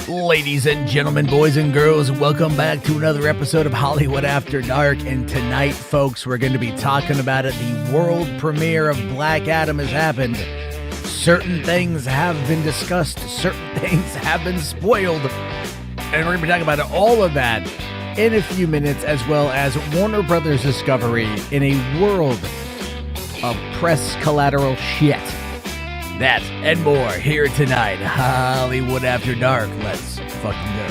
Ladies and gentlemen, boys and girls, welcome back to another episode of Hollywood After Dark. And tonight, folks, we're going to be talking about it. The world premiere of Black Adam has happened. Certain things have been discussed. Certain things have been spoiled. And we're going to be talking about all of that in a few minutes, as well as Warner Brothers Discovery in a world of press collateral shit. That and more here tonight. Hollywood After Dark. Let's fucking go.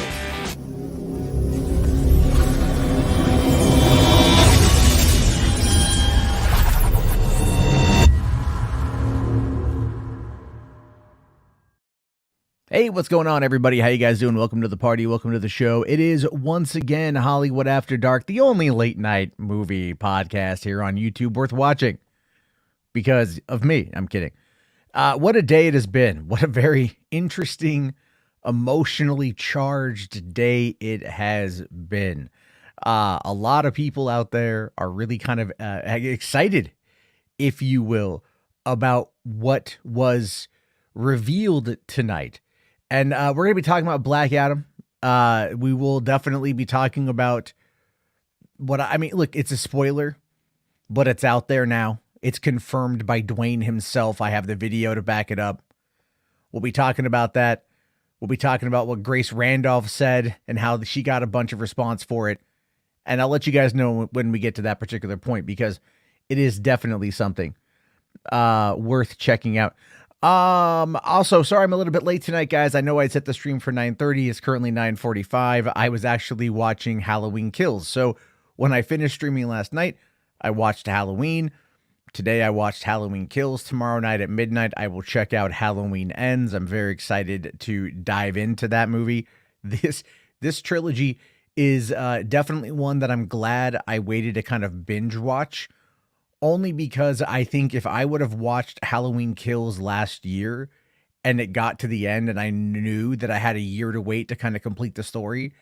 Hey, what's going on, everybody? How you guys doing? Welcome to the party. Welcome to the show. It is once again Hollywood After Dark, the only late night movie podcast here on YouTube worth watching because of me. I'm kidding. What a day it has been. What a very interesting, emotionally charged day it has been. A lot of people out there are really kind of excited, if you will, about what was revealed tonight. And we're going to be talking about Black Adam. We will definitely be talking about look, it's a spoiler, but it's out there now. It's confirmed by Dwayne himself. I have the video to back it up. We'll be talking about that. We'll be talking about what Grace Randolph said and how she got a bunch of response for it. And I'll let you guys know when we get to that particular point because it is definitely something worth checking out. Also, sorry I'm a little bit late tonight, guys. I know I set the stream for 9:30. It's currently 9:45. I was actually watching Halloween Kills. So when I finished streaming last night, I watched Halloween. Today I watched Halloween Kills. Tomorrow night at midnight, I will check out Halloween Ends. I'm very excited to dive into that movie. This trilogy is definitely one that I'm glad I waited to kind of binge watch. Only because I think if I would have watched Halloween Kills last year and it got to the end and I knew that I had a year to wait to kind of complete the story,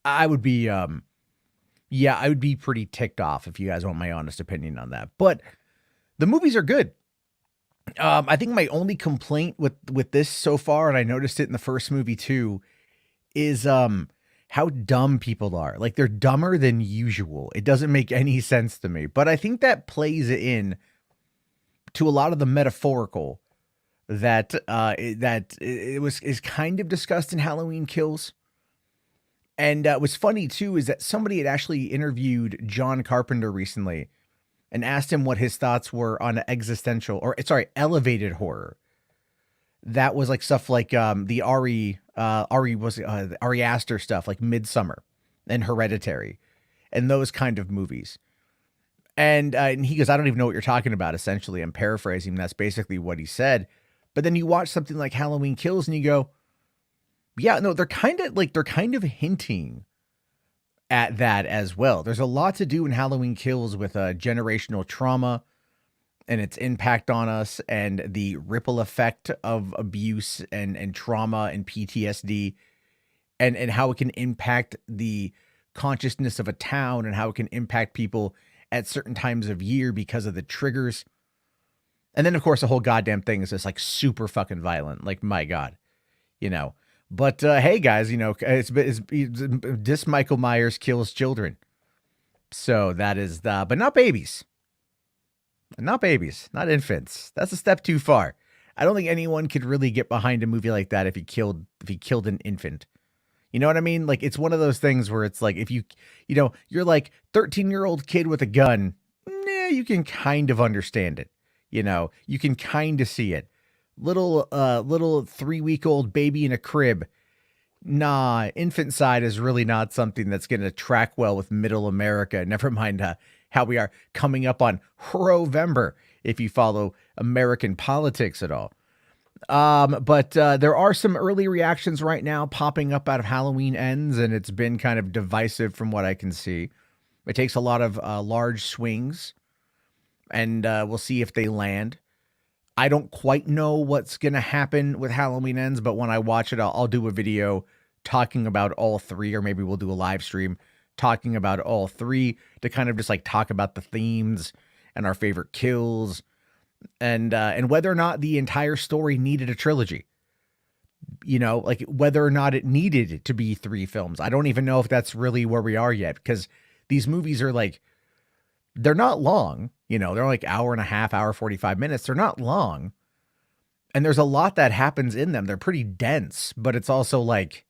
I would be, I would be pretty ticked off if you guys want my honest opinion on that. But the movies are good. I think my only complaint with this so far, and I noticed it in the first movie too, is how dumb people are. Like, they're dumber than usual. It doesn't make any sense to me. But I think that plays in to a lot of the metaphorical that is kind of discussed in Halloween Kills. And what's funny too is that somebody had actually interviewed John Carpenter recently and asked him what his thoughts were on elevated horror. That was like stuff like the Ari Aster stuff, like Midsommar and Hereditary and those kind of movies. And he goes, I don't even know what you're talking about. Essentially, I'm paraphrasing. That's basically what he said. But then you watch something like Halloween Kills and you go, yeah, no, they're kind of hinting at that as well. There's a lot to do in Halloween Kills with generational trauma and its impact on us and the ripple effect of abuse and trauma and PTSD and how it can impact the consciousness of a town and how it can impact people at certain times of year because of the triggers. And then, of course, the whole goddamn thing is just like super fucking violent. Like, my God, you know. But hey, guys, you know, this Michael Myers kills children. So that is but not babies. Not babies, not infants. That's a step too far. I don't think anyone could really get behind a movie like that if he killed an infant. You know what I mean? Like, it's one of those things where it's like, if you're like 13-year-old kid with a gun, you can kind of understand it. You know, you can kind of see it. Little 3-week-old baby in a crib. Nah, infant side is really not something that's going to track well with middle America. Never mind how we are coming up on Rovember, if you follow American politics at all. But there are some early reactions right now popping up out of Halloween Ends, and it's been kind of divisive from what I can see. It takes a lot of large swings, and we'll see if they land. I don't quite know what's going to happen with Halloween Ends, but when I watch it, I'll do a video talking about all three, or maybe we'll do a live stream talking about all three to kind of just like talk about the themes and our favorite kills and whether or not the entire story needed a trilogy. like whether or not it needed to be 3 films. I don't even know if that's really where we are yet, because these movies are like, they're not long, they're like hour and a half, hour, 45 minutes. They're not long. And there's a lot that happens in them. They're pretty dense, but it's also like,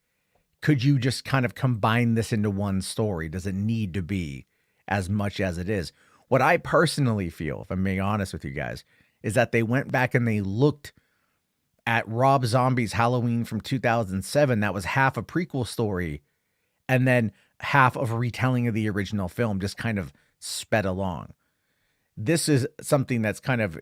could you just kind of combine this into one story? Does it need to be as much as it is? What I personally feel, if I'm being honest with you guys, is that they went back and they looked at Rob Zombie's Halloween from 2007. That was half a prequel story and then half of a retelling of the original film, just kind of sped along. This is something that's kind of,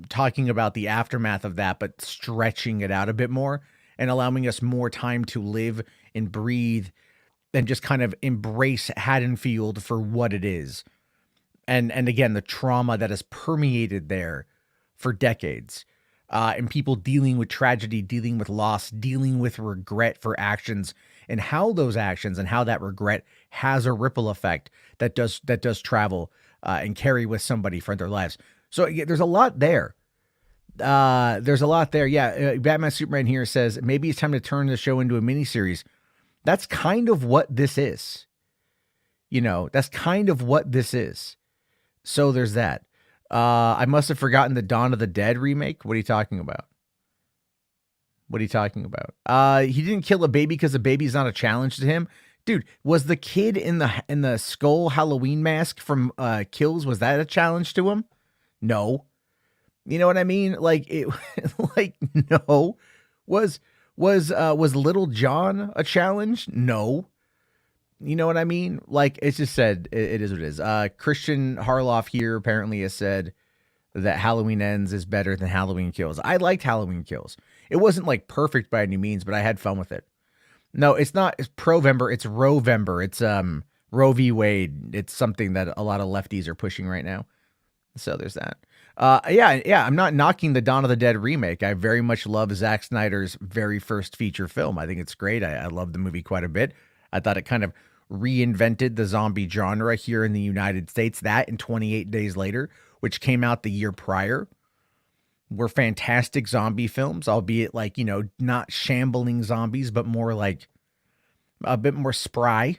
talking about the aftermath of that, but stretching it out a bit more and allowing us more time to live and breathe and just kind of embrace Haddonfield for what it is. And again, the trauma that has permeated there for decades, and people dealing with tragedy, dealing with loss, dealing with regret for actions, and how those actions and how that regret has a ripple effect that does travel and carry with somebody for their lives. So yeah, there's a lot there. Yeah, Batman Superman here says maybe it's time to turn the show into a miniseries. That's kind of what this is. That's kind of what this is. So there's that. I must have forgotten the Dawn of the Dead remake. What are you talking about? He didn't kill a baby because a baby's not a challenge to him. Dude, was the kid in the skull Halloween mask from Kills, was that a challenge to him? No. You know what I mean? Like it like no. Was Little John a challenge? No. You know what I mean? Like it's just said it is what it is. Christian Harloff here apparently has said that Halloween Ends is better than Halloween Kills. I liked Halloween Kills. It wasn't like perfect by any means, but I had fun with it. No, it's not. It's Provember. It's Rovember. It's Roe v. Wade. It's something that a lot of lefties are pushing right now. So there's that. Yeah. I'm not knocking the Dawn of the Dead remake. I very much love Zack Snyder's very first feature film. I think it's great. I love the movie quite a bit. I thought it kind of reinvented the zombie genre here in the United States. That and 28 Days Later, which came out the year prior, were fantastic zombie films, albeit like, not shambling zombies, but more like a bit more spry,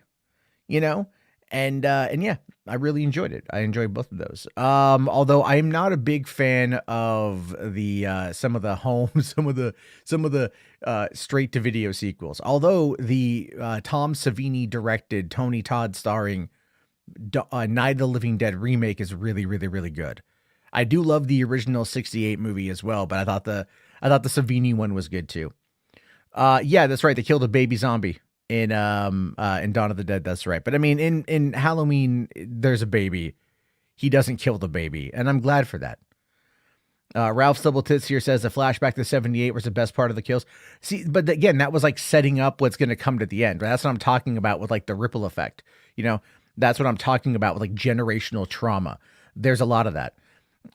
and yeah, I really enjoyed it. I enjoyed both of those. Although I'm not a big fan of the some of the straight to video sequels. Although the Tom Savini directed, Tony Todd starring Night of the Living Dead remake is really, really, really good. I do love the original 68 movie as well, but I thought the Savini one was good too. Yeah, that's right. They killed a baby zombie in Dawn of the Dead. That's right. But I mean, in Halloween, there's a baby. He doesn't kill the baby, and I'm glad for that. Ralph Stubbletits here says the flashback to 78 was the best part of the kills. See, but again, that was like setting up what's going to come to the end. Right? That's what I'm talking about with like the ripple effect. That's what I'm talking about with like generational trauma. There's a lot of that.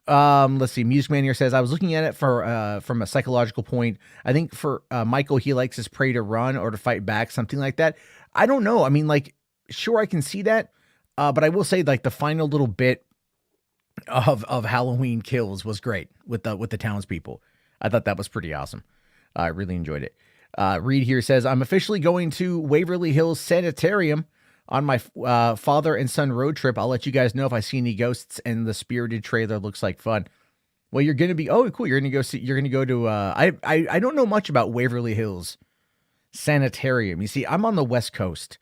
Let's see. Music Man here says, I was looking at it from a psychological point. I think for Michael, he likes his prey to run or to fight back, something like that. I don't know. I mean, like, sure, I can see that. But I will say, like, the final little bit of Halloween Kills was great with the townspeople. I thought that was pretty awesome. I really enjoyed it. Reed here says, I'm officially going to Waverly Hills Sanitarium on my father and son road trip. I'll let you guys know if I see any ghosts, and the Spirited trailer looks like fun. Well, you're going to be, oh, cool. You're going to go to, I don't know much about Waverly Hills Sanitarium. You see, I'm on the West Coast.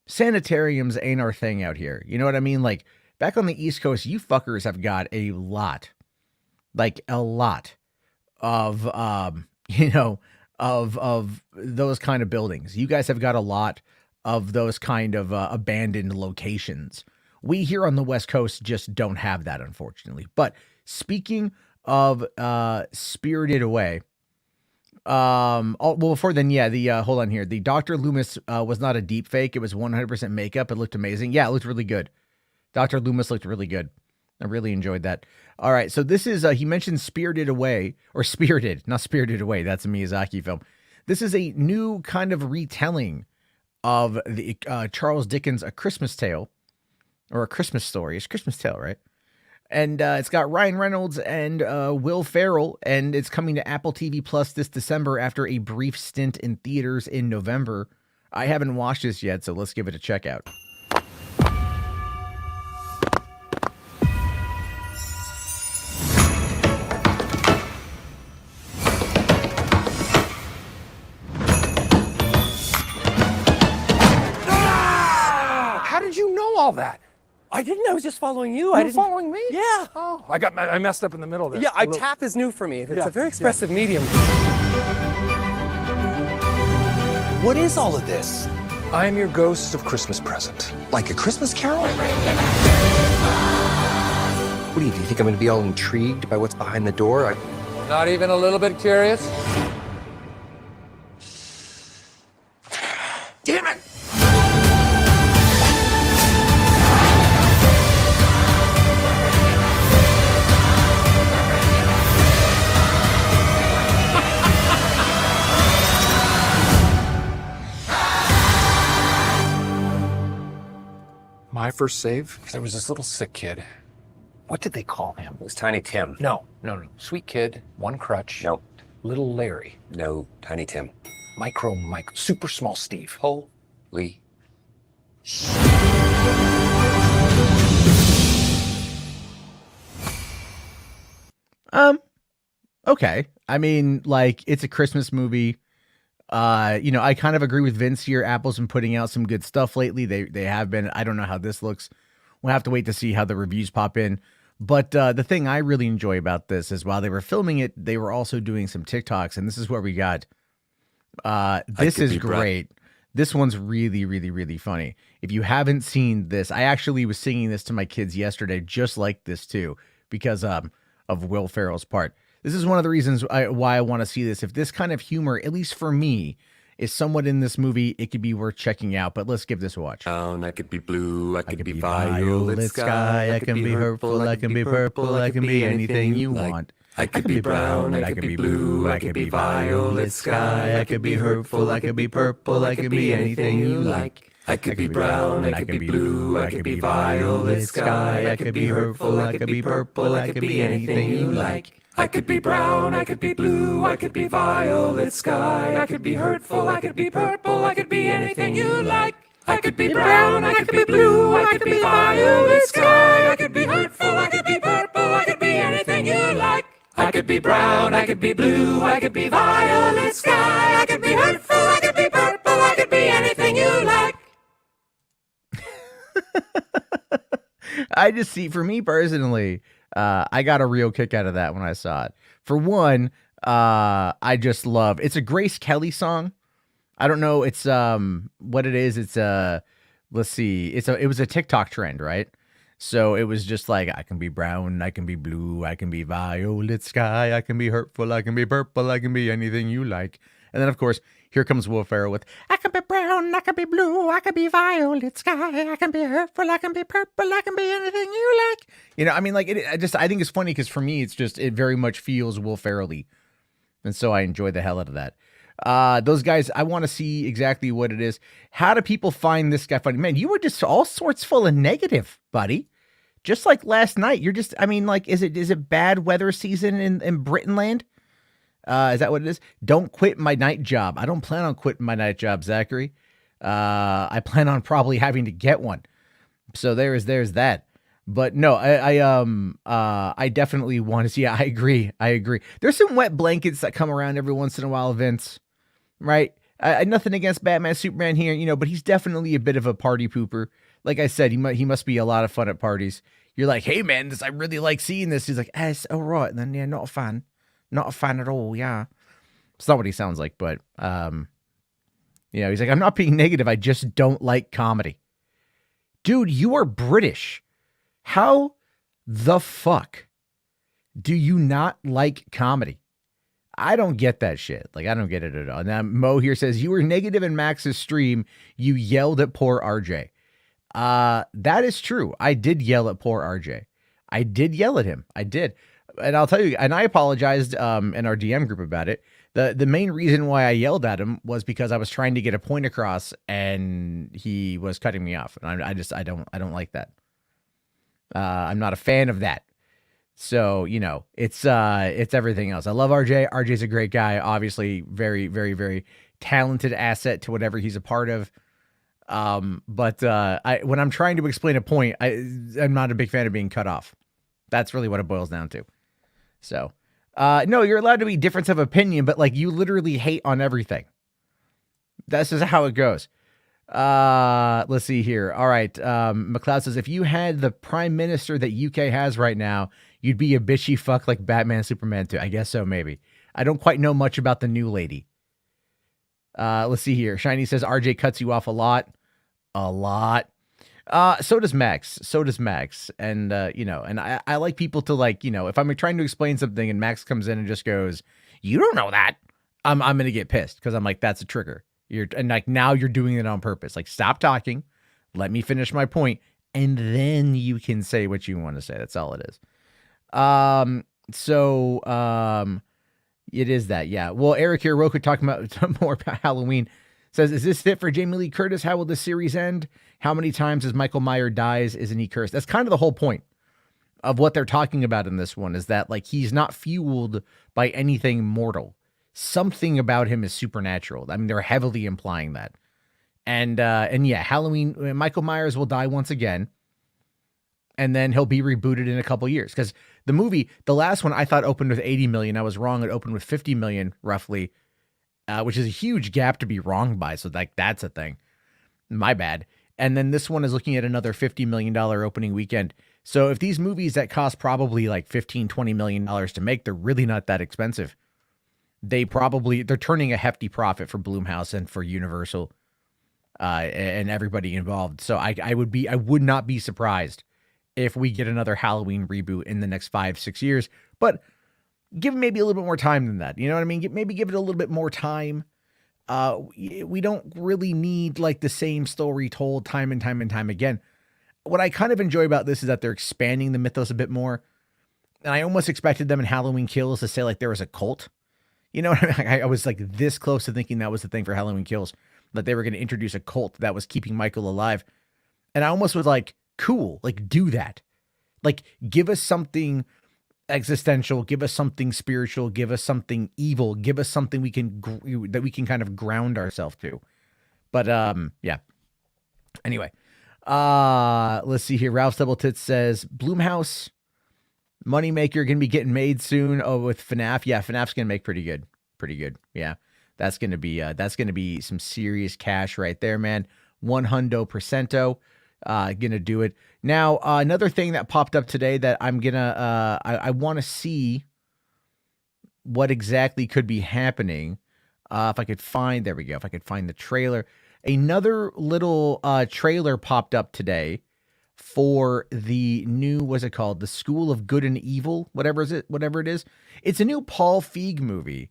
Sanitariums ain't our thing out here. You know what I mean? Like back on the East Coast, you fuckers have got a lot of, of those kind of buildings. You guys have got a lot of those kind of abandoned locations. We here on the West Coast just don't have that, unfortunately. But speaking of Spirited Away, well, before then, yeah, hold on here. The Dr. Loomis was not a deep fake. It was 100% makeup. It looked amazing. Yeah, it looked really good. Dr. Loomis looked really good. I really enjoyed that. All right, so this is, he mentioned Spirited Away, or Spirited, not Spirited Away. That's a Miyazaki film. This is a new kind of retelling of the Charles Dickens' A Christmas Tale, or A Christmas Story. It's Christmas Tale, right? And it's got Ryan Reynolds and Will Ferrell, and it's coming to Apple TV Plus this December after a brief stint in theaters in November. I haven't watched this yet, so let's give it a check out. How did you know all that? I didn't. I was just following you. You were following me? Yeah. Oh, I messed up in the middle there. Yeah, tap is new for me. It's a very expressive medium. What is all of this? I am your ghost of Christmas present. Like a Christmas carol? What do you think I'm going to be all intrigued by what's behind the door? Not even a little bit curious? Damn it! My first save? There was this little sick kid. What did they call him? It was Tiny Tim. No. Sweet kid, one crutch. No. Little Larry. No, Tiny Tim. Micro, super small Steve. Holy. Okay. I mean, like, it's a Christmas movie. I kind of agree with Vince here. Apple's been putting out some good stuff lately. They have been. I don't know how this looks. We'll have to wait to see how the reviews pop in. But the thing I really enjoy about this is while they were filming it, they were also doing some TikToks, and this is where we got. This is great. This one's really, really, really funny. If you haven't seen this, I actually was singing this to my kids yesterday, just like this too, because of Will Ferrell's part. This is one of the reasons why I want to see this. If this kind of humor, at least for me, is somewhat in this movie, it could be worth checking out. But let's give this a watch. I could be blue, I could be violet sky, I can be hurtful, I can be purple, I can be anything you want. I could be brown, I could be blue, I could be violet sky, I could be hurtful, I could be purple, I could be anything you like. I could be brown, I could be blue, I could be violet sky, I could be hurtful, I could be purple, I could be anything you like. I could be brown, I could be blue, I could be violet sky, I could be hurtful, I could be purple, I could be anything you like. I could be brown, I could be blue, I could be violet sky, I could be hurtful, I could be purple, I could be anything you like. I could be brown, I could be blue, I could be violet sky, I could be hurtful, I could be purple, I could be anything you like. I just see, for me personally, I got a real kick out of that when I saw it. For one, I just love, it's a Grace Kelly song. I don't know. It's, what it is. It's, let's see. It was a TikTok trend, right? So it was just like, I can be brown, I can be blue, I can be violet sky, I can be hurtful, I can be purple, I can be anything you like. And then, of course, here comes Will Ferrell with, I can be brown, I can be blue, I can be violet sky, I can be hurtful, I can be purple, I can be anything you like. You know, I mean, like, I think it's funny because for me, it very much feels Will Ferrell-y. And so I enjoy the hell out of that. Those guys, I want to see exactly what it is. How do people find this guy funny? Man, you were just all sorts full of negative, buddy. Just like last night. You're just, I mean, like, is it bad weather season in Britain land? Is that what it is? Don't quit my night job. I don't plan on quitting my night job, Zachary. I plan on probably having to get one. So there's that. But no, I definitely want to see. I agree. There's some wet blankets that come around every once in a while, Vince. Right? Nothing against Batman, Superman here, but he's definitely a bit of a party pooper. Like I said, he must be a lot of fun at parties. You're like, hey man, I really like seeing this. He's like, it's all right. And then yeah, not a fan at all. Yeah, it's not what he sounds like, but he's like, I'm not being negative. I just don't like comedy. Dude, you are British. How the fuck do you not like comedy? I don't get that shit. Like, I don't get it at all. Now, Mo here says, you were negative in Max's stream. You yelled at poor RJ. That is true. I did yell at poor RJ. I did yell at him. I did. And I'll tell you, and I apologized in our DM group about it. The main reason why I yelled at him was because I was trying to get a point across and he was cutting me off. And I don't like that. I'm not a fan of that. So, you know, it's everything else. I love RJ. RJ's a great guy. Obviously, very, very, very talented asset to whatever he's a part of. But when I'm trying to explain a point, I'm not a big fan of being cut off. That's really what it boils down to. So, no, you're allowed to be difference of opinion, but like you literally hate on everything. That's just how it goes. Let's see here. All right. McLeod says, if you had the prime minister that UK has right now, you'd be a bitchy fuck like Batman, Superman too. I guess so. Maybe. I don't quite know much about the new lady. Let's see here. Shiny says RJ cuts you off a lot. So does Max. And, you know, and I like people to like, you know, if I'm trying to explain something and Max comes in and just goes, you don't know that. I'm going to get pissed because I'm like, that's a trigger. And like, now you're doing it on purpose. Like, stop talking. Let me finish my point. And then you can say what you want to say. That's all it is. It is that. Yeah. Well, Eric here, Roku talking about more about Halloween says, is this it for Jamie Lee Curtis? How will this series end? How many times as Michael Myers dies, isn't he cursed? That's kind of the whole point of what they're talking about in this one, is that like, he's not fueled by anything mortal. Something about him is supernatural. I mean, they're heavily implying that. And yeah, Halloween, Michael Myers will die once again. And then he'll be rebooted in a couple years. Because the movie, the last one I thought opened with 80 million. I was wrong. It opened with 50 million roughly, which is a huge gap to be wrong by. So like, that's a thing. My bad. And then this one is looking at another $50 million opening weekend. So if these movies that cost probably like $15-20 million to make, they're really not that expensive. They're turning a hefty profit for Blumhouse and for Universal, and everybody involved. So I would not be surprised if we get another Halloween reboot in the next 5-6 years, but give maybe a little bit more time than that. You know what I mean? Maybe give it a little bit more time. We don't really need like the same story told time and time again. What I kind of enjoy about this is that they're expanding the mythos a bit more. And I almost expected them in Halloween Kills to say like there was a cult. You know what I mean? I was like this close to thinking that was the thing for Halloween Kills, that they were going to introduce a cult that was keeping Michael alive. And I almost was like, cool, like do that. Like give us something existential, give us something spiritual, give us something evil, give us something that we can kind of ground ourselves to. But yeah. Anyway, let's see here. Ralph's Double Tits says Blumhouse Moneymaker going to be getting made soon. Oh, with FNAF. Yeah, FNAF's going to make pretty good. Yeah. That's going to be some serious cash right there, man. 100%. Gonna do it. Now, another thing that popped up today that I'm gonna, I want to see what exactly could be happening. If I could find the trailer. Another little trailer popped up today for the new, what's it called? The School of Good and Evil, whatever it is. It's a new Paul Feig movie.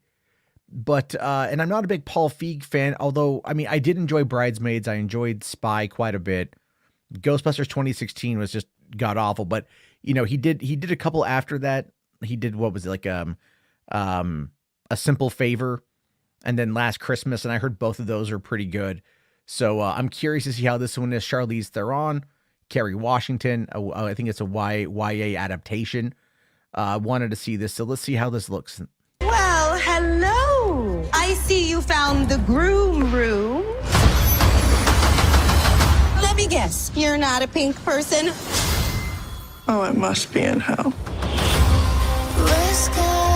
But, and I'm not a big Paul Feig fan, although, I mean, I did enjoy Bridesmaids. I enjoyed Spy quite a bit. Ghostbusters 2016 was just god awful, but you know, he did a couple after that. He did, what was it, like, A Simple Favor, and then Last Christmas. And I heard both of those are pretty good. So, I'm curious to see how this one is. Charlize Theron, Kerry Washington. I think it's a YA adaptation. Wanted to see this. So let's see how this looks. Well, hello. I see you found the groom room. Let me guess, you're not a pink person? Oh, I must be in hell.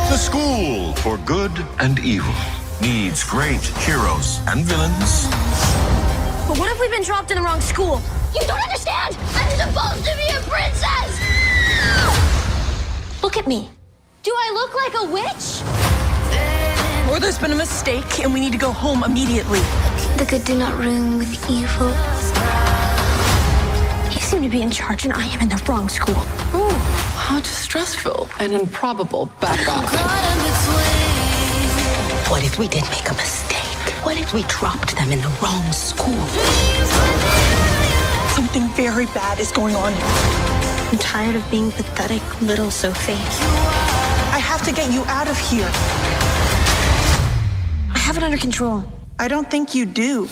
The School for Good and Evil needs great heroes and villains. But what if we've been dropped in the wrong school? You don't understand! I'm supposed to be a princess! Look at me. Do I look like a witch? Or there's been a mistake and we need to go home immediately. The good do not room with evil. You seem to be in charge and I am in the wrong school. Ooh, how distressful and improbable backup. What if we did make a mistake? What if we dropped them in the wrong school? Something very bad is going on here. I'm tired of being pathetic little Sophie. I have to get you out of here. I have it under control. I don't think you do.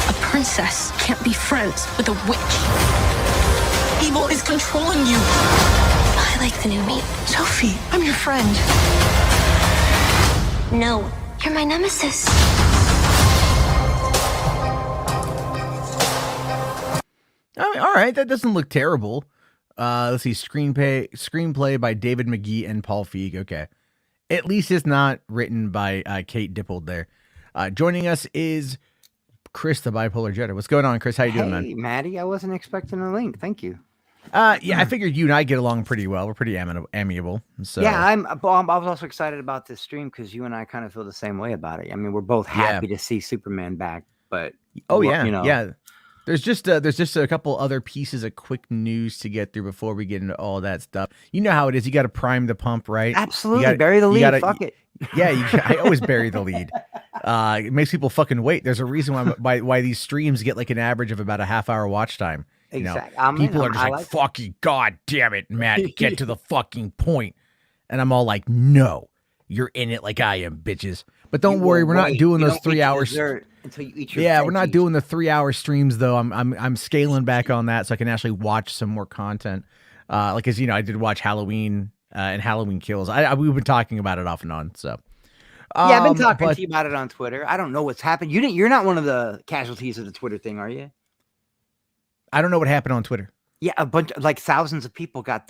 A princess can't be friends with a witch. Evil is controlling you. like the new me. Sophie, I'm your friend. No, you're my nemesis. I mean, all right, that doesn't look terrible. Let's see, screenplay by David McGee and Paul Feig. Okay, at least it's not written by Kate Dippold there. Joining us is Chris, the bipolar Jedi. What's going on, Chris? How you doing, man? Hey, Maddie, I wasn't expecting a link. Thank you. Yeah, I figured you and I get along pretty well. We're pretty amiable. So Yeah, I was also excited about this stream because you and I kind of feel the same way about it. I mean, we're both happy to see Superman back, but yeah. There's just a couple other pieces of quick news to get through before we get into all that stuff. You know how it is. You got to prime the pump, right? Absolutely. Bury the lead. Fuck it. Yeah, I always bury the lead. It makes people fucking wait. There's a reason why these streams get like an average of about a half-hour watch time. Exactly. People are just like, fucking god damn it, Matt, get to the fucking point. And I'm all like, no, you're in it like I am, bitches. But don't worry, we're not doing those 3 hours. Until you eat your we're not doing the 3-hour streams though. I'm scaling back on that so I can actually watch some more content. Like as you know, I did watch Halloween and Halloween Kills. We've been talking about it off and on. So I've been talking to you about it on Twitter. I don't know what's happened. You're not one of the casualties of the Twitter thing, are you? I don't know what happened on Twitter. Yeah, a bunch like thousands of people got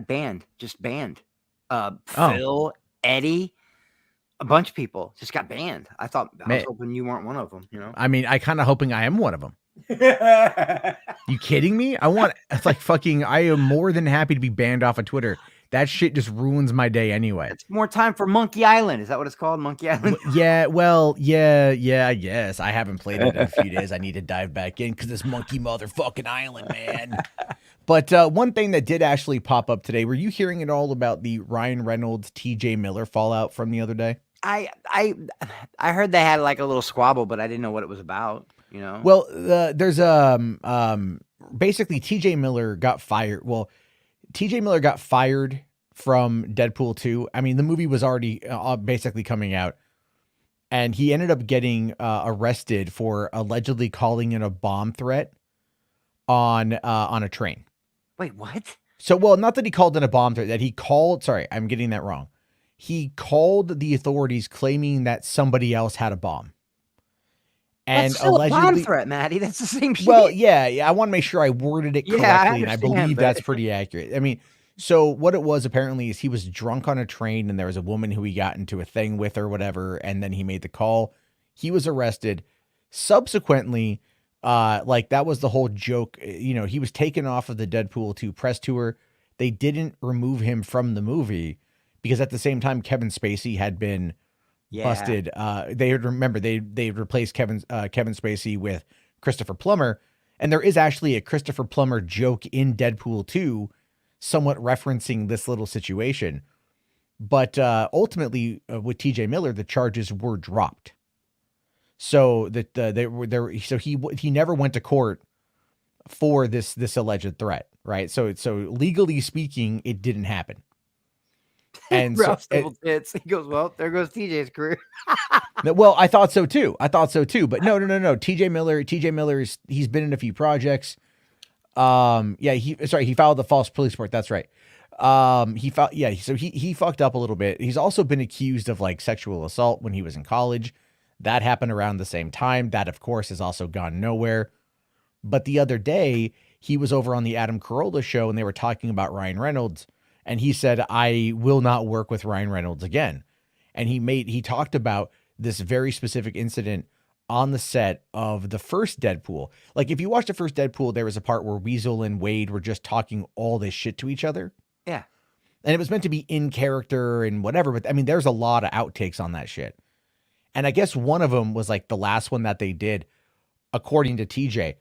banned, just banned. Phil, Eddie, a bunch of people just got banned. I was hoping you weren't one of them, you know? I mean, I kind of hoping I am one of them. You kidding me? It's like fucking, I am more than happy to be banned off of Twitter. That shit just ruins my day anyway. It's more time for Monkey Island. Is that what it's called? Monkey Island? Yeah, I guess. I haven't played it in a few days. I need to dive back in because this monkey motherfucking island, man. But one thing that did actually pop up today, were you hearing at all about the Ryan Reynolds, TJ Miller fallout from the other day? I heard they had like a little squabble, but I didn't know what it was about, you know? Well, there's basically TJ Miller got fired. Well, TJ Miller got fired from Deadpool 2. I mean, the movie was already basically coming out, and he ended up getting arrested for allegedly calling in a bomb threat on a train. Wait, what? So, well, not that he called in a bomb threat, that he called, sorry, I'm getting that wrong. He called the authorities claiming that somebody else had a bomb. And that's still allegedly, a bomb threat, Maddie. That's the same shit. Well, yeah. I want to make sure I worded it correctly, and I believe that's pretty accurate. I mean, so what it was apparently is he was drunk on a train, and there was a woman who he got into a thing with or whatever, and then he made the call. He was arrested. Subsequently, like that was the whole joke. You know, he was taken off of the Deadpool 2 press tour. They didn't remove him from the movie because at the same time, Kevin Spacey had been busted. They replaced Kevin Spacey with Christopher Plummer, and there is actually a Christopher Plummer joke in Deadpool 2, somewhat referencing this little situation. But ultimately, with TJ Miller, the charges were dropped. So that they were there. So he never went to court for this alleged threat, right? So legally speaking, it didn't happen. And Ralph's double tits. He goes, well, there goes TJ's career. Well, I thought so too. But no. TJ Miller he's been in a few projects. He filed the false police report. That's right. So he fucked up a little bit. He's also been accused of like sexual assault when he was in college. That happened around the same time. That, of course, has also gone nowhere. But the other day, he was over on the Adam Carolla show, and they were talking about Ryan Reynolds. And he said, I will not work with Ryan Reynolds again. And he talked about this very specific incident on the set of the first Deadpool. Like, if you watch the first Deadpool, there was a part where Weasel and Wade were just talking all this shit to each other. Yeah. And it was meant to be in character and whatever. But, I mean, there's a lot of outtakes on that shit. And I guess one of them was like the last one that they did, according to TJ.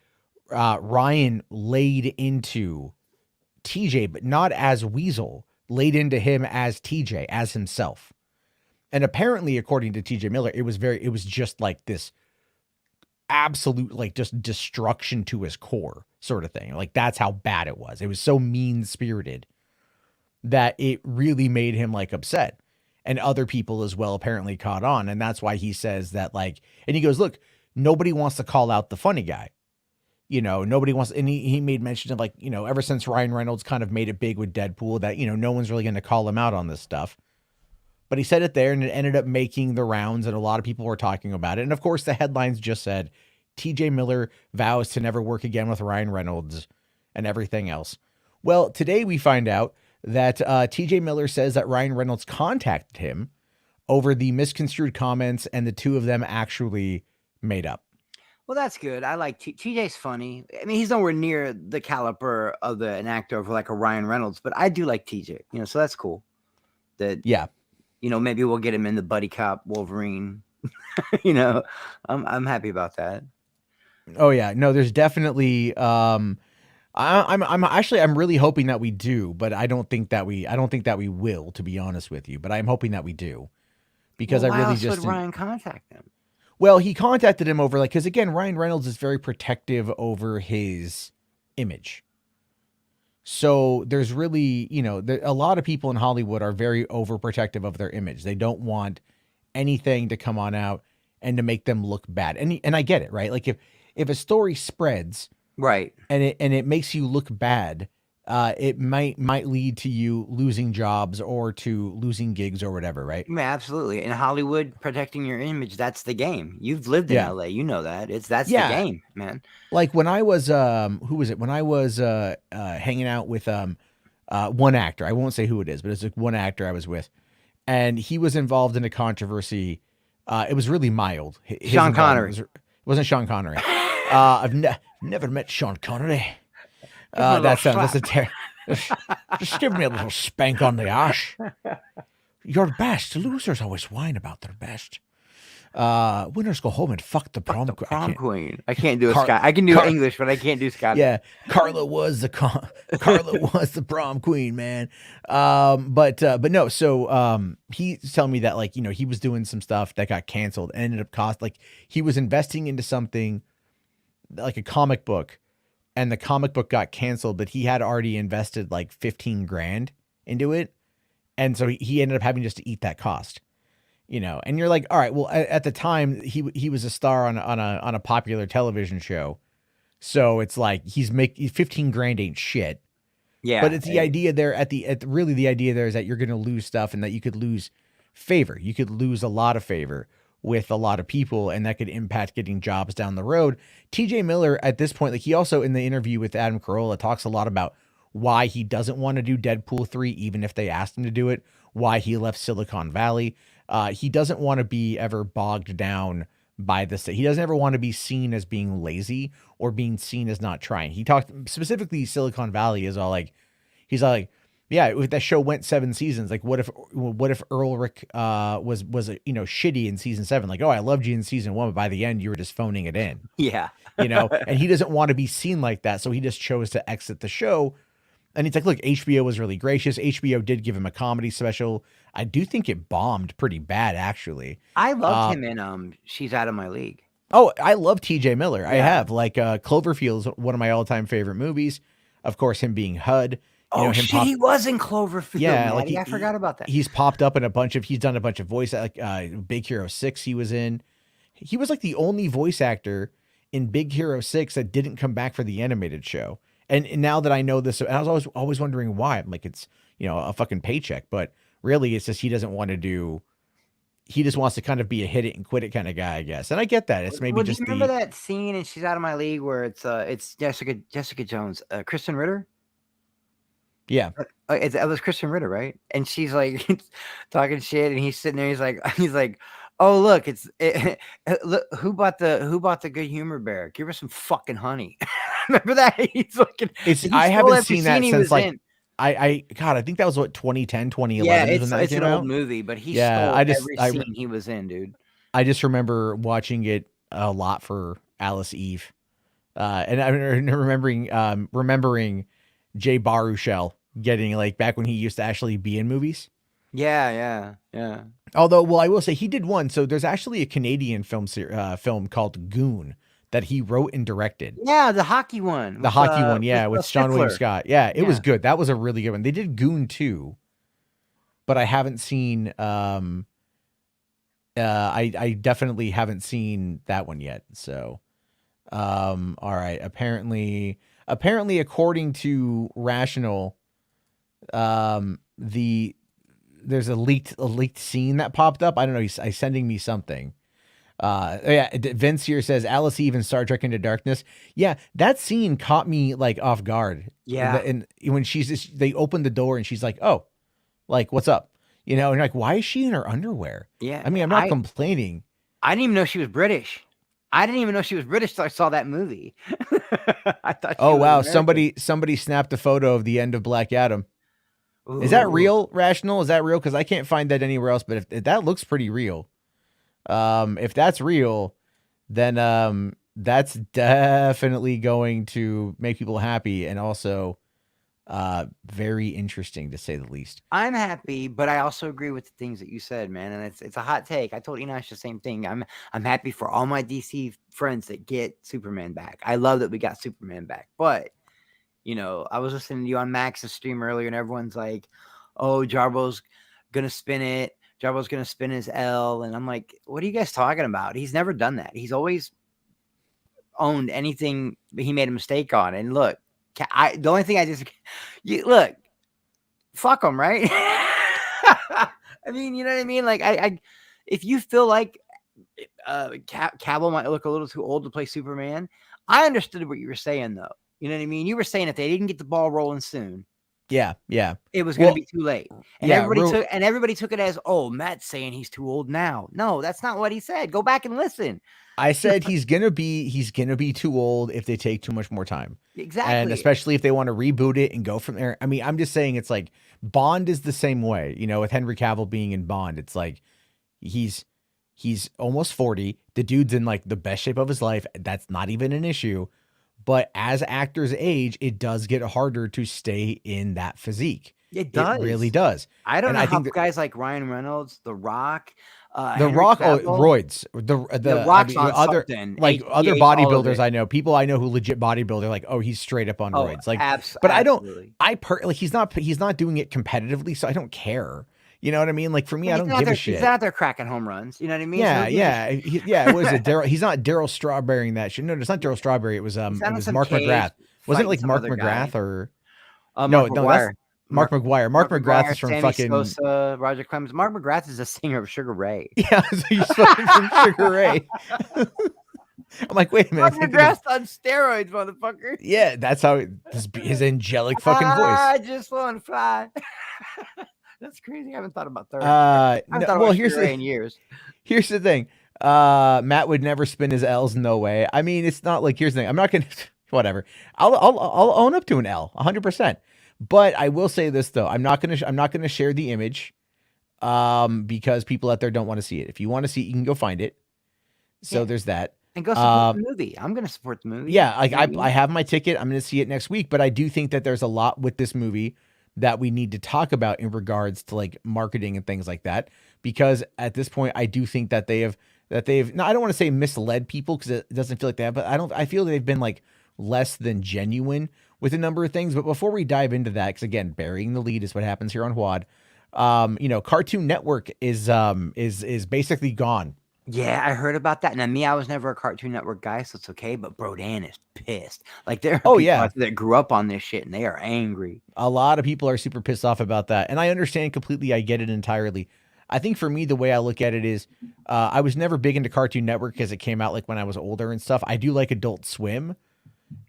Ryan laid into TJ, but not as Weasel, laid into him as TJ, as himself. And apparently, according to TJ Miller, it was just like this absolute, like just destruction to his core sort of thing. Like that's how bad it was. It was so mean spirited that it really made him like upset. And other people as well apparently caught on. And that's why he says that like, and he goes, look, nobody wants to call out the funny guy. nobody wants, and he made mention of like, ever since Ryan Reynolds kind of made it big with Deadpool that, no one's really going to call him out on this stuff. But he said it there and it ended up making the rounds and a lot of people were talking about it. And of course the headlines just said TJ Miller vows to never work again with Ryan Reynolds and everything else. Well, today we find out that TJ Miller says that Ryan Reynolds contacted him over the misconstrued comments and the two of them actually made up. Well, that's good. I like TJ's funny. I mean, he's nowhere near the caliber of an actor of like a Ryan Reynolds, but I do like TJ, so that's cool. Yeah. Maybe we'll get him in the buddy cop Wolverine. I'm happy about that. Oh yeah. No, there's definitely, I'm really hoping that we do, but I don't think that we will, to be honest with you, but I'm hoping that we do because well, I really else just, would Ryan contact them? Well, he contacted him over because again, Ryan Reynolds is very protective over his image. So there's really, a lot of people in Hollywood are very overprotective of their image. They don't want anything to come on out and to make them look bad. And I get it, right? Like if a story spreads, right, and it makes you look bad, it might lead to you losing jobs or to losing gigs or whatever, right? Yeah, absolutely. In Hollywood, protecting your image, that's the game. You've lived in LA, you know that. That's the game, man. Like when I was who was it? When I was hanging out with one actor, I won't say who it is, but it's like one actor I was with, and he was involved in a controversy. It was really mild. Sean Connery. It wasn't Sean Connery. I've never met Sean Connery. That's a just give me a little spank on the ash. You're best. Losers always whine about their best. Winners go home and fuck the prom queen. I can't do I can do English, but I can't do Scottish. Yeah, Carla was the prom queen, man. But no. So he's telling me that like he was doing some stuff that got canceled and ended up he was investing into something like a comic book. And the comic book got canceled, but he had already invested like 15 grand into it. And so he ended up having just to eat that cost, and you're like, all right, well, at the time he was a star on a popular television show. So it's like he's making 15 grand ain't shit. Yeah. But it's the idea there really the idea there is that you're going to lose stuff and that you could lose favor. You could lose a lot of favor with a lot of people, and that could impact getting jobs down the road. TJ Miller at this point, like he also in the interview with Adam Carolla talks a lot about why he doesn't want to do Deadpool 3, even if they asked him to do it, why he left Silicon Valley. He doesn't want to be ever bogged down by this. He doesn't ever want to be seen as being lazy or being seen as not trying. He talked specifically Silicon Valley is all like, he's all like, yeah, if that show went 7 seasons, like what if Ulrich was shitty in season 7? Like, oh, I loved you in season 1, but by the end you were just phoning it in. Yeah. And he doesn't want to be seen like that. So he just chose to exit the show. And he's like, look, HBO was really gracious. HBO did give him a comedy special. I do think it bombed pretty bad, actually. I loved him in She's Out of My League. Oh, I love TJ Miller. Yeah. I have. Like Cloverfield's one of my all-time favorite movies. Of course, him being HUD. He was in Cloverfield. Yeah, I forgot about that. He's popped up in he's done a bunch of voice, like Big Hero 6 he was in. He was like the only voice actor in Big Hero 6 that didn't come back for the animated show. And now that I know this, and I was always wondering why. I'm like, it's, a fucking paycheck, but really it's just he doesn't want to do. He just wants to kind of be a hit it and quit it kind of guy, I guess. And I get that. It's maybe just. Do you remember that scene in She's Out of My League where it's Jessica Jones, Kristen Ritter? Yeah, it was Kristen Ritter, right? And she's like talking shit, and he's sitting there. He's like, oh look, look who bought the good humor bear? Give her some fucking honey. Remember that? I haven't seen that since like. I think that was what 2010, 2011. Yeah, it's an old movie, but he stole every scene he was in, dude. I just remember watching it a lot for Alice Eve, and I'm remembering Jay Baruchel getting like back when he used to actually be in movies. Yeah. Although, well, I will say he did one. So there's actually a Canadian film called Goon that he wrote and directed. Yeah, the hockey one. With Sean William Scott. Yeah, it was good. That was a really good one. They did Goon 2, but I haven't seen. I definitely haven't seen that one yet. So, All right. Apparently, according to Rational, there's a leaked scene that popped up. I don't know. He's sending me something. Yeah, Vince here says Alice Eve in Star Trek Into Darkness. Yeah, that scene caught me like off guard. Yeah. And when they opened the door and she's like, "Oh, like what's up?" You know, and you're like, why is she in her underwear? Yeah. I mean, I'm not complaining. I didn't even know she was British. I didn't even know she was British till I saw that movie. I thought. Oh wow, somebody snapped a photo of the end of Black Adam. Ooh. Is that real, Rational? Is that real? Because I can't find that anywhere else. But if that looks pretty real, if that's real, then that's definitely going to make people happy and also very interesting, to say the least. I'm happy, but I also agree with the things that you said, man. And it's a hot take. I told Enosh the same thing. I'm happy for all my DC friends that get Superman back. I love that we got Superman back, but. You know, I was listening to you on Max's stream earlier, and everyone's like, "Oh, Jarbo's gonna spin it. Jarbo's gonna spin his L," and I'm like, "What are you guys talking about? He's never done that. He's always owned anything he made a mistake on." And look, the only thing look, fuck him, right? I mean, you know what I mean? Like, if you feel like Cavill might look a little too old to play Superman, I understood what you were saying, though. You know what I mean? You were saying if they didn't get the ball rolling soon, yeah, it was going to be too late. And yeah, everybody took it as, "Oh, Matt's saying he's too old now." No, that's not what he said. Go back and listen. I said he's gonna be too old if they take too much more time. Exactly, and especially if they want to reboot it and go from there. I mean, I'm just saying it's like Bond is the same way. You know, with Henry Cavill being in Bond, it's like he's almost 40. The dude's in like the best shape of his life. That's not even an issue. But as actors age, it does get harder to stay in that physique. It does. It really does. I don't know how guys like Ryan Reynolds, The Rock, The Rock, roids. The Rock's on other something. like other bodybuilders I know. People I know who legit bodybuild. They're like, oh, he's straight up on roids. Like, but I don't. He's not doing it competitively, so I don't care. You know what I mean? Like for me, I don't give a shit. He's out there cracking home runs. You know what I mean? Yeah. What is it? He's not Daryl Strawberry in that shit. No, it's not Daryl Strawberry. It was Mark McGrath. Wasn't it like Mark McGrath or no? That's Mark McGuire. Mark McGrath is from Sammy fucking Sosa, Roger Clemens. Mark McGrath is a singer of Sugar Ray. Yeah, so he's fucking from Sugar Ray. I'm like, wait a minute. Mark McGrath's on steroids, motherfucker. Yeah, that's how his angelic fucking voice. I just want to fly. That's crazy. I haven't thought about that. Here's the thing. Matt would never spin his L's. No way. I mean, it's not like, here's the thing. I'm not gonna. Whatever. I'll own up to an L, 100%. But I will say this though. I'm not gonna share the image, because people out there don't want to see it. If you want to see it, you can go find it. So there's that. And go support the movie. I'm gonna support the movie. Yeah, like I have my ticket. I'm gonna see it next week. But I do think that there's a lot with this movie that we need to talk about in regards to like marketing and things like that, because at this point I do think that they've no, I don't want to say misled people because it doesn't feel like that, but I feel they've been like less than genuine with a number of things. But before we dive into that, because again, burying the lead is what happens here on HWAD. Cartoon Network is basically gone. Yeah, I heard about that. Now, me, I was never a Cartoon Network guy, so it's okay. But Brodan is pissed. Like, there are people out there that grew up on this shit, and they are angry. A lot of people are super pissed off about that, and I understand completely. I get it entirely. I think for me, the way I look at it is, I was never big into Cartoon Network because it came out like when I was older and stuff. I do like Adult Swim,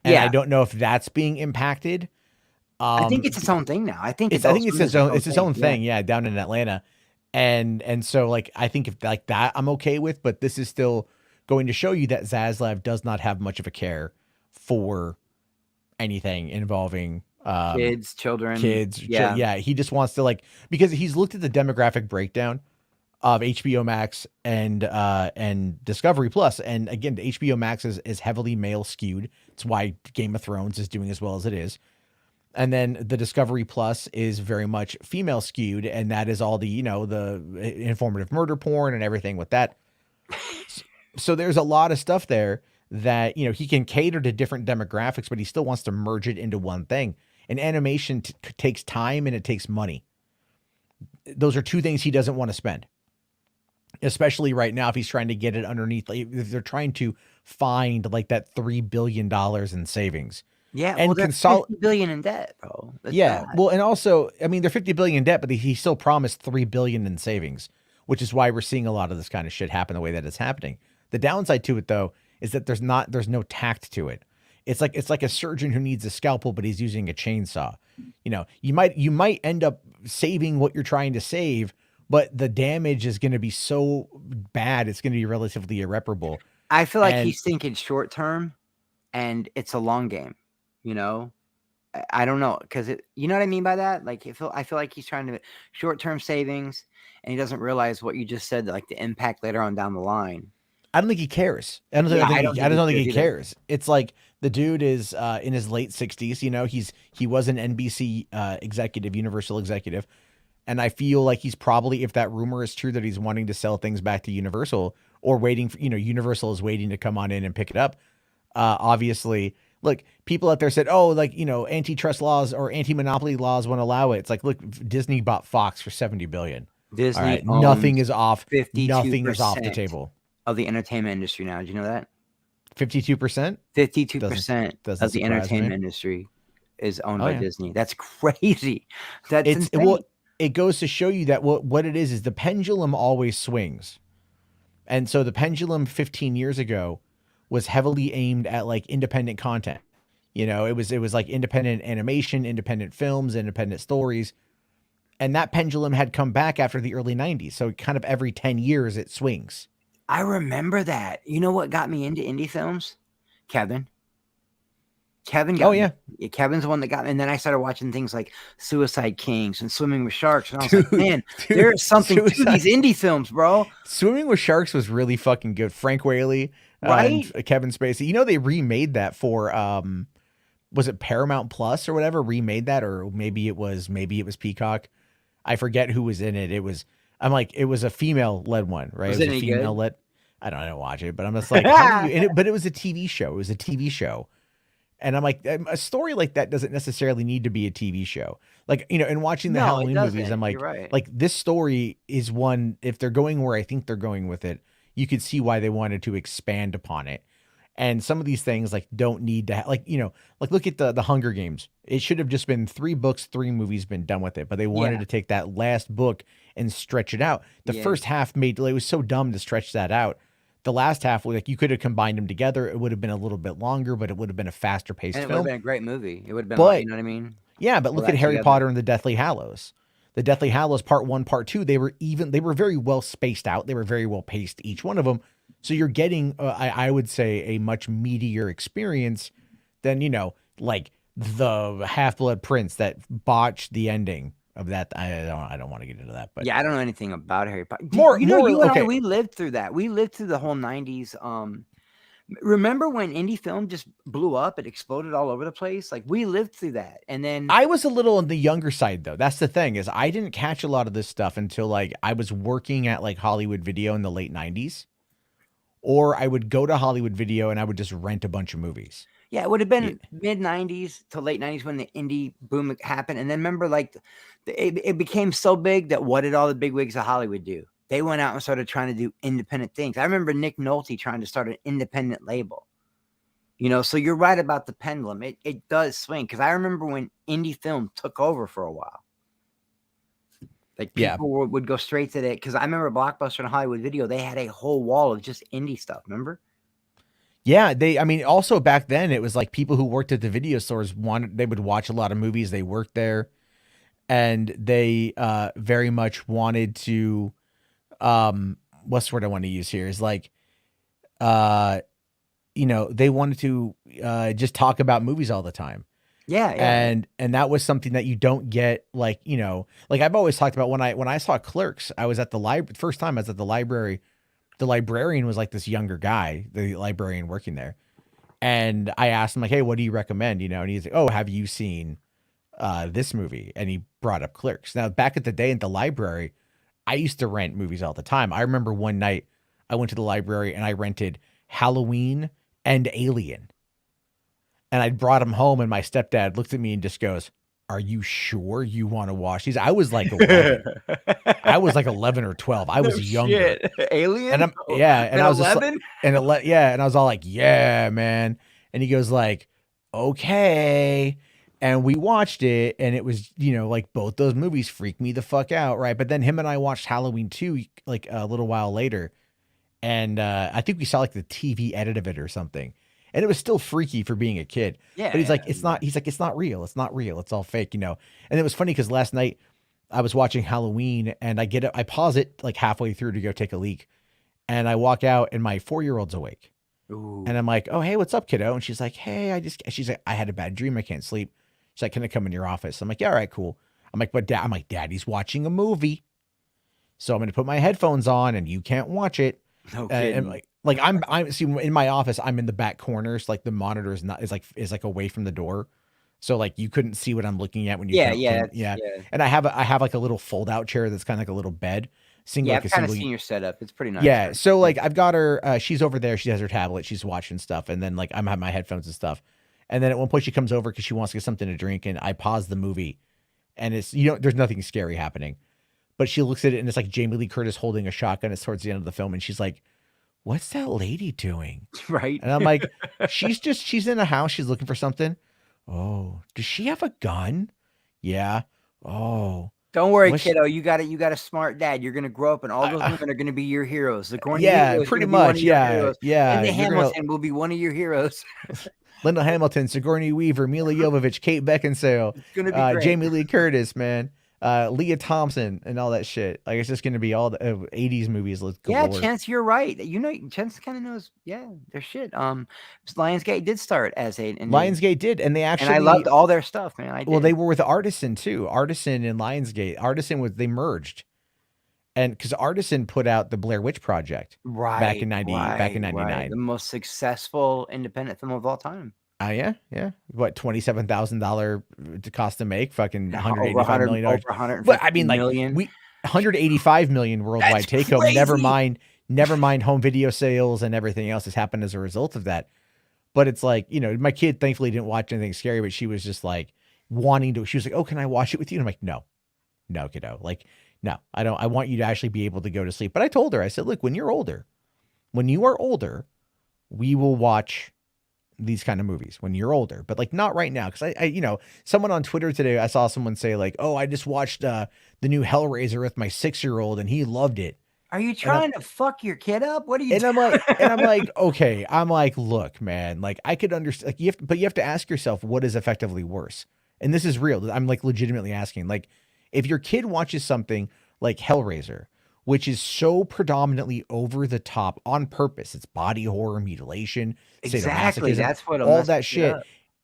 and I don't know if that's being impacted. I think it's its own thing now. I think it's its own thing. Yeah, down in Atlanta. And so like, I think if like that, I'm okay with, but this is still going to show you that Zaslav does not have much of a care for anything involving kids, children, Yeah. He just wants to like, because he's looked at the demographic breakdown of HBO Max and Discovery Plus. And again, the HBO Max is heavily male skewed. It's why Game of Thrones is doing as well as it is. And then the Discovery Plus is very much female skewed, and that is all the, the informative murder porn and everything with that. So there's a lot of stuff there that, he can cater to different demographics, but he still wants to merge it into one thing. And animation takes time and it takes money. Those are two things he doesn't want to spend. especially right now if he's trying to get it underneath. Like, if they're trying to find like that $3 billion in savings. Yeah, And well, they're 50 billion in debt, bro. That's yeah, bad. well, and also, I mean, they're 50 billion in debt, but he still promised 3 billion in savings, which is why we're seeing a lot of this kind of shit happen the way that it's happening. The downside to it, though, is that there's no tact to it. It's like a surgeon who needs a scalpel, but he's using a chainsaw. You know, you might end up saving what you're trying to save, but the damage is going to be so bad, it's going to be relatively irreparable. I feel like he's thinking short term, and it's a long game. You know, I don't know, because you know what I mean by that. Like, I feel like he's trying to short term savings, and he doesn't realize what you just said, like the impact later on down the line. I don't think he cares. I don't think he cares. It's like the dude is in his late 60s. You know, he was an NBC executive, Universal executive, and I feel like he's probably, if that rumor is true that he's wanting to sell things back to Universal, or waiting for, you know, Universal is waiting to come on in and pick it up. Obviously, look, people out there said, oh, like, you know, antitrust laws or anti-monopoly laws won't allow it. It's like, look, Disney bought Fox for $70 billion. Disney, right? Nothing is off. 52% Nothing is off the table of the entertainment industry now. Did you know that? 52%? 52% of the entertainment industry is owned by Disney. That's crazy. That's insane. Well, it goes to show you that what it is the pendulum always swings. And so the pendulum 15 years ago was heavily aimed at like independent content. You know, it was like independent animation, independent films, independent stories. And that pendulum had come back after the early 90s. So kind of every 10 years it swings. I remember that. You know what got me into indie films? Kevin got me. Yeah, Kevin's the one that got me. And then I started watching things like Suicide Kings and Swimming with Sharks. And I was like, man, there's something to these indie films, bro. Swimming with Sharks was really fucking good. Frank Whaley, right? And Kevin Spacey. You know, they remade that for, was it Paramount Plus or whatever? Remade that, or maybe it was Peacock. I forget who was in it. It was a female-led one, right? Was it was a female-led. I don't watch it, but I'm just like, but it was a TV show. It was a TV show. And I'm like, a story like that doesn't necessarily need to be a TV show. Like, you know, and watching the Halloween movies, I'm like, like this story is one, if they're going where I think they're going with it, you could see why they wanted to expand upon it. And some of these things like don't need to like, you know, like look at the Hunger Games. It should have just been 3 books, 3 movies, been done with it. But they wanted to take that last book and stretch it out. The first half it was so dumb to stretch that out. The last half, like you could have combined them together. It would have been a little bit longer, but it would have been a faster paced film. It would have been a great movie. It would have been, you know what I mean? Yeah, but look at Harry Potter and the Deathly Hallows. The Deathly Hallows Part 1, Part 2, they were very well spaced out. They were very well paced, each one of them. So you're getting, I would say, a much meatier experience than, you know, like the Half-Blood Prince that botched the ending of that. I don't want to get into that, but yeah, I don't know anything about Harry Potter. We lived through that. We lived through the whole 90s. Remember when indie film just blew up? It exploded all over the place. Like we lived through that. And then I was a little on the younger side though. That's the thing, is I didn't catch a lot of this stuff until like I was working at like Hollywood Video in the late 90s. Or I would go to Hollywood Video and I would just rent a bunch of movies. Yeah, it would have been mid 90s to late 90s when the indie boom happened. And then remember, like it became so big that what did all the big wigs of Hollywood do? They went out and started trying to do independent things. I remember Nick Nolte trying to start an independent label. You know, so you're right about the pendulum. It does swing. Because I remember when indie film took over for a while. Like people would go straight to that. Because I remember Blockbuster and Hollywood Video, they had a whole wall of just indie stuff. Remember? Yeah, also back then it was like people who worked at the video stores they would watch a lot of movies. They worked there, and they very much wanted to. What's the word I want to use here is like, you know, they wanted to just talk about movies all the time. Yeah. And that was something that you don't get, like, you know, like I've always talked about when I saw Clerks, I was at the library. First time I was at the library. The librarian was like this younger guy, the librarian working there. And I asked him like, hey, what do you recommend? You know, and he's like, oh, have you seen this movie? And he brought up Clerks. Now, back at the day at the library, I used to rent movies all the time. I remember one night I went to the library and I rented Halloween and Alien. And I brought him home and my stepdad looked at me and just goes, are you sure you want to watch these? I was like 11. I was like 11 or 12. I was younger. Shit. Alien? And and I was 11? and I was all like, yeah, man. And he goes like, okay. And we watched it, and it was, like both those movies freaked me the fuck out, right? But then him and I watched Halloween 2 like a little while later, and I think we saw like the TV edit of it or something, and it was still freaky for being a kid. Yeah. But he's like, it's not. He's like, it's not real. It's not real. It's all fake, And it was funny because last night I was watching Halloween, and I pause it like halfway through to go take a leak, and I walk out, and my 4-year-old's awake, and I'm like, oh hey, what's up, kiddo? And she's like, hey, she's like, I had a bad dream. I can't sleep. She's like, can I come in your office? I'm like, yeah, all right, cool. I'm like, Daddy's watching a movie. So I'm going to put my headphones on and you can't watch it. No kidding. And I'm see in my office, I'm in the back corners. Like the monitor is like away from the door. So like you couldn't see what I'm looking at when you yeah. And I have like a little fold out chair that's kind of like a little bed. I've kind of seen your setup. It's pretty nice. Yeah. So like I've got her, she's over there. She has her tablet. She's watching stuff. And then like I'm having my headphones and stuff. And then at one point she comes over because she wants to get something to drink, and I pause the movie, and it's there's nothing scary happening, but she looks at it and it's like Jamie Lee Curtis holding a shotgun. It's towards the end of the film, and she's like, "What's that lady doing?" Right. And I'm like, "She's in a house. She's looking for something." Oh, does she have a gun? Yeah. Oh. Don't worry, kiddo. You got a smart dad. You're gonna grow up, and all those women are gonna be your heroes. The corny heroes pretty much. Yeah. Linda Hamilton will be one of your heroes. Linda Hamilton, Sigourney Weaver, Mila Jovovich, Kate Beckinsale, It's gonna be great. Jamie Lee Curtis, man, Leah Thompson, and all that shit. Like it's just gonna be all the 80s movies. Yeah, Chance, you're right. Chance kind of knows. Yeah, their shit. Lionsgate did start as Lionsgate did, and they actually. And I loved all their stuff, man. Well, they were with Artisan too. Artisan and Lionsgate. Artisan they merged, and because Artisan put out the Blair Witch Project back in 99, the most successful independent film of all time. Yeah. What, $27,000 to cost to make? Fucking $185 million. Over 150 but I mean, like million. 185 million worldwide That's take home. crazy. Never mind home video sales and everything else has happened as a result of that. But it's like, my kid thankfully didn't watch anything scary, but she was just like wanting to. She was like, "Oh, can I watch it with you?" And I'm like, "No, kiddo. Like, no, I don't. I want you to actually be able to go to sleep." But I told her, I said, "Look, when you are older, we will watch these kind of movies when you're older, but like not right now." Cause I someone on Twitter today, I saw someone say like, "Oh, I just watched the new Hellraiser with my 6-year-old and he loved it." Are you trying to fuck your kid up? What are you? And I'm like, okay. I'm like, look, man, like I could understand, like but you have to ask yourself what is effectively worse. And this is real. I'm like legitimately asking, like, if your kid watches something like Hellraiser, which is so predominantly over the top on purpose, it's body horror, mutilation, Exactly. That's what all that shit.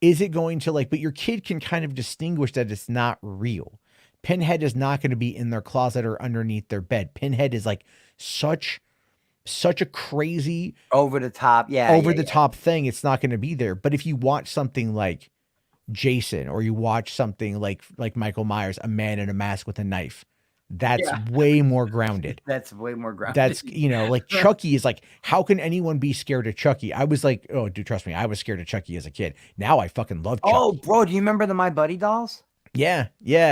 Is it going to but your kid can kind of distinguish that it's not real. Pinhead is not going to be in their closet or underneath their bed. Pinhead is like such a crazy over the top, top thing. It's not going to be there. But if you watch something like Jason, or you watch something like Michael Myers, a man in a mask with a knife, that's way more grounded. That's way more grounded. That's, like Chucky is like, how can anyone be scared of Chucky? I was like, oh, dude, trust me, I was scared of Chucky as a kid. Now I fucking love Chucky. Oh, bro, do you remember the My Buddy dolls? Yeah.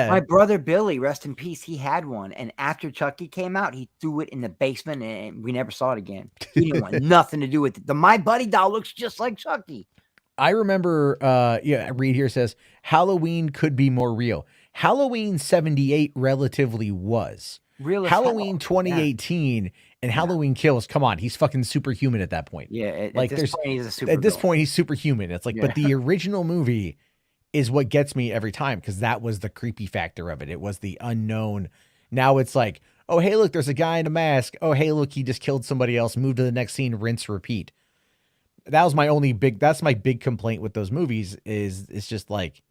My brother Billy, rest in peace, he had one. And after Chucky came out, he threw it in the basement and we never saw it again. He didn't want nothing to do with it. The My Buddy doll looks just like Chucky. I remember, Reed here says, Halloween could be more real. Halloween 78 relatively was. Real Halloween 2018 and Halloween Kills, come on, he's fucking superhuman at that point. Yeah, at this point, he's a super At this point, he's superhuman. It's like, but the original movie is what gets me every time, because that was the creepy factor of it. It was the unknown. Now it's like, oh, hey, look, there's a guy in a mask. Oh, hey, look, he just killed somebody else. Move to the next scene, rinse, repeat. That's my big complaint with those movies is it's just like,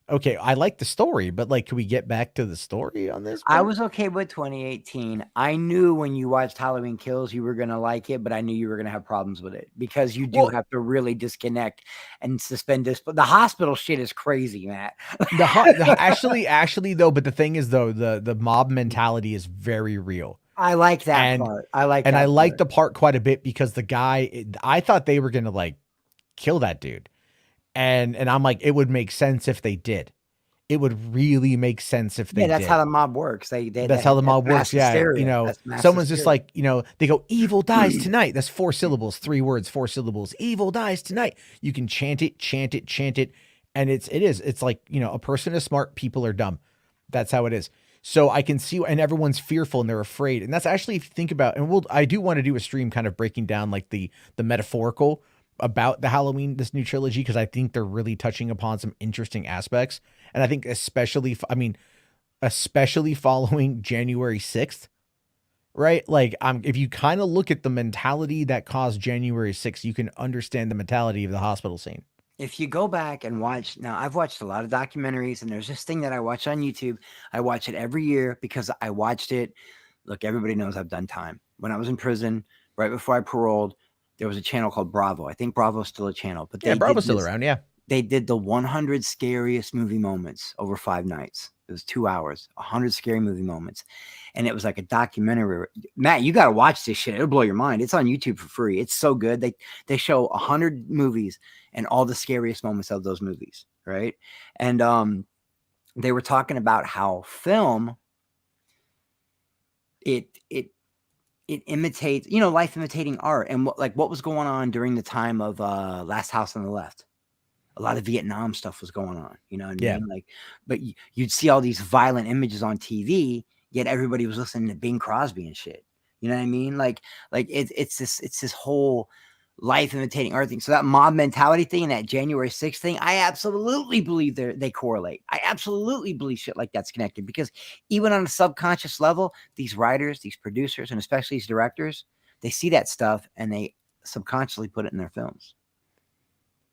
okay, I like the story, but like, can we get back to the story on this? I was okay with 2018. I knew when you watched Halloween Kills, you were going to like it, but I knew you were going to have problems with it because you do have to really disconnect and suspend this. But the hospital shit is crazy, Matt. Actually though, but the thing is though, the mob mentality is very real. I like that part. I like the part quite a bit because the guy, I thought they were going to like kill that dude. And I'm like, it would make sense if they did. it would really make sense if they Yeah, that's did. how the mob works. That's how the mob works. Yeah. Hysteria. Someone's just like, they go, evil dies tonight. That's 4 syllables, 3 words, 4 syllables. Evil dies tonight. You can chant it. And it's like, a person is smart. People are dumb. That's how it is. So I can see, and everyone's fearful and they're afraid. And that's actually, if you think about, and I do want to do a stream kind of breaking down like the metaphorical about the Halloween, this new trilogy, because I think they're really touching upon some interesting aspects. And I think especially following January 6th, right? Like, if you kind of look at the mentality that caused January 6th, you can understand the mentality of the hospital scene. If you go back and watch, now I've watched a lot of documentaries, and there's this thing that I watch on YouTube. I watch it every year because I watched it. Look, everybody knows I've done time. When I was in prison, right before I paroled, there was a channel called Bravo. I think Bravo's still a channel, but Bravo's still around. Yeah. They did the 100 scariest movie moments over 5 nights. It was 2 hours, 100 scary movie moments. And it was like a documentary. Matt, you got to watch this shit. It'll blow your mind. It's on YouTube for free. It's so good. They show 100 movies and all the scariest moments of those movies, right? And they were talking about how film, it imitates, life imitating art. And what was going on during the time of Last House on the Left? A lot of Vietnam stuff was going on, you know what I mean? But you'd see all these violent images on TV, yet everybody was listening to Bing Crosby and shit. You know what I mean? Like it's this whole life imitating art thing. So that mob mentality thing and that January 6th thing, I absolutely believe they correlate. I absolutely believe shit like that's connected, because even on a subconscious level, these writers, these producers, and especially these directors, they see that stuff and they subconsciously put it in their films.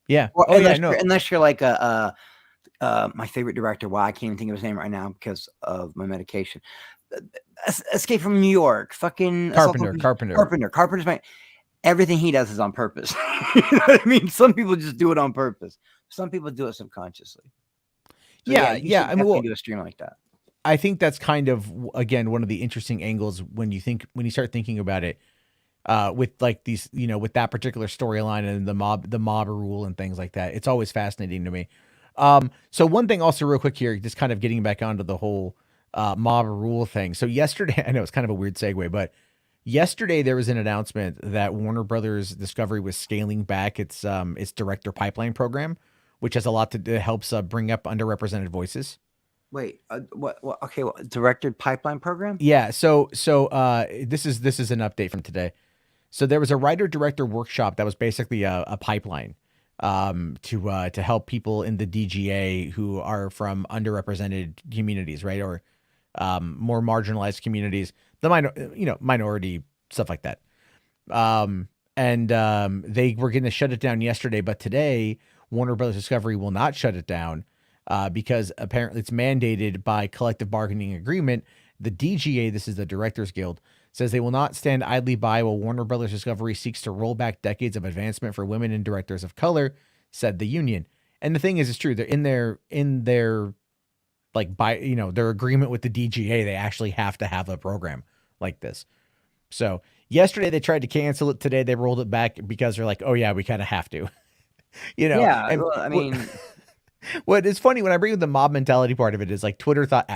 Yeah. Unless you're like my favorite director. Well, I can't even think of his name right now because of my medication. Escape from New York. Fucking Carpenter. Carpenter's everything he does is on purpose. You know what I mean? Some people just do it on purpose. Some people do it subconsciously. So yeah. I mean, do a stream like that. I think that's kind of, again, one of the interesting angles when you start thinking about it. With like these, with that particular storyline and the mob rule and things like that. It's always fascinating to me. So one thing also real quick here, just kind of getting back onto the whole mob rule thing. So yesterday, I know it's kind of a weird segue, but yesterday there was an announcement that Warner Brothers Discovery was scaling back its director pipeline program, which has a lot to helps bring up underrepresented voices. Wait, what? Okay, directed pipeline program? Yeah. So this is an update from today. So there was a writer-director workshop that was basically a pipeline to help people in the DGA who are from underrepresented communities, right, or more marginalized communities, the minority stuff like that. They were going to shut it down yesterday, but today Warner Brothers Discovery will not shut it down because apparently it's mandated by collective bargaining agreement. The DGA, this is the Directors Guild, says they will not stand idly by while Warner Brothers Discovery seeks to roll back decades of advancement for women and directors of color, said the union. And the thing is, it's true. They're in their like by their agreement with the DGA, they actually have to have a program like this. So yesterday they tried to cancel it. Today they rolled it back because they're like, oh yeah, we kind of have to. Yeah. And well, I mean, what is funny when I bring up the mob mentality part of it is like Twitter thought,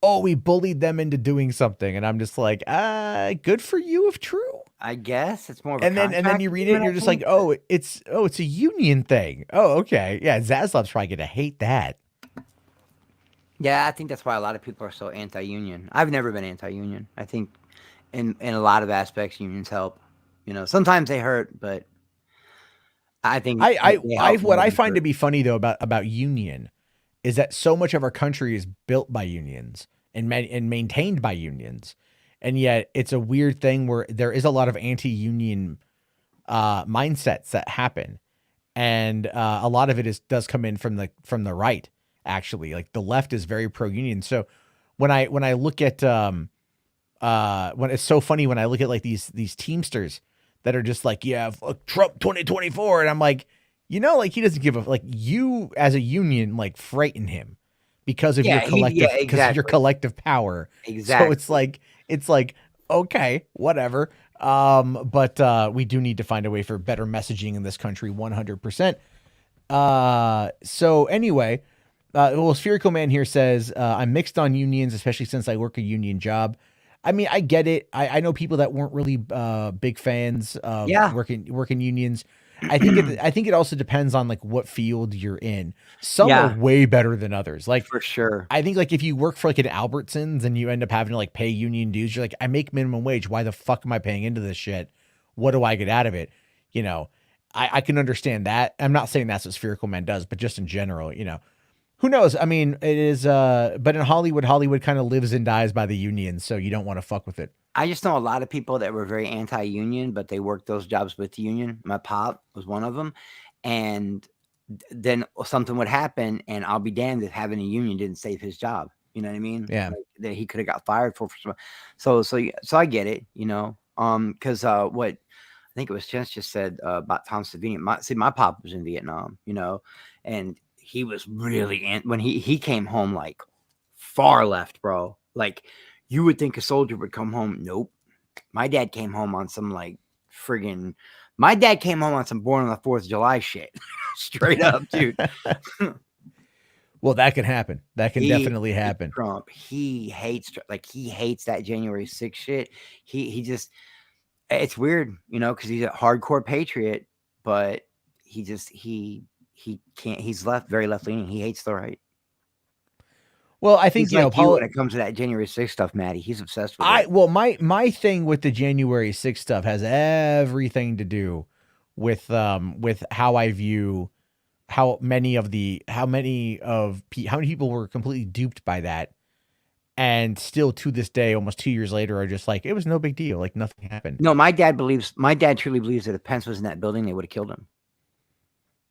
oh, we bullied them into doing something. And I'm just like, good for you if true. I guess it's more of and then you read it and you're just like, oh, it's a union thing. Oh, okay. Yeah, Zaslav's probably gonna hate that. Yeah, I think that's why a lot of people are so anti-union. I've never been anti-union. I think in a lot of aspects unions help. Sometimes they hurt, but I think what I find to be funny though about union is that so much of our country is built by unions and maintained by unions. And yet it's a weird thing where there is a lot of anti-union mindsets that happen. And a lot of it does come in from the right, actually. Like the left is very pro-union. So when I look at when it's so funny when I look at like these Teamsters that are just like, yeah, fuck Trump 2024. And I'm like, like he doesn't give a, like you as a union, like frighten him because of your collective, because of your collective power. Exactly. So it's like, okay, whatever. But we do need to find a way for better messaging in this country. 100%. So anyway, Well, Spherical Man here says, I'm mixed on unions, especially since I work a union job. I mean, I get it. I know people that weren't really big fans of working unions. I think it also depends on like what field you're in. Some are way better than others. Like for sure. I think like if you work for like an Albertsons and you end up having to like pay union dues, you're like, I make minimum wage. Why the fuck am I paying into this shit? What do I get out of it? You know, I can understand that. I'm not saying that's what Spherical Man does, but just in general, you know, who knows? I mean, it is, but in Hollywood kind of lives and dies by the unions. So you don't want to fuck with it. I just know a lot of people that were very anti-union, but they worked those jobs with the union. My pop was one of them. And then something would happen, and I'll be damned if having a union didn't save his job. You know what I mean? Yeah. Like, that he could have got fired for some. So I get it, you know, because what I think it was Chance just said about Tom Savini. My pop was in Vietnam, you know, and he was really when he came home like far left, bro. Like, you would think a soldier would come home. Nope. My dad came home on some like friggin'. My dad came home on some Born on the 4th of July shit. Straight up, dude. Well, that can happen. That can definitely happen. Trump, he hates that January 6th shit. He just, it's weird, you know, because he's a hardcore patriot, but he can't. He's very left leaning. He hates the right. Well, I think, he's like you when it comes to that January 6th stuff, Maddie. He's obsessed with it. Well, my thing with the January 6th stuff has everything to do with how I view how many people were completely duped by that, and still to this day, almost 2 years later, are just like, it was no big deal, like nothing happened. No, my dad truly believes that if Pence was in that building, they would have killed him.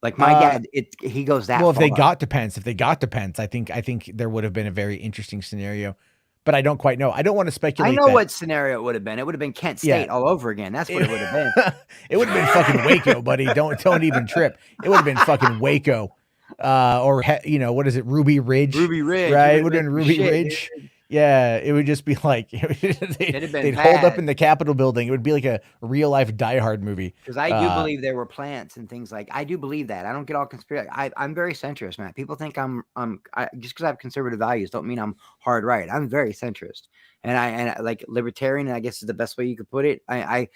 Like my dad, he goes that. Well, if far. they got to Pence, I think there would have been a very interesting scenario, but I don't quite know. I don't want to speculate. I know what scenario it would have been. It would have been Kent State all over again. That's what it would have been. It would have been fucking Waco, buddy. Don't even trip. It would have been fucking Waco, or you know, what is it, Ruby Ridge? Ruby Ridge, right? It would have been Ruby Ridge. Dude. Yeah, it would just be like they'd hold up in the Capitol building. It would be like a real life Die Hard movie. Because I do believe there were plants and things like. I do believe that. I don't get all conspiracy. I'm very centrist, man. People think I'm just because I have conservative values don't mean I'm hard right. I'm very centrist, and I like libertarian. I guess is the best way you could put it. I'm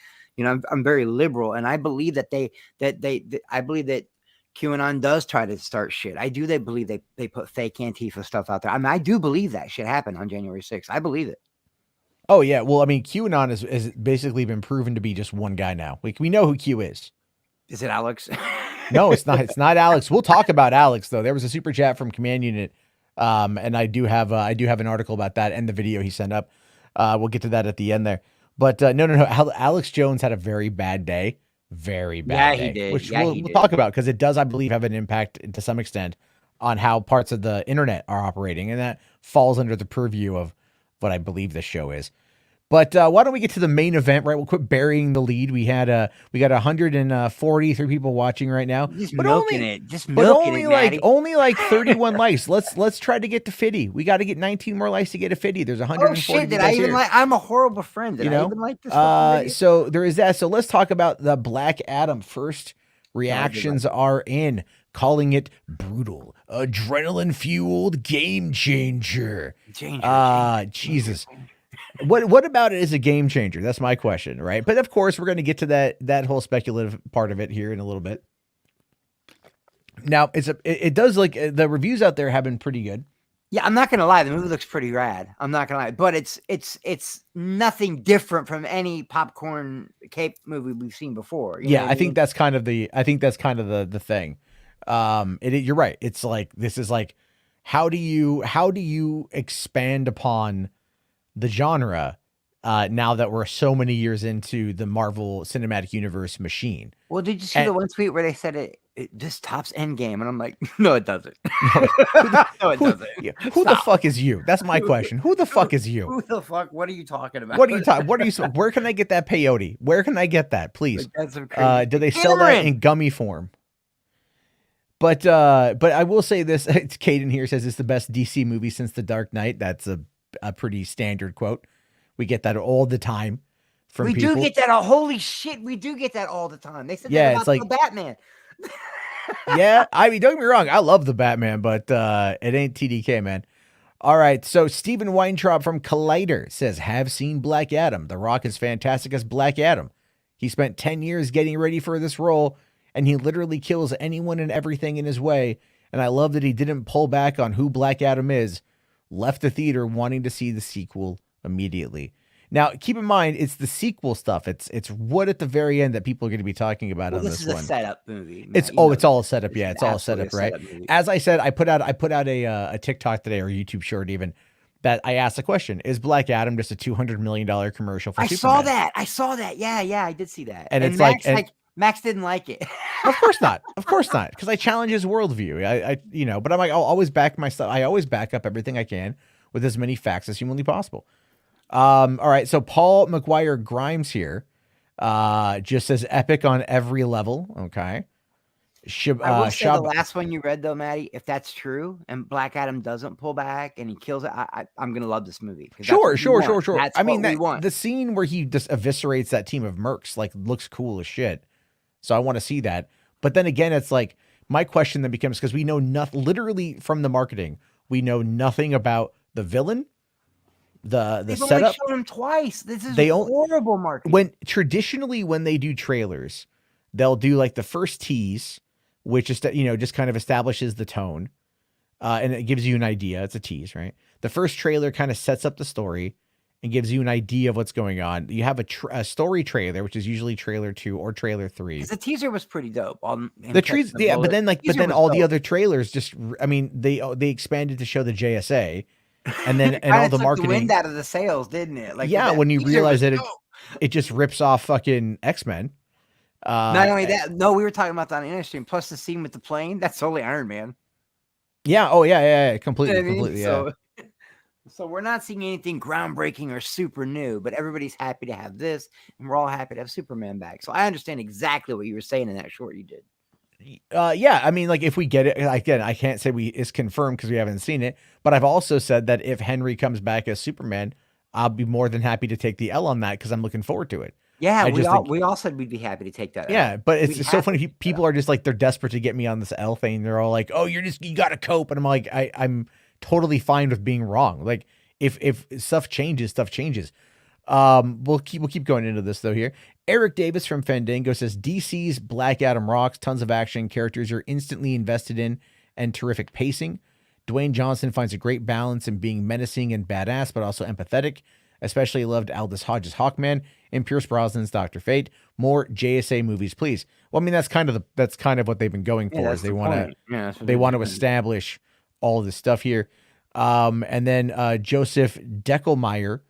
very liberal, and I believe that I believe that QAnon does try to start shit. They believe they put fake Antifa stuff out there. I mean, I do believe that shit happened on January 6th. I believe it. Oh yeah. Well, I mean, QAnon has basically been proven to be just one guy now. We know who Q is. Is it Alex? No, it's not. It's not Alex. We'll talk about Alex though. There was a super chat from Command Unit. And I do have an article about that and the video he sent up. We'll get to that at the end there. But no. Alex Jones had a very bad day. Very bad day, he did. Which we'll talk about because it does, I believe, have an impact to some extent on how parts of the internet are operating, and that falls under the purview of what I believe this show is. But why don't we get to the main event, right? We'll quit burying the lead. We got 143 people watching right now. Just but milking only, it. Just but milking only it, like Maddie. only like 31 likes. Let's try to get to 50. We got to get 19 more likes to get to 50. There's 140. Oh shit! Did I even like? I'm a horrible friend. Did I even like this? So there is that. So let's talk about the Black Adam first. Reactions are in, calling it brutal, adrenaline fueled game changer. Jesus. What about it is a game changer? That's my question, right? But of course, we're going to get to that whole speculative part of it here in a little bit. Now, it does, like, the reviews out there have been pretty good. Yeah, I'm not gonna lie, the movie looks pretty rad. I'm not gonna lie, but it's nothing different from any popcorn cape movie we've seen before. Yeah, I think that's kind of the thing. You're right. It's like, this is like, how do you expand upon the genre now that we're so many years into the Marvel Cinematic Universe machine? Well, did you see the one tweet where they said this tops Endgame? And I'm like, no, it doesn't. No, it doesn't. Who the fuck is you? That's my question. Who the fuck is you? Who the fuck? What are you talking about? What are you talking? Where can I get that peyote? Where can I get that, please? That's some crazy. Do they sell that in gummy form? But I will say this. It's Caden here says it's the best DC movie since The Dark Knight. That's a pretty standard quote. We get that all the time from people. We do get that. Holy shit, we do get that all the time. They said that about the Batman. Yeah, I mean, don't get me wrong, I love the Batman, but it ain't TDK, man. All right, so Stephen Weintraub from Collider says, have seen Black Adam. The Rock is fantastic as Black Adam. He spent 10 years getting ready for this role, and he literally kills anyone and everything in his way. And I love that he didn't pull back on who Black Adam is, left the theater wanting to see the sequel immediately. Now, keep in mind, it's the sequel stuff. It's what at the very end that people are going to be talking about on this one. This is a setup movie. Matt. It's all a setup. Yeah, it's all set up, right? As I said, I put out a TikTok today or YouTube short even that I asked the question: is Black Adam just a $200 million commercial for Superman? I saw that. Yeah, I did see that. And it's Max, Max didn't like it. Of course not. Of course not. Because I challenge his worldview. But I'm like, I'll always back my stuff. I always back up everything I can with as many facts as humanly possible. All right. So Paul McGuire Grimes here just says epic on every level. Okay. I will say the last one you read though, Maddie, if that's true and Black Adam doesn't pull back and he kills it, I'm going to love this movie. Sure. That's I mean, the scene where he just eviscerates that team of mercs, like, looks cool as shit. So I want to see that. But then again, it's like, my question then becomes, because we know nothing, literally from the marketing, we know nothing about the villain, the setup. Only shown him twice. This is horrible marketing. Traditionally when they do trailers, they'll do like the first tease, which is, just kind of establishes the tone, and it gives you an idea. It's a tease, right? The first trailer kind of sets up the story and gives you an idea of what's going on. You have a story trailer, which is usually trailer 2 or trailer 3. The teaser was pretty dope. The trees, yeah, but then all the other trailers just, I mean, they expanded to show the JSA, and then and all the marketing. The wind out of the sails, didn't it? Like, yeah, when you realize that it just rips off fucking X-Men. Not only that, no, we were talking about that on the internet stream. Plus the scene with the plane, that's totally Iron Man. Yeah. Oh yeah. Completely. You know what I mean? Completely. Yeah. So we're not seeing anything groundbreaking or super new, but everybody's happy to have this, and we're all happy to have Superman back. So I understand exactly what you were saying in that short you did. Yeah, I mean, like, if we get it, again, I can't say it's confirmed because we haven't seen it, but I've also said that if Henry comes back as Superman, I'll be more than happy to take the L on that because I'm looking forward to it. Yeah, we all said we'd be happy to take that. Yeah, but it's so funny. People are just like, they're desperate to get me on this L thing. They're all like, "Oh, you got to cope," and I'm like, I'm totally fine with being wrong. Like, if stuff changes, stuff changes. We'll keep going into this though here. Eric Davis from Fandango says DC's Black Adam rocks, tons of action, characters you're instantly invested in, and terrific pacing. Dwayne Johnson finds a great balance in being menacing and badass, but also empathetic. Especially loved Aldous Hodge's Hawkman and Pierce Brosnan's Dr. Fate. More JSA movies, please. Well, I mean, that's kind of what they've been going for. Is they want to establish all this stuff here. And then Joseph Deckelmeyer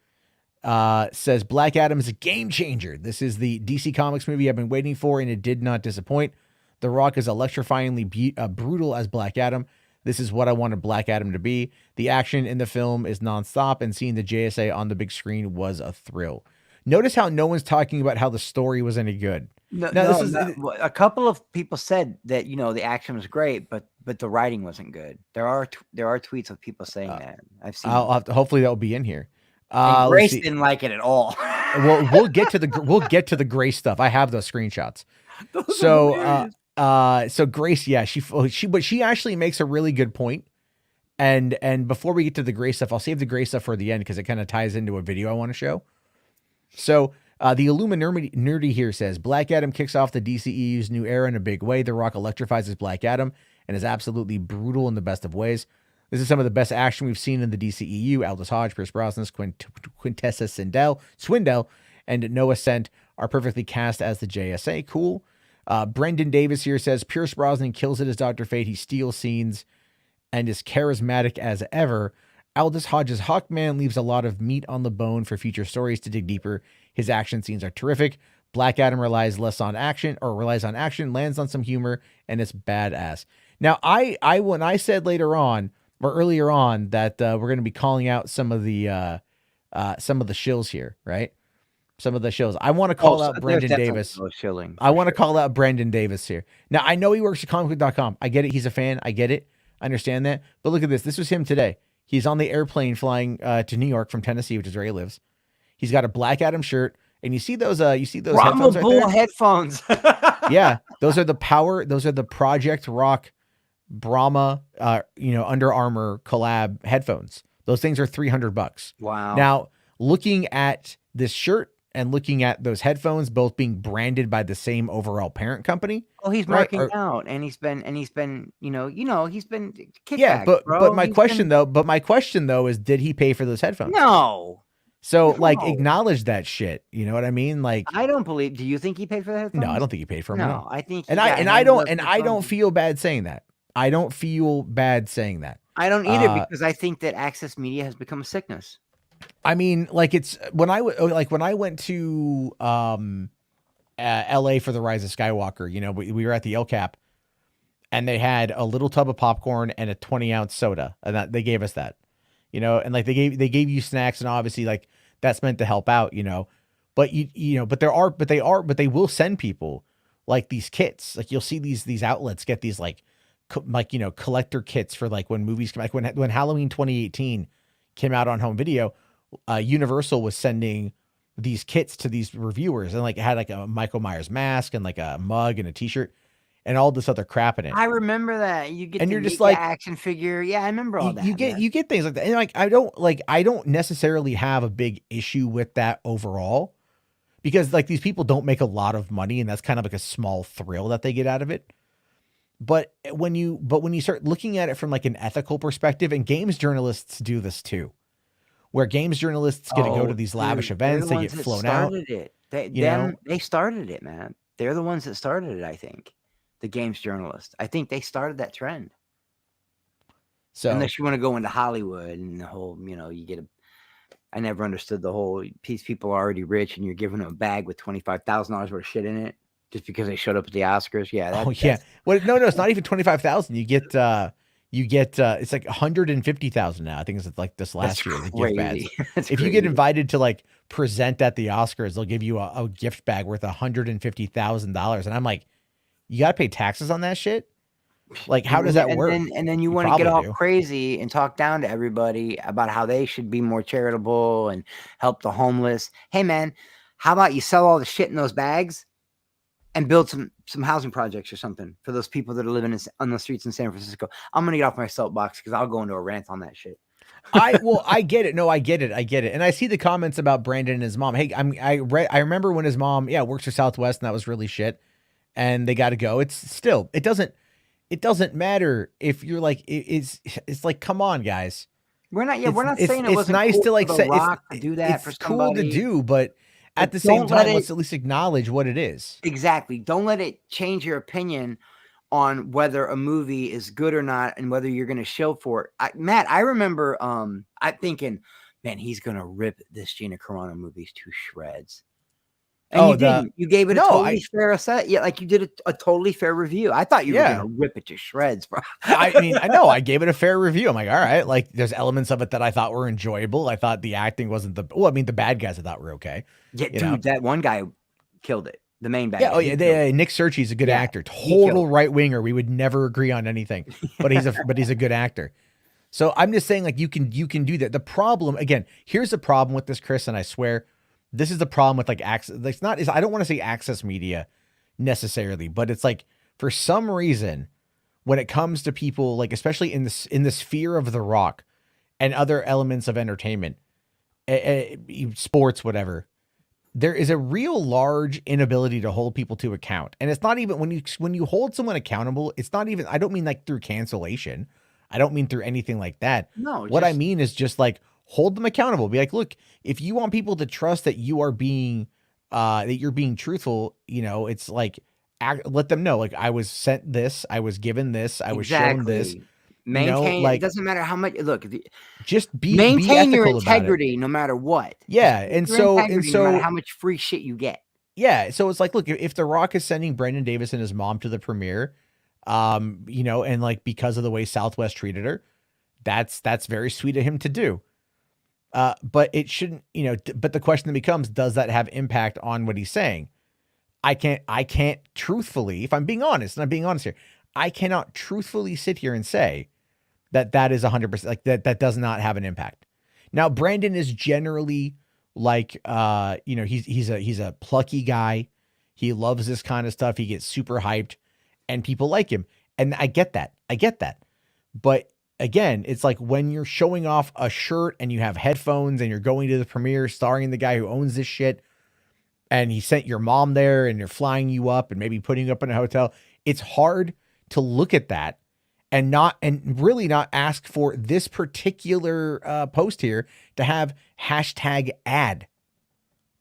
says Black Adam is a game changer. This is the DC Comics movie I've been waiting for, and it did not disappoint. The Rock is electrifyingly brutal as Black Adam. This is what I wanted Black Adam to be. The action in the film is nonstop, and seeing the JSA on the big screen was a thrill. Notice how no one's talking about how the story was any good. A couple of people said that the action was great, but the writing wasn't good. There are tweets of people saying that. I've seen. Hopefully that will be in here. Grace didn't like it at all. We'll get to the Grace stuff. I have those screenshots. So Grace, yeah, she actually makes a really good point. And before we get to the Grace stuff, I'll save the Grace stuff for the end because it kind of ties into a video I want to show. So the Illuminati here says Black Adam kicks off the DCEU's new era in a big way. The Rock electrifies as Black Adam and is absolutely brutal in the best of ways. This is some of the best action we've seen in the DCEU. Aldous Hodge, Pierce Brosnan, Quintessa Swindell, and Noah Cent are perfectly cast as the JSA. Cool. Brendan Davis here says Pierce Brosnan kills it as Dr. Fate. He steals scenes and is charismatic as ever. Aldous Hodge's Hawkman leaves a lot of meat on the bone for future stories to dig deeper. His action scenes are terrific. Black Adam relies on action, lands on some humor, and it's badass. Now, when I said earlier on that we're going to be calling out some of the shills here, right? Some of the shows. I want to call out Brendan Davis. I want to call out Brendan Davis here. Now, I know he works at comicbook.com. I get it. He's a fan. I get it. I understand that. But look at this. This was him today. He's on the airplane flying to New York from Tennessee, which is where he lives. He's got a Black Adam shirt, and you see those headphones right there? Headphones. Yeah, those are the Project Rock Brahma, Under Armour collab headphones. Those things are $300. Wow. Now, looking at this shirt and looking at those headphones, both being branded by the same overall parent company. Oh, he's right, marking out, and he's been, he's been kickback. Yeah, but bro. my question though is, did he pay for those headphones? No. So like, acknowledge that shit. You know what I mean? Like, I don't believe. Do you think he paid for the headphones? No, I don't think he paid for them. No, I think. I don't feel bad saying that. I don't feel bad saying that. I don't either, because I think that access media has become a sickness. I mean, like, it's when I went to LA for the Rise of Skywalker, we were at the El Cap, and they had a little tub of popcorn and a 20-ounce soda, and that they gave us that, and like they gave you snacks, and obviously like that's meant to help out, but but they will send people like these kits. Like, you'll see these outlets get these collector kits for like when movies come, like when Halloween 2018 came out on home video. Universal was sending these kits to these reviewers, and like it had like a Michael Myers mask and like a mug and a t-shirt and all this other crap in it. I remember that. You get, and you're just like action figure. Yeah, I remember all that. You get things like that. And like, I don't necessarily have a big issue with that overall, because like these people don't make a lot of money, and that's kind of like a small thrill that they get out of it. But when you start looking at it from like an ethical perspective, and games journalists do this too, where games journalists get to go to these lavish events, they get flown out. They started it, man. They're the ones that started it, I think. The games journalists. I think they started that trend. So unless you want to go into Hollywood and the whole, you get I never understood the whole, these people are already rich and you're giving them a bag with $25,000 worth of shit in it just because they showed up at the Oscars. Yeah. Well, no, it's not even 25,000. You get it's like 150,000 now. I think it's like this last year. The gift bags. If you get invited to like present at the Oscars, they'll give you a gift bag worth $150,000, and I'm like, you got to pay taxes on that shit. Like, how does that work? And then you want to get all crazy and talk down to everybody about how they should be more charitable and help the homeless. Hey, man, how about you sell all the shit in those bags and build some housing projects or something for those people that are living on the streets in San Francisco? I'm going to get off my soapbox because I'll go into a rant on that shit. I get it. No, I get it. And I see the comments about Brandon and his mom. Hey, I remember when his mom, works for Southwest, and that was really shit, and they got to go. It doesn't matter if you're like, it's like, come on, guys. We're not saying it wasn't nice cool to like say do that for somebody. Cool to do, but at the same time, let's at least acknowledge what it is. Exactly. Don't let it change your opinion on whether a movie is good or not and whether you're going to show for it. Matt, I remember I'm thinking, man, he's going to rip this Gina Carano movies to shreds. And you didn't. You gave it a totally fair set. Yeah, like you did a totally fair review. I thought you were going to rip it to shreds, bro. I mean, I know. I gave it a fair review. I'm like, all right. Like, there's elements of it that I thought were enjoyable. I thought the acting wasn't the bad guys I thought were okay. Yeah, dude, that one guy killed it. The main bad guy. Yeah, Nick Surchi's a good actor. Total right winger. We would never agree on anything, but he's a good actor. So I'm just saying, like, you can do that. The problem, again, here's the problem with this, Chris, and I swear, this is the problem with like access. I don't want to say access media necessarily, but it's like, for some reason, when it comes to people, like, especially in the sphere of The Rock and other elements of entertainment, sports, whatever, there is a real large inability to hold people to account. And it's not even when you hold someone accountable, it's not even, I don't mean like through cancellation. I don't mean through anything like that. No, what I mean is just like, hold them accountable. Be like, look, if you want people to trust that you are being, that you're being truthful, it's like, let them know, like, I was sent this, I was given this, I was shown this. Maintain, it doesn't matter how much. Look, just maintain your integrity no matter what. Yeah, and so no matter how much free shit you get. Yeah, so it's like, look, if The Rock is sending Brendan Davis and his mom to the premiere, and like, because of the way Southwest treated her, that's very sweet of him to do. But it shouldn't, but the question then becomes, does that have impact on what he's saying? I can't truthfully, if I'm being honest, and I'm being honest here, I cannot truthfully sit here and say that is 100%, like that does not have an impact. Now, Brandon is generally like, he's a plucky guy. He loves this kind of stuff. He gets super hyped and people like him. And I get that. But again, it's like when you're showing off a shirt and you have headphones and you're going to the premiere starring the guy who owns this shit, and he sent your mom there and they're flying you up and maybe putting you up in a hotel. It's hard to look at that and really not ask for this particular post here to have #ad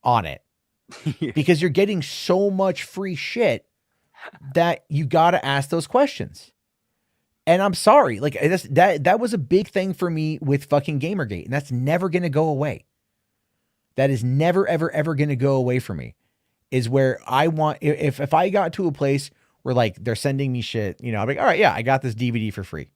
on it because you're getting so much free shit that you got to ask those questions. And I'm sorry, like that was a big thing for me with fucking Gamergate, and that's never going to go away. That is never, ever, ever going to go away for me, is where I want, if I got to a place where like they're sending me shit, you know, I'm like, all right, yeah, I got this DVD for free.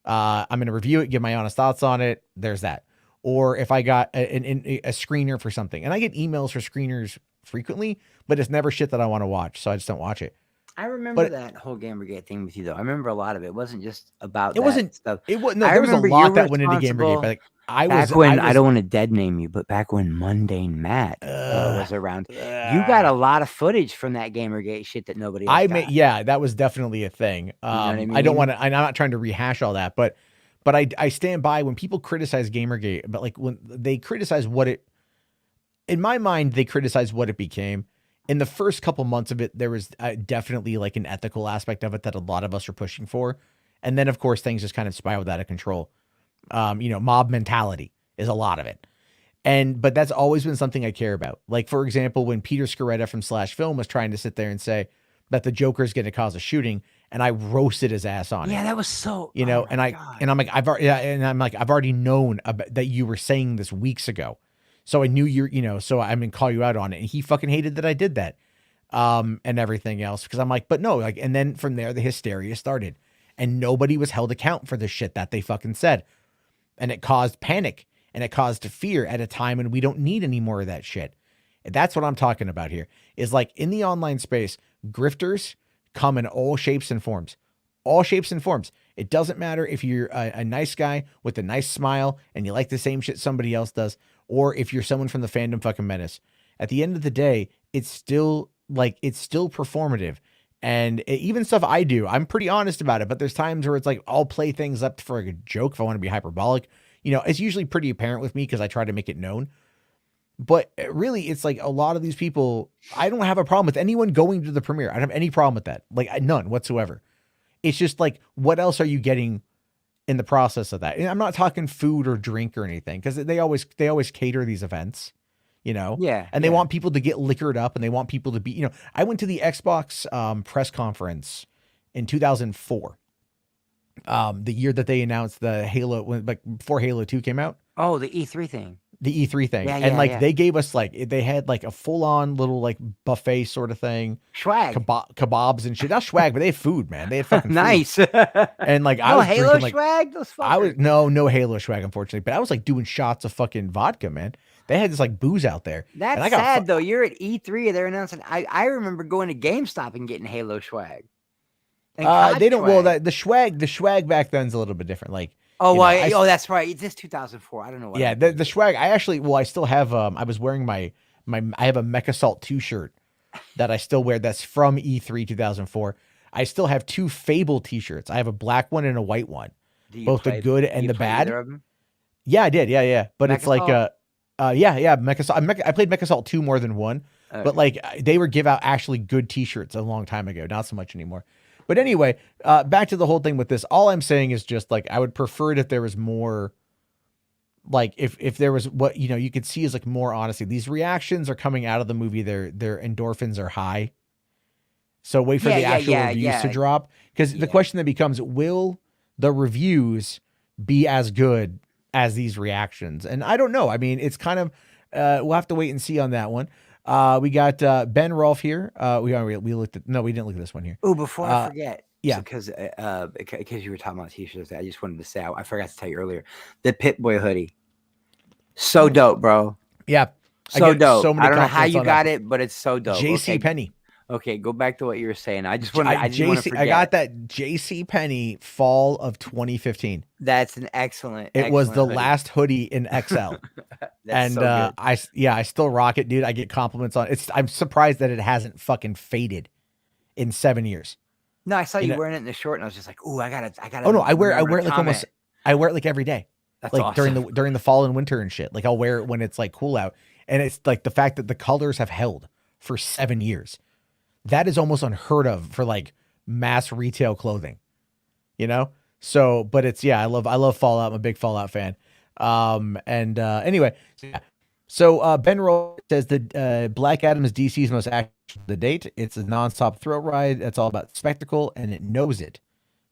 I'm going to review it, give my honest thoughts on it. There's that. Or if I got a screener for something, and I get emails for screeners frequently, but it's never shit that I want to watch. So I just don't watch it. I remember that whole Gamergate thing with you, though. I remember a lot of it. It wasn't just about it. Wasn't stuff. It wasn't. No, there was a lot that went into Gamergate. But like, I don't want to dead name you, but back when Mundane Matt was around, you got a lot of footage from that Gamergate shit that nobody else got. Yeah, that was definitely a thing. I mean? I don't want to. I'm not trying to rehash all that, but I stand by when people criticize Gamergate, but like when they criticize what it, in my mind, they criticize what it became. In the first couple months of it, there was definitely like an ethical aspect of it that a lot of us are pushing for. And then, of course, things just kind of spiraled out of control. Mob mentality is a lot of it. But that's always been something I care about. Like, for example, when Peter Sciretta from Slash Film was trying to sit there and say that the Joker is going to cause a shooting, and I roasted his ass on it. Yeah, that was so, I'm like, I've already known that you were saying this weeks ago. So I knew so I'm going to call you out on it. And he fucking hated that I did that. And everything else. Because I'm like, but no, like, and then from there, the hysteria started. And nobody was held account for the shit that they fucking said. And it caused panic. And it caused fear at a time when we don't need any more of that shit. And that's what I'm talking about here. Is like in the online space, grifters come in all shapes and forms. All shapes and forms. It doesn't matter if you're a nice guy with a nice smile and you like the same shit somebody else does, or if you're someone from the fandom fucking menace. At the end of the day, it's still performative. And even stuff I do, I'm pretty honest about it, but there's times where it's like, I'll play things up for a joke if I want to be hyperbolic. It's usually pretty apparent with me because I try to make it known. But really, it's like a lot of these people, I don't have a problem with anyone going to the premiere. I don't have any problem with that. Like none whatsoever. It's just like, what else are you getting in the process of that? And I'm not talking food or drink or anything, because they always cater these events, Yeah. And they want people to get liquored up, and they want people to be, I went to the Xbox press conference in 2004. The year that they announced the Halo, before Halo 2 came out. Oh, the E3 thing. The E3 thing. Yeah, they gave us they had like a full on little like buffet sort of thing. Swag. Kebabs and shit. Not swag, but they had food, man. They had fucking nice. Food. And like I was Halo drinking, swag. Those fuckers. No Halo swag, unfortunately. But I was like doing shots of fucking vodka, man. They had this like booze out there. That's sad though. You're at E3. They're announcing. I remember going to GameStop and getting Halo swag. They don't. Swag. Well, the swag back then's a little bit different. Like. That's right. It's 2004. I don't know what. Yeah, the swag. I still have. I was wearing I have a Mecha Salt 2 shirt that I still wear. That's from E3 2004. I still have 2 Fable t-shirts. I have a black one and a white one, both the good and the bad. Yeah, I did. Yeah. But it's like Mecha Salt. I played Mecha Salt 2 more than one, but like they were give out actually good t-shirts a long time ago. Not so much anymore. But anyway, back to the whole thing with this. All I'm saying is just like, I would prefer it if there was more, like if there was what, you could see is like more honesty. These reactions are coming out of the movie. Their endorphins are high. So wait for the actual reviews to drop. Because the question then becomes, will the reviews be as good as these reactions? And I don't know. I mean, it's kind of, we'll have to wait and see on that one. We got Ben Rolfe here. We looked at, no, we didn't look at this one here. Oh, before I forget. Yeah. Because you were talking about t-shirts, I just wanted to say, I forgot to tell you earlier, the Pip-Boy hoodie. So dope, bro. Yeah. So dope. So many I don't know how you got it, but it's so dope. JC Penney. Okay, go back to what you were saying. I just want to forget. I got that J.C. Penney fall of 2015. That's an excellent. It was the hoodie. last hoodie in XL. And so good. I still rock it, dude. I get compliments on it. I'm surprised that it hasn't fucking faded in 7 years. No, I saw you wearing it in the short, and I was just like, "Ooh, I gotta." Oh no, I wear it like I wear it like every day. That's like awesome. during the fall and winter and shit. Like I'll wear it when it's like cool out, and it's like the fact that the colors have held for 7 years. That is almost unheard of for like mass retail clothing, you know? So, but it's, I love Fallout. I'm a big Fallout fan. Anyway, so Ben Roll says that Black Adam is DC's most action to date. It's a nonstop thrill ride. That's all about spectacle, and it knows it.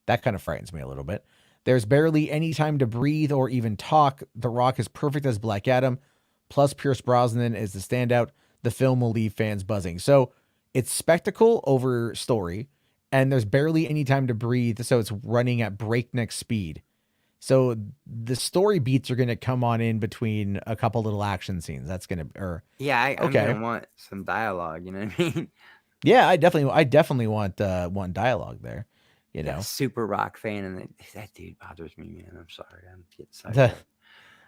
That kind of frightens me a little bit. There's barely any time to breathe or even talk. The Rock is perfect as Black Adam, plus Pierce Brosnan is the standout. The film will leave fans buzzing. So it's spectacle over story, and there's barely any time to breathe, so it's running at breakneck speed. So the story beats are going to come on in between a couple little action scenes. That's going to, I'm gonna want some dialogue. You know what I mean? Yeah, I definitely want dialogue there. You know, super Rock fan, and that dude bothers me, man. I'm sorry, I'm getting sidetracked.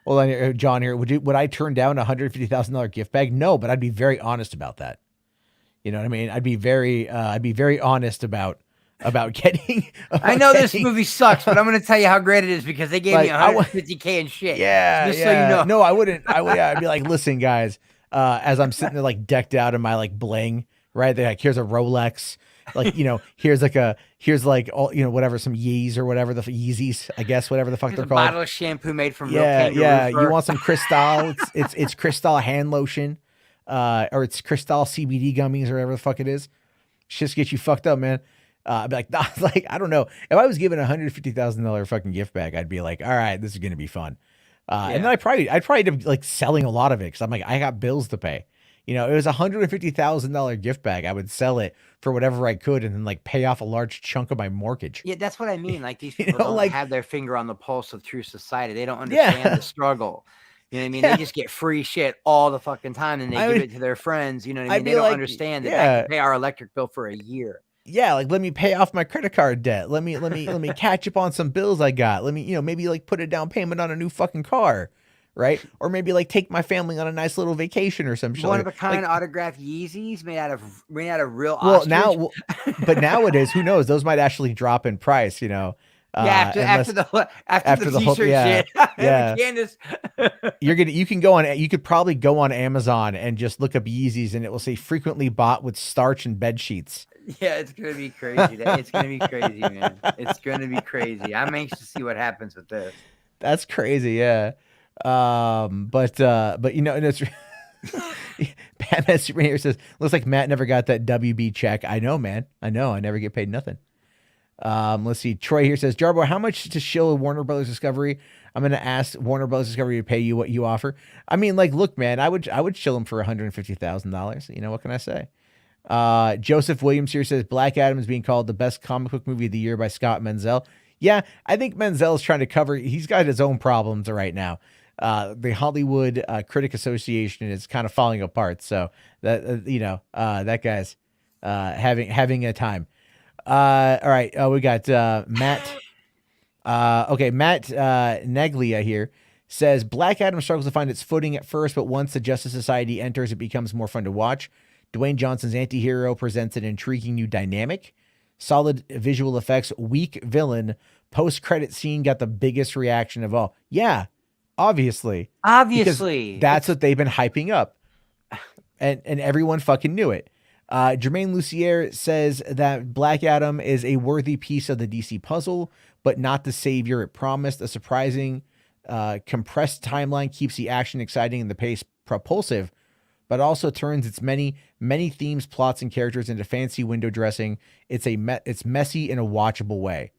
Well, John here, would I turn down a $150,000 gift bag? No, but I'd be very honest about that. You know what I mean? I'd be very honest about getting. I know this movie sucks, but I'm going to tell you how great it is because they gave me $150K and shit. Yeah, just so you know. No, I wouldn't. I'd be like, listen, guys. As I'm sitting there like decked out in my like bling, right? They're like, here's a Rolex. Like, here's all, whatever, some Yeezys or whatever the Yeezys, I guess, whatever the fuck they're called. A bottle of shampoo made from real kangaroo fur. You want some Cristal? It's Cristal hand lotion, or it's Cristal CBD gummies or whatever the fuck it is. Just get you fucked up, man. I'd be like, I don't know. If I was given $150,000 fucking gift bag, I'd be like, all right, this is gonna be fun. And then I'd probably end up like selling a lot of it because I'm like, I got bills to pay. It was $150,000 gift bag. I would sell it for whatever I could and then like pay off a large chunk of my mortgage. Yeah, that's what I mean. Like these people don't have their finger on the pulse of true society. They don't understand the struggle. You know what I mean? They just get free shit all the fucking time and they give it to their friends. You know what I mean? They don't understand that I can pay our electric bill for a year. Yeah, like let me pay off my credit card debt. Let me catch up on some bills I got. Let me, maybe like put a down payment on a new fucking car. Right? Or maybe like take my family on a nice little vacation or some shit. One of a kind autographed Yeezys made out of real ostrich. But nowadays, who knows? Those might actually drop in price, after the t-shirt shit. Yeah. Candace. You could probably go on Amazon and just look up Yeezys and it will say frequently bought with starch and bed sheets. Yeah, it's gonna be crazy. It's gonna be crazy, man. It's gonna be crazy. I'm anxious to see what happens with this. That's crazy, yeah. But and it's Batman Superman here says, looks like Matt never got that WB check. I know, man. I know. I never get paid nothing. Let's see. Troy here says, Jarbo, how much to shill Warner Brothers Discovery? I'm going to ask Warner Brothers Discovery to pay you what you offer. I mean, like, look, man, I would shill him for $150,000. What can I say? Joseph Williams here says, Black Adam is being called the best comic book movie of the year by Scott Menzel. Yeah, I think Menzel's trying to cover, he's got his own problems right now. The Hollywood Critic Association is kind of falling apart. So that, that guy's having a time. All right. We got Matt. Matt Neglia here says Black Adam struggles to find its footing at first, but once the Justice Society enters, it becomes more fun to watch. Dwayne Johnson's anti-hero presents an intriguing new dynamic. Solid visual effects, weak villain. Post-credit scene got the biggest reaction of all. Yeah. Obviously, that's what they've been hyping up, and everyone fucking knew it. Jermaine Lucier says that Black Adam is a worthy piece of the DC puzzle, but not the savior it promised. A surprising, compressed timeline keeps the action exciting and the pace propulsive, but also turns its many themes, plots, and characters into fancy window dressing. It's messy in a watchable way.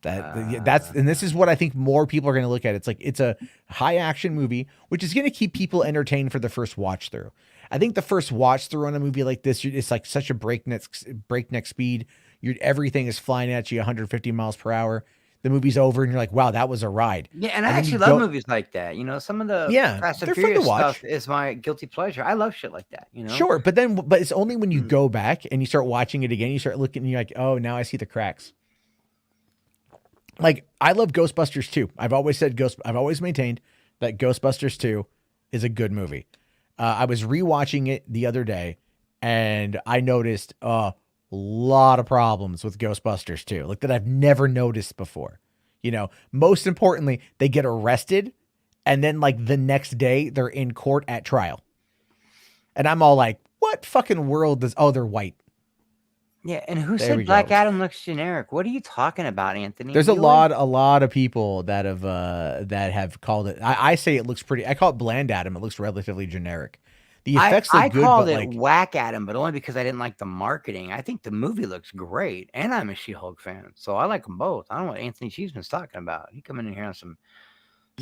And this is what I think more people are going to look at. It's like, it's a high action movie, which is going to keep people entertained for the first watch through. I think the first watch through on a movie like this, it's like such a breakneck speed. Everything is flying at you 150 miles per hour. the movie's over and you're like, wow, that was a ride. Yeah, and I then actually you love go- movies like that. You know, some of the Yeah, Fast and they're fun to Furious watch. stuff is my guilty pleasure. I love shit like that. You know, Sure, but it's only when you go back and you start watching it again, you start looking and you're like, oh, now I see the cracks. Like, I love Ghostbusters 2. I've always maintained that Ghostbusters 2 is a good movie. I was rewatching it the other day and I noticed a lot of problems with Ghostbusters 2, like that I've never noticed before. You know, most importantly, they get arrested and then like the next day they're in court at trial. And I'm all like, what fucking world they're white. yeah. And who There we said Black go. Adam looks generic? What are you talking about, Anthony? There's a You lot of people that have called it. I say it looks pretty. I call it bland Adam. It looks relatively generic. The effects I look good, called but it like, whack Adam, but only because I didn't like the marketing. I think the movie looks great, and I'm a She-Hulk fan, so I like them both. I don't know what Anthony Cheeseman's talking about. He coming in here on some.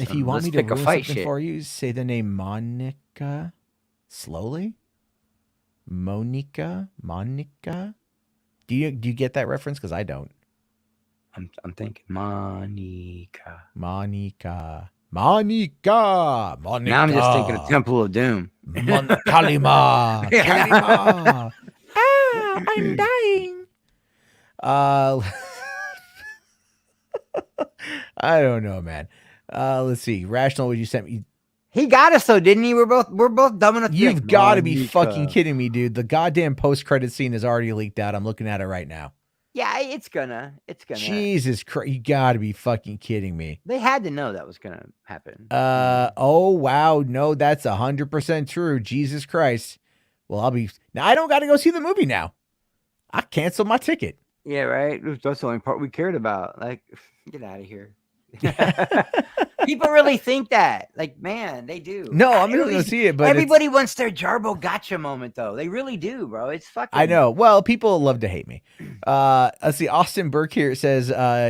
if you want let's me to pick a ruin fight something shit. for you, say the name Monica slowly. Monica. Do you get that reference? Because I don't. I'm thinking Monica. Now I'm just thinking of Temple of Doom. Kalima. I'm dying. I don't know, man. Let's see. Rational, what you sent me? He got us though, didn't he? We're both dumb enough. You've got to be fucking kidding me, dude. The goddamn post-credit scene is already leaked out. I'm looking at it right now. Yeah, it's gonna. Jesus Christ, you got to be fucking kidding me. They had to know that was gonna happen. Oh wow, no, that's 100% true. Jesus Christ. Well, now I don't got to go see the movie now. I canceled my ticket. Yeah, right. That's the only part we cared about. Like, get out of here. People really think that. Like, man, they do. No, I'm gonna go see it, but everybody wants their Jarbo gotcha moment, though. They really do, bro. It's fucking. I know. Well, people love to hate me. Let's see. Austin Burke here says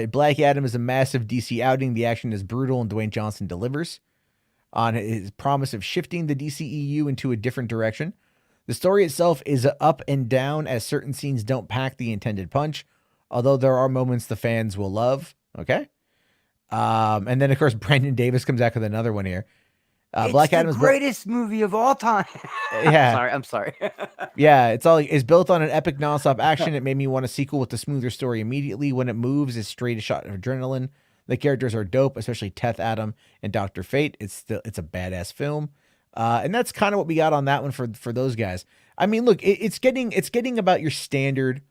Black Adam is a massive DC outing. The action is brutal, and Dwayne Johnson delivers on his promise of shifting the DCEU into a different direction. The story itself is up and down, as certain scenes don't pack the intended punch, although there are moments the fans will love. Okay. And then of course Brandon Davis comes out with another one here. Black Adam is the greatest movie of all time. Yeah, I'm sorry. Yeah, it's built on an epic nonstop action. It made me want a sequel with a smoother story immediately. When it moves, it's straight a shot of adrenaline. The characters are dope, especially Teth Adam and Dr. Fate. It's a badass film. And that's kind of what we got on that one for those guys. I mean, look, it's getting about your standard.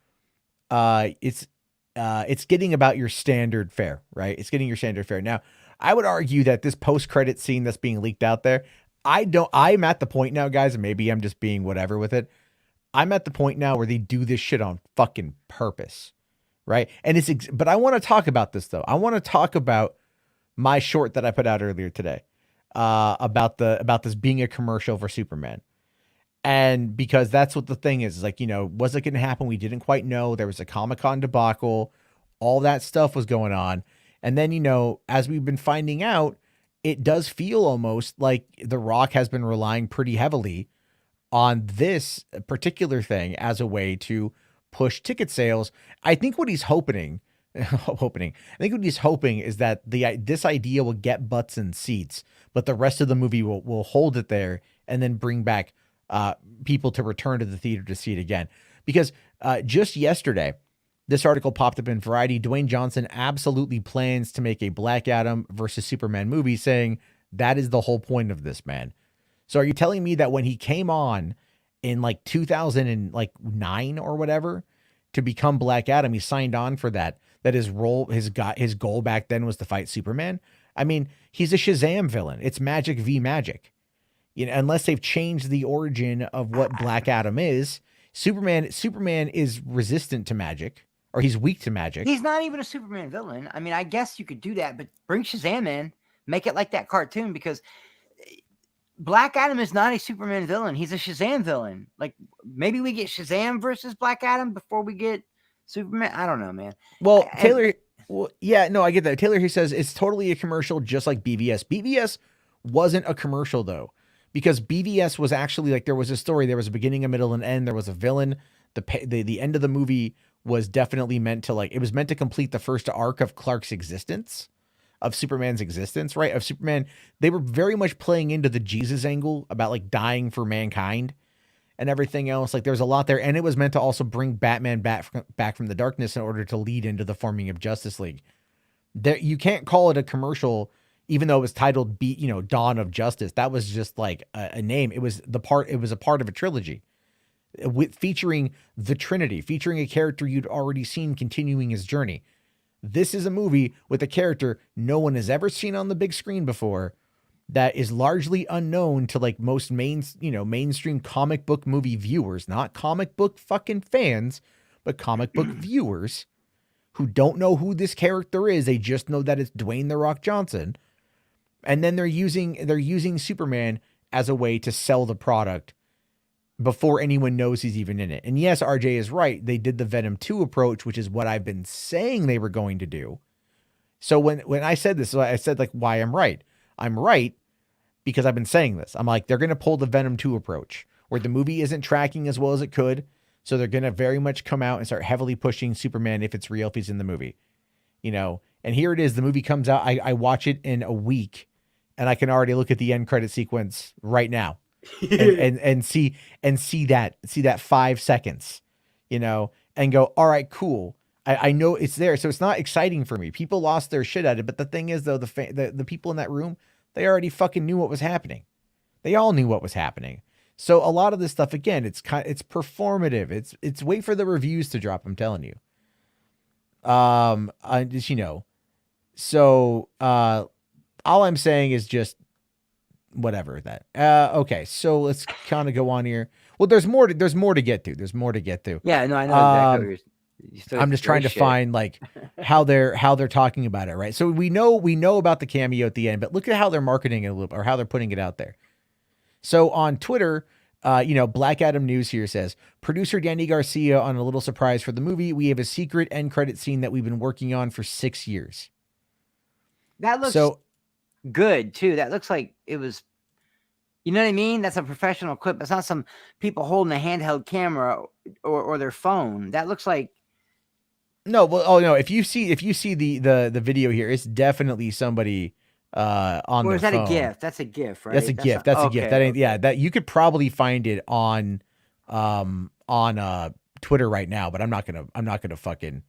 It's getting about your standard fare, right? It's getting your standard fare. Now, I would argue that this post-credit scene that's being leaked out there, I'm at the point now, guys, and maybe I'm just being whatever with it. I'm at the point now where they do this shit on fucking purpose, right? And but I want to talk about this though. I want to talk about my short that I put out earlier today, about this being a commercial for Superman. And because that's what the thing is like, you know, was it going to happen? We didn't quite know. There was a Comic-Con debacle. All that stuff was going on. And then, you know, as we've been finding out, it does feel almost like The Rock has been relying pretty heavily on this particular thing as a way to push ticket sales. I think what he's hoping is that this idea will get butts in seats, but the rest of the movie will hold it there and then bring back people to return to the theater to see it again. Because just yesterday, this article popped up in Variety. Dwayne Johnson absolutely plans to make a Black Adam versus Superman movie, saying that is the whole point of this, man. So are you telling me that when he came on in like 2009 or whatever to become Black Adam, he signed on for that his goal back then was to fight Superman? I mean, he's a Shazam villain. It's magic v magic. You know, unless they've changed the origin of what Black Adam is, Superman is resistant to magic, or he's weak to magic. He's not even a Superman villain. I mean, I guess you could do that, but bring Shazam in, make it like that cartoon, because Black Adam is not a Superman villain. He's a Shazam villain. Like, maybe we get Shazam versus Black Adam before we get Superman. I don't know, man. Well, Taylor, yeah, no, I get that. Taylor, he says it's totally a commercial, just like BVS. BVS wasn't a commercial though, because BVS was actually like, there was a story, there was a beginning, a middle, and end. There was a villain. The end of the movie was definitely meant to it was meant to complete the first arc of Clark's existence, of Superman's existence, right? Of Superman. They were very much playing into the Jesus angle about dying for mankind and everything else. There's a lot there. And it was meant to also bring Batman back from the darkness in order to lead into the forming of Justice League. You can't call it a commercial, even though it was titled Dawn of Justice. That was just a name. It was a part of a trilogy featuring the Trinity, featuring a character you'd already seen continuing his journey. This is a movie with a character no one has ever seen on the big screen before, that is largely unknown to most mainstream comic book movie viewers, not comic book fucking fans, but comic book viewers who don't know who this character is. They just know that it's Dwayne "The Rock" Johnson. And then they're using Superman as a way to sell the product before anyone knows he's even in it. And yes, RJ is right. They did the Venom 2 approach, which is what I've been saying they were going to do. So when I said this, I said why I'm right. I'm right because I've been saying this. I'm they're going to pull the Venom 2 approach where the movie isn't tracking as well as it could. So they're going to very much come out and start heavily pushing Superman if it's real, if he's in the movie, and here it is. The movie comes out. I watch it in a week and I can already look at the end credit sequence right now. and see that 5 seconds, and go, all right, cool. I know it's there. So it's not exciting for me. People lost their shit at it. But the thing is though, the people in that room, they already fucking knew what was happening. They all knew what was happening. So a lot of this stuff, again, it's performative. It's wait for the reviews to drop. I'm telling you. So, all I'm saying is just, whatever that. Okay, so let's kind of go on here. Well, there's more to get to. Yeah, no, I know exactly. I'm just trying to find how they're talking about it, right? So we know about the cameo at the end, but look at how they're marketing it a little, or how they're putting it out there. So on Twitter, Black Adam News here says, producer Danny Garcia on a little surprise for the movie. We have a secret end credit scene that we've been working on for 6 years. That looks good too. That looks like it was, you know what I mean? That's a professional clip. It's not some people holding a handheld camera or their phone. That looks like. No, well, oh no. If you see the video here, it's definitely somebody on. Or is that phone. a GIF? That's a GIF, right? That's a GIF. That's a GIF. That ain't. Yeah, that you could probably find it on Twitter right now, but I'm not gonna fucking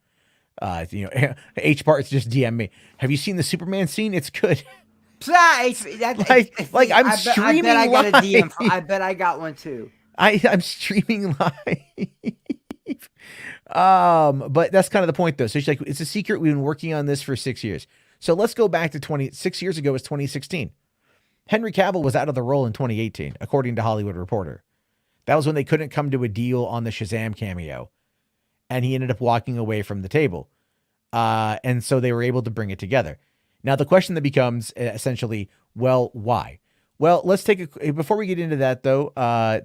H parts just DM me. Have you seen the Superman scene? It's good. I'm streaming I bet I got a DM. live. I bet I got one too. I'm streaming live. But that's kind of the point though. So she's it's a secret. We've been working on this for 6 years. So let's go back to 26 years ago. It was 2016. Henry Cavill was out of the role in 2018, according to Hollywood Reporter. That was when they couldn't come to a deal on the Shazam cameo, and he ended up walking away from the table. And so they were able to bring it together. Now the question that becomes essentially, well, why? Well, let's before we get into that though,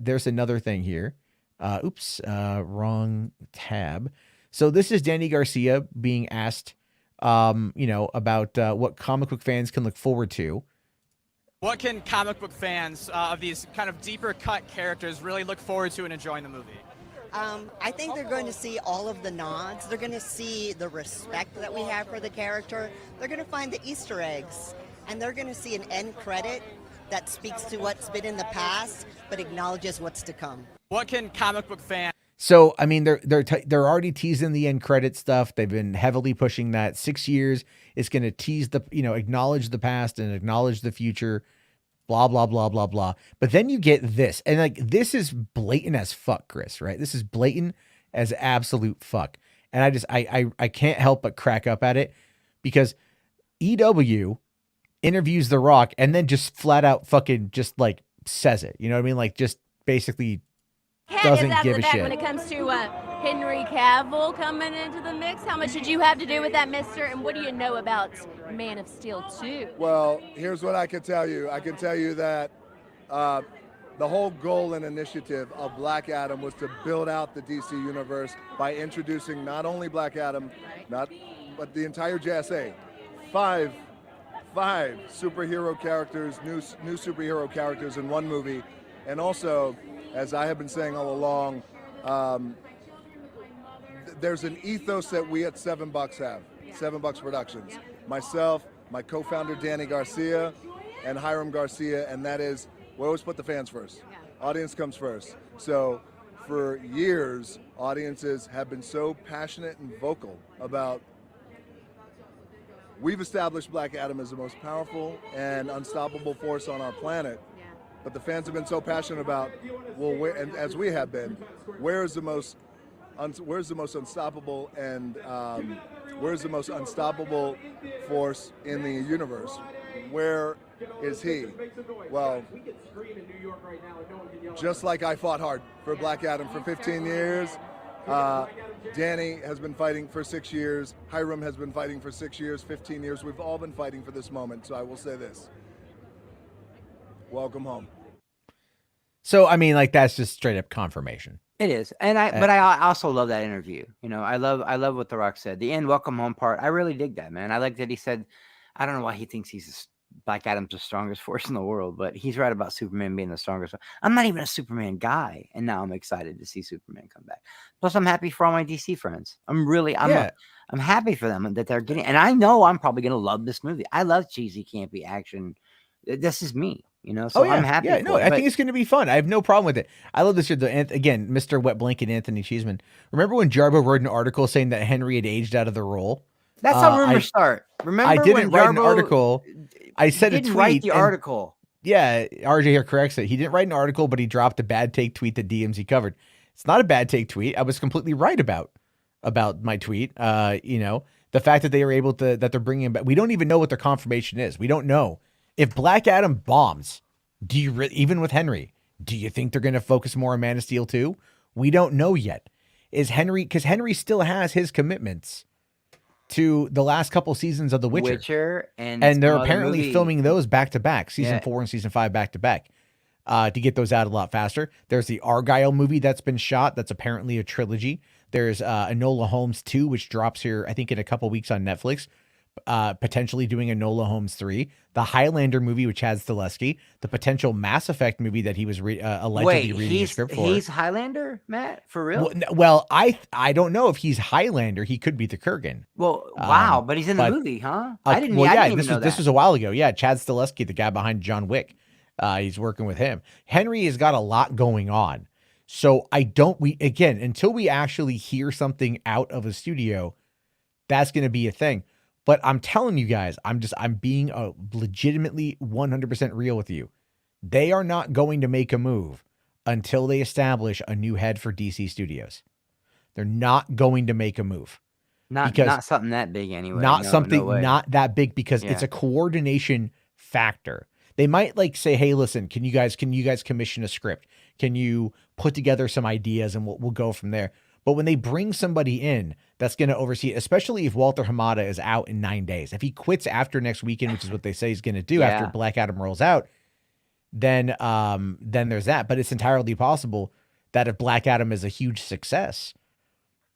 there's another thing here. Wrong tab. So this is Danny Garcia being asked, about what comic book fans can look forward to. What can comic book fans of these kind of deeper cut characters really look forward to and enjoying the movie? I think they're going to see all of the nods. They're going to see the respect that we have for the character. They're going to find the Easter eggs. And they're going to see an end credit that speaks to what's been in the past, but acknowledges what's to come. What can comic book fans... So, I mean, they're already teasing the end credit stuff. They've been heavily pushing that. 6 years, it's going to tease acknowledge the past and acknowledge the future, blah, blah, blah, blah, blah. But then you get this, and this is blatant as fuck, Chris, right? This is blatant as absolute fuck. And I can't help but crack up at it because EW interviews The Rock and then just flat out fucking just says it. You know what I mean? Just basically doesn't give a shit. When it comes to Henry Cavill coming into the mix, how much did you have to do with that, mister? And what do you know about Man of Steel 2? Well, here's what I can tell you. I can tell you that the whole goal and initiative of Black Adam was to build out the DC universe by introducing not only Black Adam, but the entire JSA. Five superhero characters, new superhero characters in one movie, and also, as I have been saying all along, there's an ethos that we at $7 have. $7 Productions. Myself, my co-founder Danny Garcia, and Hiram Garcia, and that is we always put the fans first. Audience comes first. So for years, audiences have been so passionate and vocal about. We've established Black Adam as the most powerful and unstoppable force on our planet, but the fans have been so passionate about, well, where, and as we have been, where's the most unstoppable and where's the most unstoppable force in the universe? Where is he? Well, just like I fought hard for Black Adam for 15 years, Danny has been fighting for 6 years. Hiram has been fighting for 6 years, 15 years. We've all been fighting for this moment. So I will say this. Welcome home. So, I mean, like, that's just straight up confirmation. It is. And but I also love that interview. You know, I love what The Rock said. The end welcome home part. I really dig that, man. I like that he said, I don't know why he thinks Black Adam's the strongest force in the world, but he's right about Superman being the strongest. I'm not even a Superman guy, and now I'm excited to see Superman come back. Plus, I'm happy for all my DC friends. I'm happy for them that they're getting, and I know I'm probably gonna love this movie. I love cheesy, campy action. This is me, you know. So I'm happy. Yeah, no, I think it's gonna be fun. I have no problem with it. I love this. Again, Mr. Wet Blanket Anthony Cheeseman. Remember when Jarbo wrote an article saying that Henry had aged out of the role? That's how rumors start. Remember, I didn't write an article. I said a tweet. Write the article. Yeah, RJ here corrects it. He didn't write an article, but he dropped a bad take tweet that DMZ covered. It's not a bad take tweet. I was completely right about my tweet. You know, the fact that they were able to, that they're bringing him back. We don't even know what their confirmation is. We don't know if Black Adam bombs. Do you even with Henry? Do you think they're going to focus more on Man of Steel 2? We don't know yet. Is Henry, because Henry still has his commitments to the last couple seasons of The Witcher, and they're apparently filming those back to back, season 4 and season 5 back to back, to get those out a lot faster. There's the Argyle movie that's been shot. That's apparently a trilogy. There's Enola Holmes 2, which drops here, I think, in a couple weeks on Netflix. Potentially doing Enola Holmes 3, the Highlander movie, which has Stileski, the potential Mass Effect movie that he was allegedly reading a script for. He's Highlander, Matt, for real? Well, I don't know if he's Highlander. He could be the Kurgan. Well, wow, but he's in the movie, huh? I didn't even know that. This was a while ago. Yeah, Chad Stileski, the guy behind John Wick. He's working with him. Henry has got a lot going on. So until we actually hear something out of a studio, that's going to be a thing. But I'm telling you guys, I'm being legitimately 100% real with you. They are not going to make a move until they establish a new head for DC Studios. They're not going to make a move. Not something that big anyway. Not that big, because it's a coordination factor. They might say, hey, listen, can you guys commission a script? Can you put together some ideas and we'll go from there? But when they bring somebody in that's going to oversee it, especially if Walter Hamada is out in 9 days, if he quits after next weekend, which is what they say he's going to do after Black Adam rolls out, then there's that. But it's entirely possible that if Black Adam is a huge success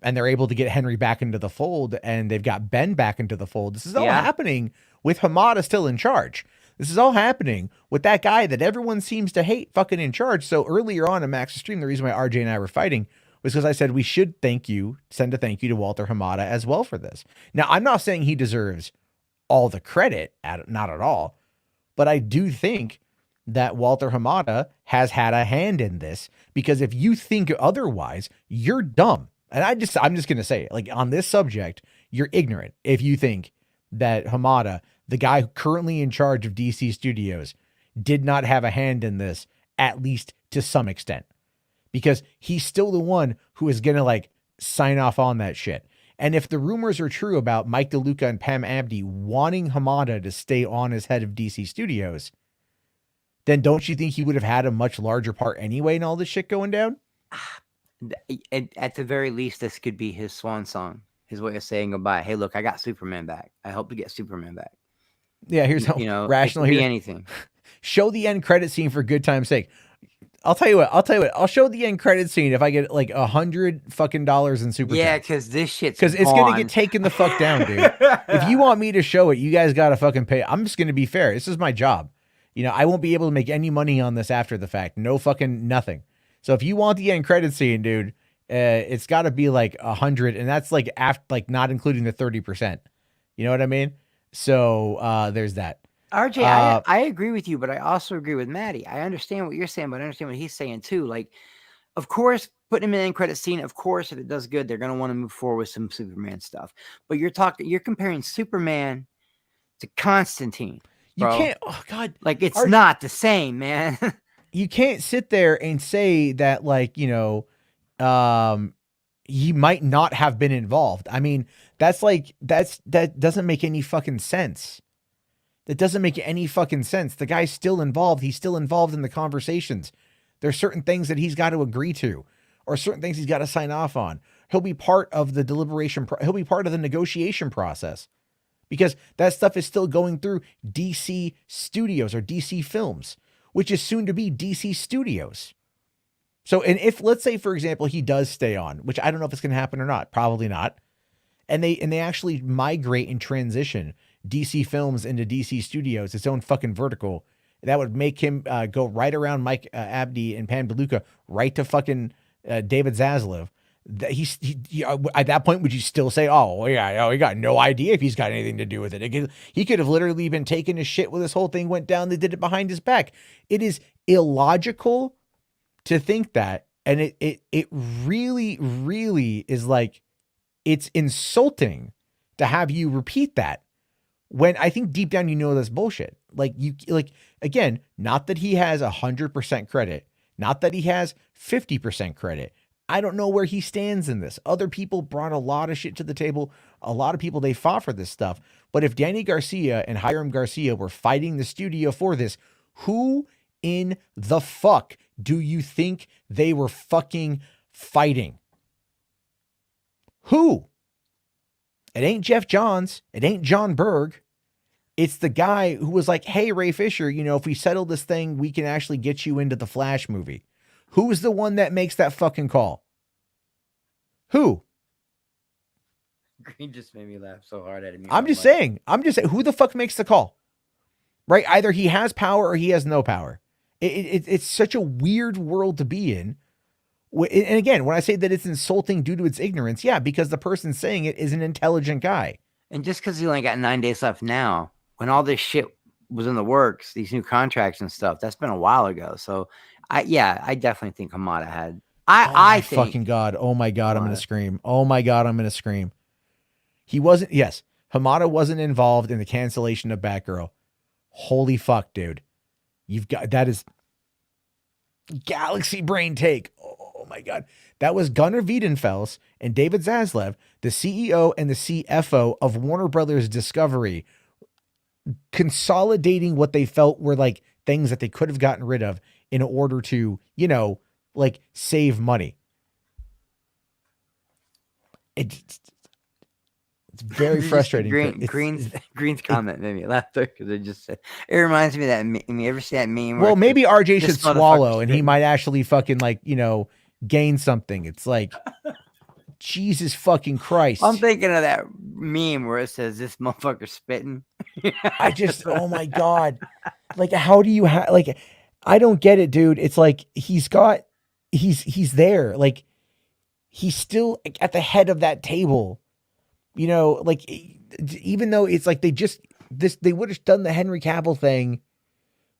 and they're able to get Henry back into the fold and they've got Ben back into the fold, this is all happening with Hamada still in charge. This is all happening with that guy that everyone seems to hate fucking in charge. So earlier on in Max's stream, the reason why RJ and I were fighting was because I said we should send a thank you to Walter Hamada as well for this. Now, I'm not saying he deserves all the credit, not at all, but I do think that Walter Hamada has had a hand in this, because if you think otherwise, you're dumb. And I'm just going to say it, on this subject, you're ignorant if you think that Hamada, the guy currently in charge of DC Studios, did not have a hand in this, at least to some extent. Because he's still the one who is going to sign off on that shit. And if the rumors are true about Mike DeLuca and Pam Abdi wanting Hamada to stay on as head of DC Studios, then don't you think he would have had a much larger part anyway in all this shit going down? At the very least, this could be his swan song, his way of saying goodbye. Hey, look, I got Superman back. I hope to get Superman back. Yeah, here's how rational it could here. Be anything. Show the end credit scene for good time's sake. I'll tell you what. I'll show the end credit scene if I get $100 fucking in super. Yeah, because this shit's it's gonna get taken the fuck down, dude. If you want me to show it, you guys gotta fucking pay. I'm just gonna be fair. This is my job. I won't be able to make any money on this after the fact. No fucking nothing. So if you want the end credit scene, dude, It's got to be like 100, and that's like not including the 30%. You know what I mean? So there's that. RJ, I agree with you, but I also agree with Maddie. I understand what you're saying, but I understand what he's saying too. Like, of course, putting him in the end credit scene, of course, if it does good, they're going to want to move forward with some Superman stuff. But you're comparing Superman to Constantine. Bro. You can't, oh God. Like, it's not the same, man. You can't sit there and say that, like, you know, he might not have been involved. I mean, that doesn't make any fucking sense. That doesn't make any fucking sense. The guy's still involved. He's still involved in the conversations. There's certain things that he's got to agree to, or certain things he's got to sign off on. He'll be part of the deliberation. He'll be part of the negotiation process, because that stuff is still going through DC Studios or DC Films, which is soon to be DC Studios. So, and if, let's say, for example, he does stay on, which I don't know if it's going to happen or not, probably not. And they actually migrate and transition DC Films into DC Studios, its own fucking vertical. That would make him go right around Mike Abney and Pam DeLuca, right to fucking David Zaslav. At that point, would you still say, oh, yeah, he got no idea if he's got anything to do with it? He could have literally been taking his shit when this whole thing went down. They did it behind his back. It is illogical to think that. And it really, really is like, it's insulting to have you repeat that, when I think deep down you know that's bullshit. Again, not that he has 100% credit, not that he has 50% credit. I don't know where he stands in this. Other people brought a lot of shit to the table. A lot of people, they fought for this stuff. But if Danny Garcia and Hiram Garcia were fighting the studio for this, who in the fuck do you think they were fucking fighting? Who? It ain't Jeff Johns. It ain't John Berg. It's the guy who was like, hey, Ray Fisher, you know, if we settle this thing, we can actually get you into the Flash movie. Who is the one that makes that fucking call? Who? Green just made me laugh so hard at me. I'm just saying, who the fuck makes the call? Right? Either he has power or he has no power. It's such a weird world to be in. And again, when I say that it's insulting due to its ignorance, yeah, because the person saying it is an intelligent guy. And just because he only got 9 days left now, when all this shit was in the works, these new contracts and stuff, that's been a while ago. So, I definitely think Hamada had. I think. Fucking God. Oh my God, I'm going to scream. Oh my God, I'm going to scream. He wasn't, yes, Hamada wasn't involved in the cancellation of Batgirl. Holy fuck, dude. That is galaxy brain take. Oh my God. That was Gunnar Wiedenfels and David Zaslav, the CEO and the CFO of Warner Brothers Discovery, consolidating what they felt were like things that they could have gotten rid of in order to, you know, like save money. It's very frustrating. Green's comment made me laugh because it just said, it reminds me of that meme. You ever see that meme? Well, maybe RJ should swallow and he might actually fucking, like, you know, gain something. It's like, Jesus fucking Christ. I'm thinking of that meme where it says this motherfucker spitting. I just, oh my God. Like, how do you like, I don't get it, dude. It's like, he's there. Like, he's still at the head of that table, you know, like, even though it's like, they would have done the Henry Cavill thing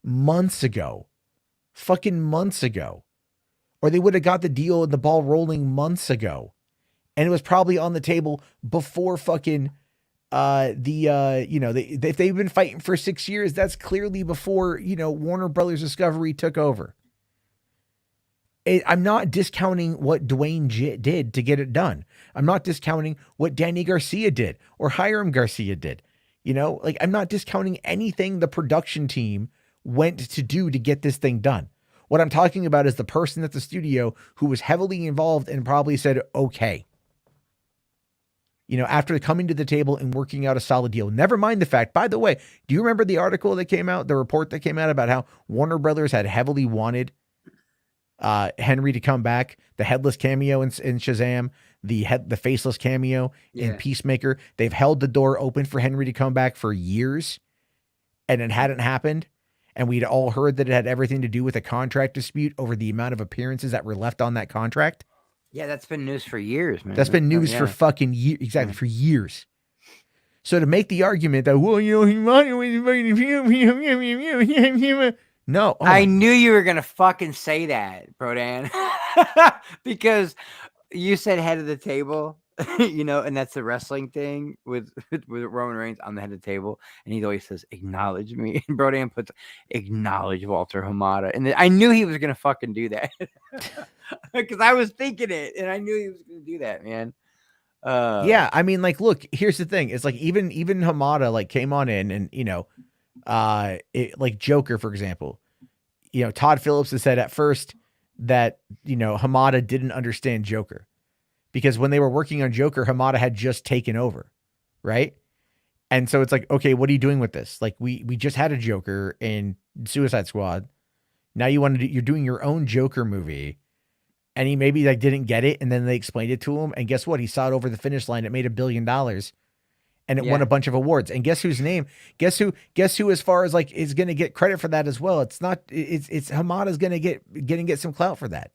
months ago, fucking months ago, or they would have got the deal and the ball rolling months ago. And it was probably on the table before fucking you know, if they've been fighting for 6 years, that's clearly before, you know, Warner Brothers Discovery took over. I'm not discounting what Dwayne did to get it done. I'm not discounting what Danny Garcia did or Hiram Garcia did. You know, like, I'm not discounting anything the production team went to do to get this thing done. What I'm talking about is the person at the studio who was heavily involved and probably said, okay. You know, after coming to the table and working out a solid deal. Never mind the fact, by the way, do you remember the article that came out, the report that came out about how Warner Brothers had heavily wanted Henry to come back, the headless cameo in Shazam, the faceless cameo in Peacemaker. They've held the door open for Henry to come back for years, and it hadn't happened. And we'd all heard that it had everything to do with a contract dispute over the amount of appearances that were left on that contract. Yeah, that's been news for years, man. That's been news for fucking years. Exactly, for years. So to make the argument that, well, you know, no. I knew you were going to fucking say that, Brodan. Because you said head of the table, you know, and that's the wrestling thing with Roman Reigns on the head of the table. And he always says, acknowledge me. And Brodan puts, acknowledge Walter Hamada. And I knew he was going to fucking do that. Because I was thinking it, and I knew he was going to do that, man. Yeah, I mean, like, look, here's the thing. It's like even Hamada like came on in and, you know, like Joker, for example, you know, Todd Phillips has said at first that, you know, Hamada didn't understand Joker because when they were working on Joker, Hamada had just taken over. Right. And so it's like, okay, what are you doing with this? Like we just had a Joker in Suicide Squad. Now you're doing your own Joker movie. And he maybe like didn't get it, and then they explained it to him. And guess what? He saw it over the finish line. It made $1 billion, and it won a bunch of awards. And guess whose name? Guess who? As far as like is going to get credit for that as well? It's not. It's Hamada's going to get some clout for that.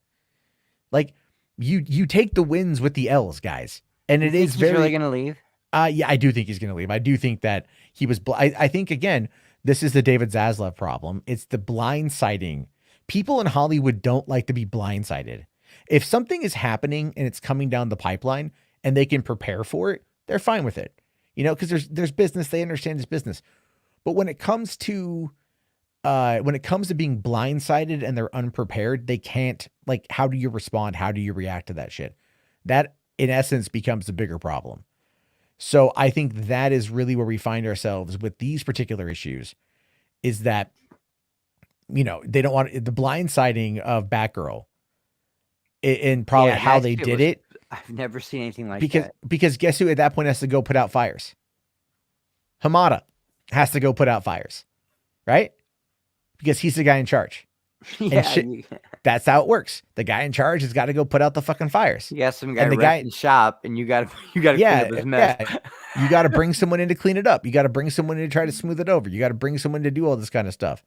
Like you take the wins with the L's, guys. And it is very really going to leave. Yeah, I do think he's going to leave. I do think that he was. I think again, this is the David Zaslav problem. It's the blindsiding. People in Hollywood don't like to be blindsided. If something is happening and it's coming down the pipeline and they can prepare for it, they're fine with it, you know, because there's business. They understand it's business. But when it comes to being blindsided and they're unprepared, they can't, like, how do you respond? How do you react to that shit? That in essence becomes the bigger problem. So I think that is really where we find ourselves with these particular issues is that, you know, they don't want the blindsiding of Batgirl. And probably how they did it. I've never seen anything like that. that. Because guess who at that point has to go put out fires? Hamada has to go put out fires, right? Because he's the guy in charge. That's how it works. The guy in charge has got to go put out the fucking fires. You got some guy in shop, and you got to clean up his mess. Yeah. You got to bring someone in to clean it up. You got to bring someone in to try to smooth it over. You got to bring someone to do all this kind of stuff.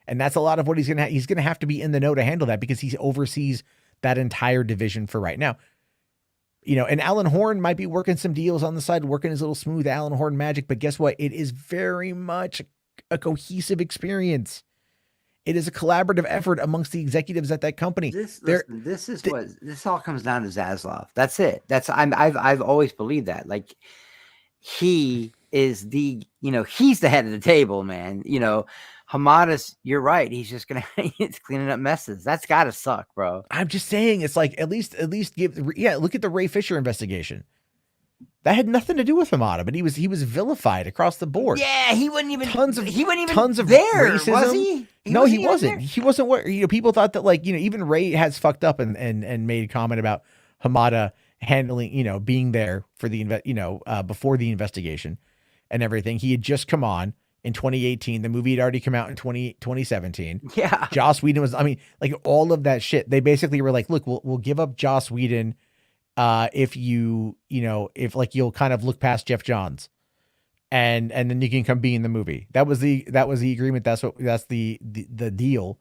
And that's a lot of what he's gonna have to be in the know to handle that because he oversees that entire division for right now, you know, and Alan Horn might be working some deals on the side, working his little smooth Alan Horn magic. But guess what? It is very much a cohesive experience. It is a collaborative effort amongst the executives at that company. This all comes down to Zaslav. That's it. I've always believed that. Like he is he's the head of the table, man. You know, Hamada's, you're right. He's just he's cleaning up messes. That's gotta suck, bro. I'm just saying, it's like at least look at the Ray Fisher investigation. That had nothing to do with Hamada, but he was vilified across the board. Yeah, he wasn't even tons of there, racism. Was he? No, he wasn't. He wasn't where, you know, people thought that, like, you know, even Ray has fucked up and made a comment about Hamada handling, you know, being there for the before the investigation and everything. He had just come on in 2018. The movie had already come out in 2017. Yeah. Joss Whedon was, I mean, like all of that shit. They basically were like, look, we'll give up Joss Whedon if you'll kind of look past Jeff Johns and then you can come be in the movie. That was the agreement. That's the deal.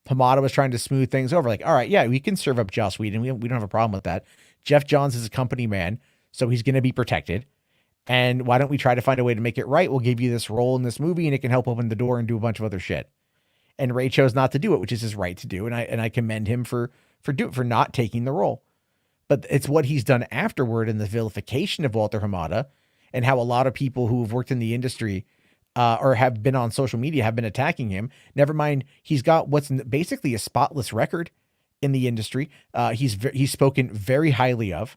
Hamada was trying to smooth things over. Like, all right, yeah, we can serve up Joss Whedon. We don't have a problem with that. Jeff Johns is a company man, so he's going to be protected. And why don't we try to find a way to make it right? We'll give you this role in this movie and it can help open the door and do a bunch of other shit. And Ray chose not to do it, which is his right to do. And I commend him for not taking the role. But it's what he's done afterward in the vilification of Walter Hamada and how a lot of people who have worked in the industry or have been on social media have been attacking him. Never mind, he's got what's basically a spotless record in the industry. He's spoken very highly of.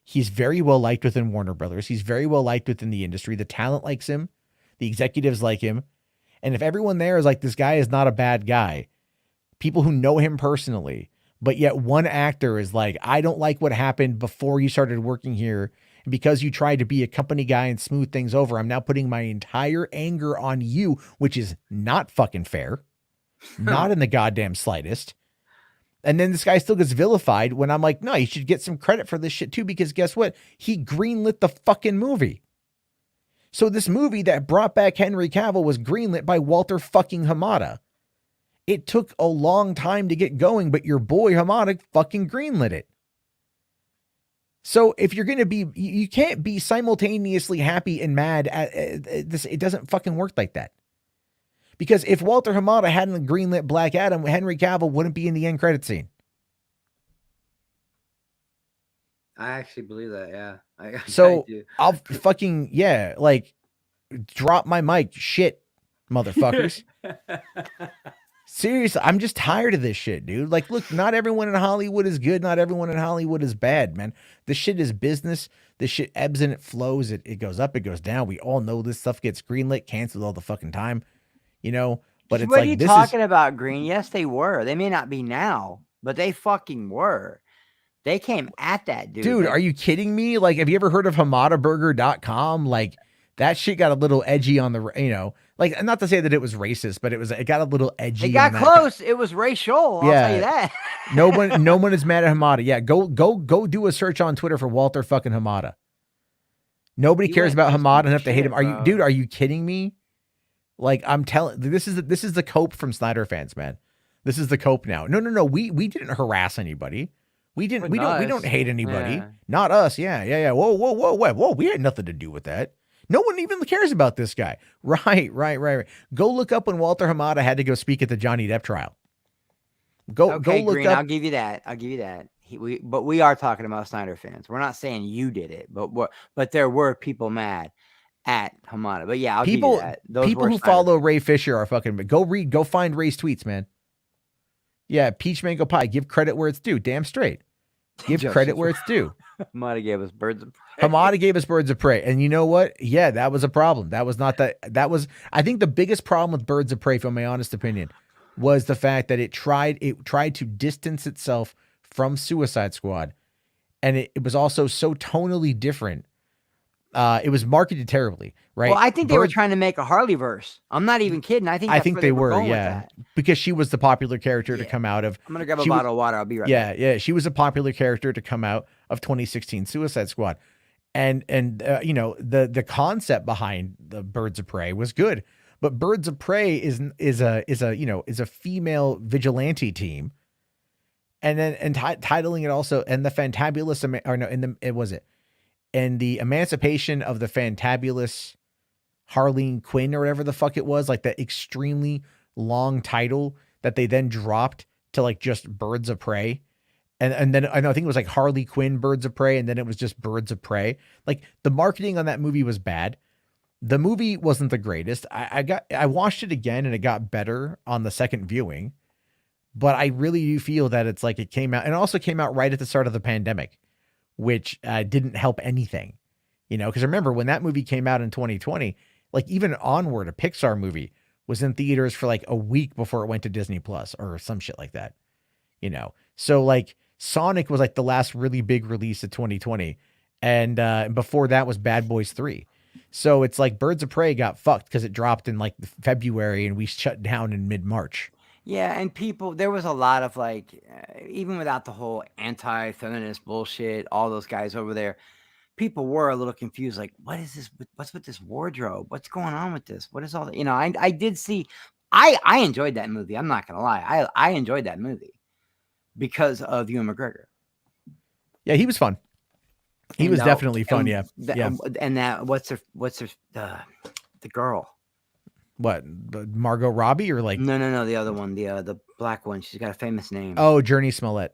He's very well liked within Warner Brothers. He's very well liked within the industry. The talent likes him. The executives like him. And if everyone there is like, this guy is not a bad guy, people who know him personally, but yet one actor is like, I don't like what happened before you started working here. And because you tried to be a company guy and smooth things over, I'm now putting my entire anger on you, which is not fucking fair. Not in the goddamn slightest. And then this guy still gets vilified when I'm like, no, you should get some credit for this shit too, because guess what? He greenlit the fucking movie. So this movie that brought back Henry Cavill was greenlit by Walter fucking Hamada. It took a long time to get going, but your boy Hamada fucking greenlit it. So if you're going to be, you can't be simultaneously happy and mad at this. It doesn't fucking work like that. Because if Walter Hamada hadn't greenlit Black Adam, Henry Cavill wouldn't be in the end credit scene. I actually believe that. Yeah. So I'll fucking, yeah, like drop my mic. Shit, motherfuckers. Seriously, I'm just tired of this shit, dude. Like, look, not everyone in Hollywood is good. Not everyone in Hollywood is bad, man. This shit is business. This shit ebbs and it flows. It goes up, it goes down. We all know this stuff gets greenlit, canceled all the fucking time, you know? But it's what like, are you talking about, Green? Yes, they were. They may not be now, but they fucking were. They came at that, dude. Dude, are you kidding me? Like, have you ever heard of HamadaBurger.com? Like, that shit got a little edgy on the, you know, like, not to say that it was racist, but it got a little edgy. It got close. It was racial. I'll tell you that. no one is mad at Hamada. Yeah, go do a search on Twitter for Walter fucking Hamada. Nobody cares about Hamada enough to hate him. Are you kidding me? Like, I'm telling, this is the cope from Snyder fans, man. This is the cope now. No. We didn't harass anybody. We don't hate anybody. Yeah. Not us. Yeah. Whoa. We had nothing to do with that. No one even cares about this guy. Right. Go look up when Walter Hamada had to go speak at the Johnny Depp trial. Go look Green, up. I'll give you that. But we are talking about Snyder fans. We're not saying you did it, but there were people mad at Hamada. But yeah, I'll give you that. People who follow Ray Fisher are fucking. Go find Ray's tweets, man. Yeah, Peach Mango Pie. Give credit where it's due. Damn straight. Give credit where it's due. Hamada gave us birds of prey. Hamada gave us Birds of Prey. And you know what? Yeah, that was a problem. That was, I think the biggest problem with Birds of Prey, from my honest opinion, was the fact that it tried to distance itself from Suicide Squad. And it was also so tonally different. It was marketed terribly, right? Well, I think they were trying to make a Harleyverse. I'm not even kidding. I think they were, yeah. Because she was the popular character to come out of. I'm going to grab a bottle of water. I'll be right back. Yeah. She was a popular character to come out of 2016 Suicide Squad. And you know, the concept behind the Birds of Prey was good. But Birds of Prey is a female vigilante team. And then titling it also, and the Fantabulous, and the Emancipation of the Fantabulous Harleen Quinn, or whatever the fuck it was, like that extremely long title that they then dropped to like just Birds of Prey. And then I think it was like Harley Quinn Birds of Prey, and then it was just Birds of Prey. Like, the marketing on that movie was bad. The movie wasn't the greatest. I watched it again and it got better on the second viewing, but I really do feel that it's like it came out, and it also came out right at the start of the pandemic, which didn't help anything, you know, because remember when that movie came out in 2020, like even Onward, a Pixar movie, was in theaters for like a week before it went to Disney Plus or some shit like that, you know? So like Sonic was like the last really big release of 2020. And before that was Bad Boys 3. So it's like Birds of Prey got fucked because it dropped in like February and we shut down in mid-March. Yeah, and there was a lot of like, even without the whole anti-feminist bullshit, all those guys over there, people were a little confused. Like, what is this? What's with this wardrobe? What's going on with this? What is all that? You know, I did see, I enjoyed that movie. I'm not going to lie. I enjoyed that movie because of Ewan McGregor. Yeah, he was fun. He was definitely fun. Yeah. And that, what's her, the girl? What, Margot Robbie or like? No, the other one, the black one. She's got a famous name. Oh, Journey Smollett.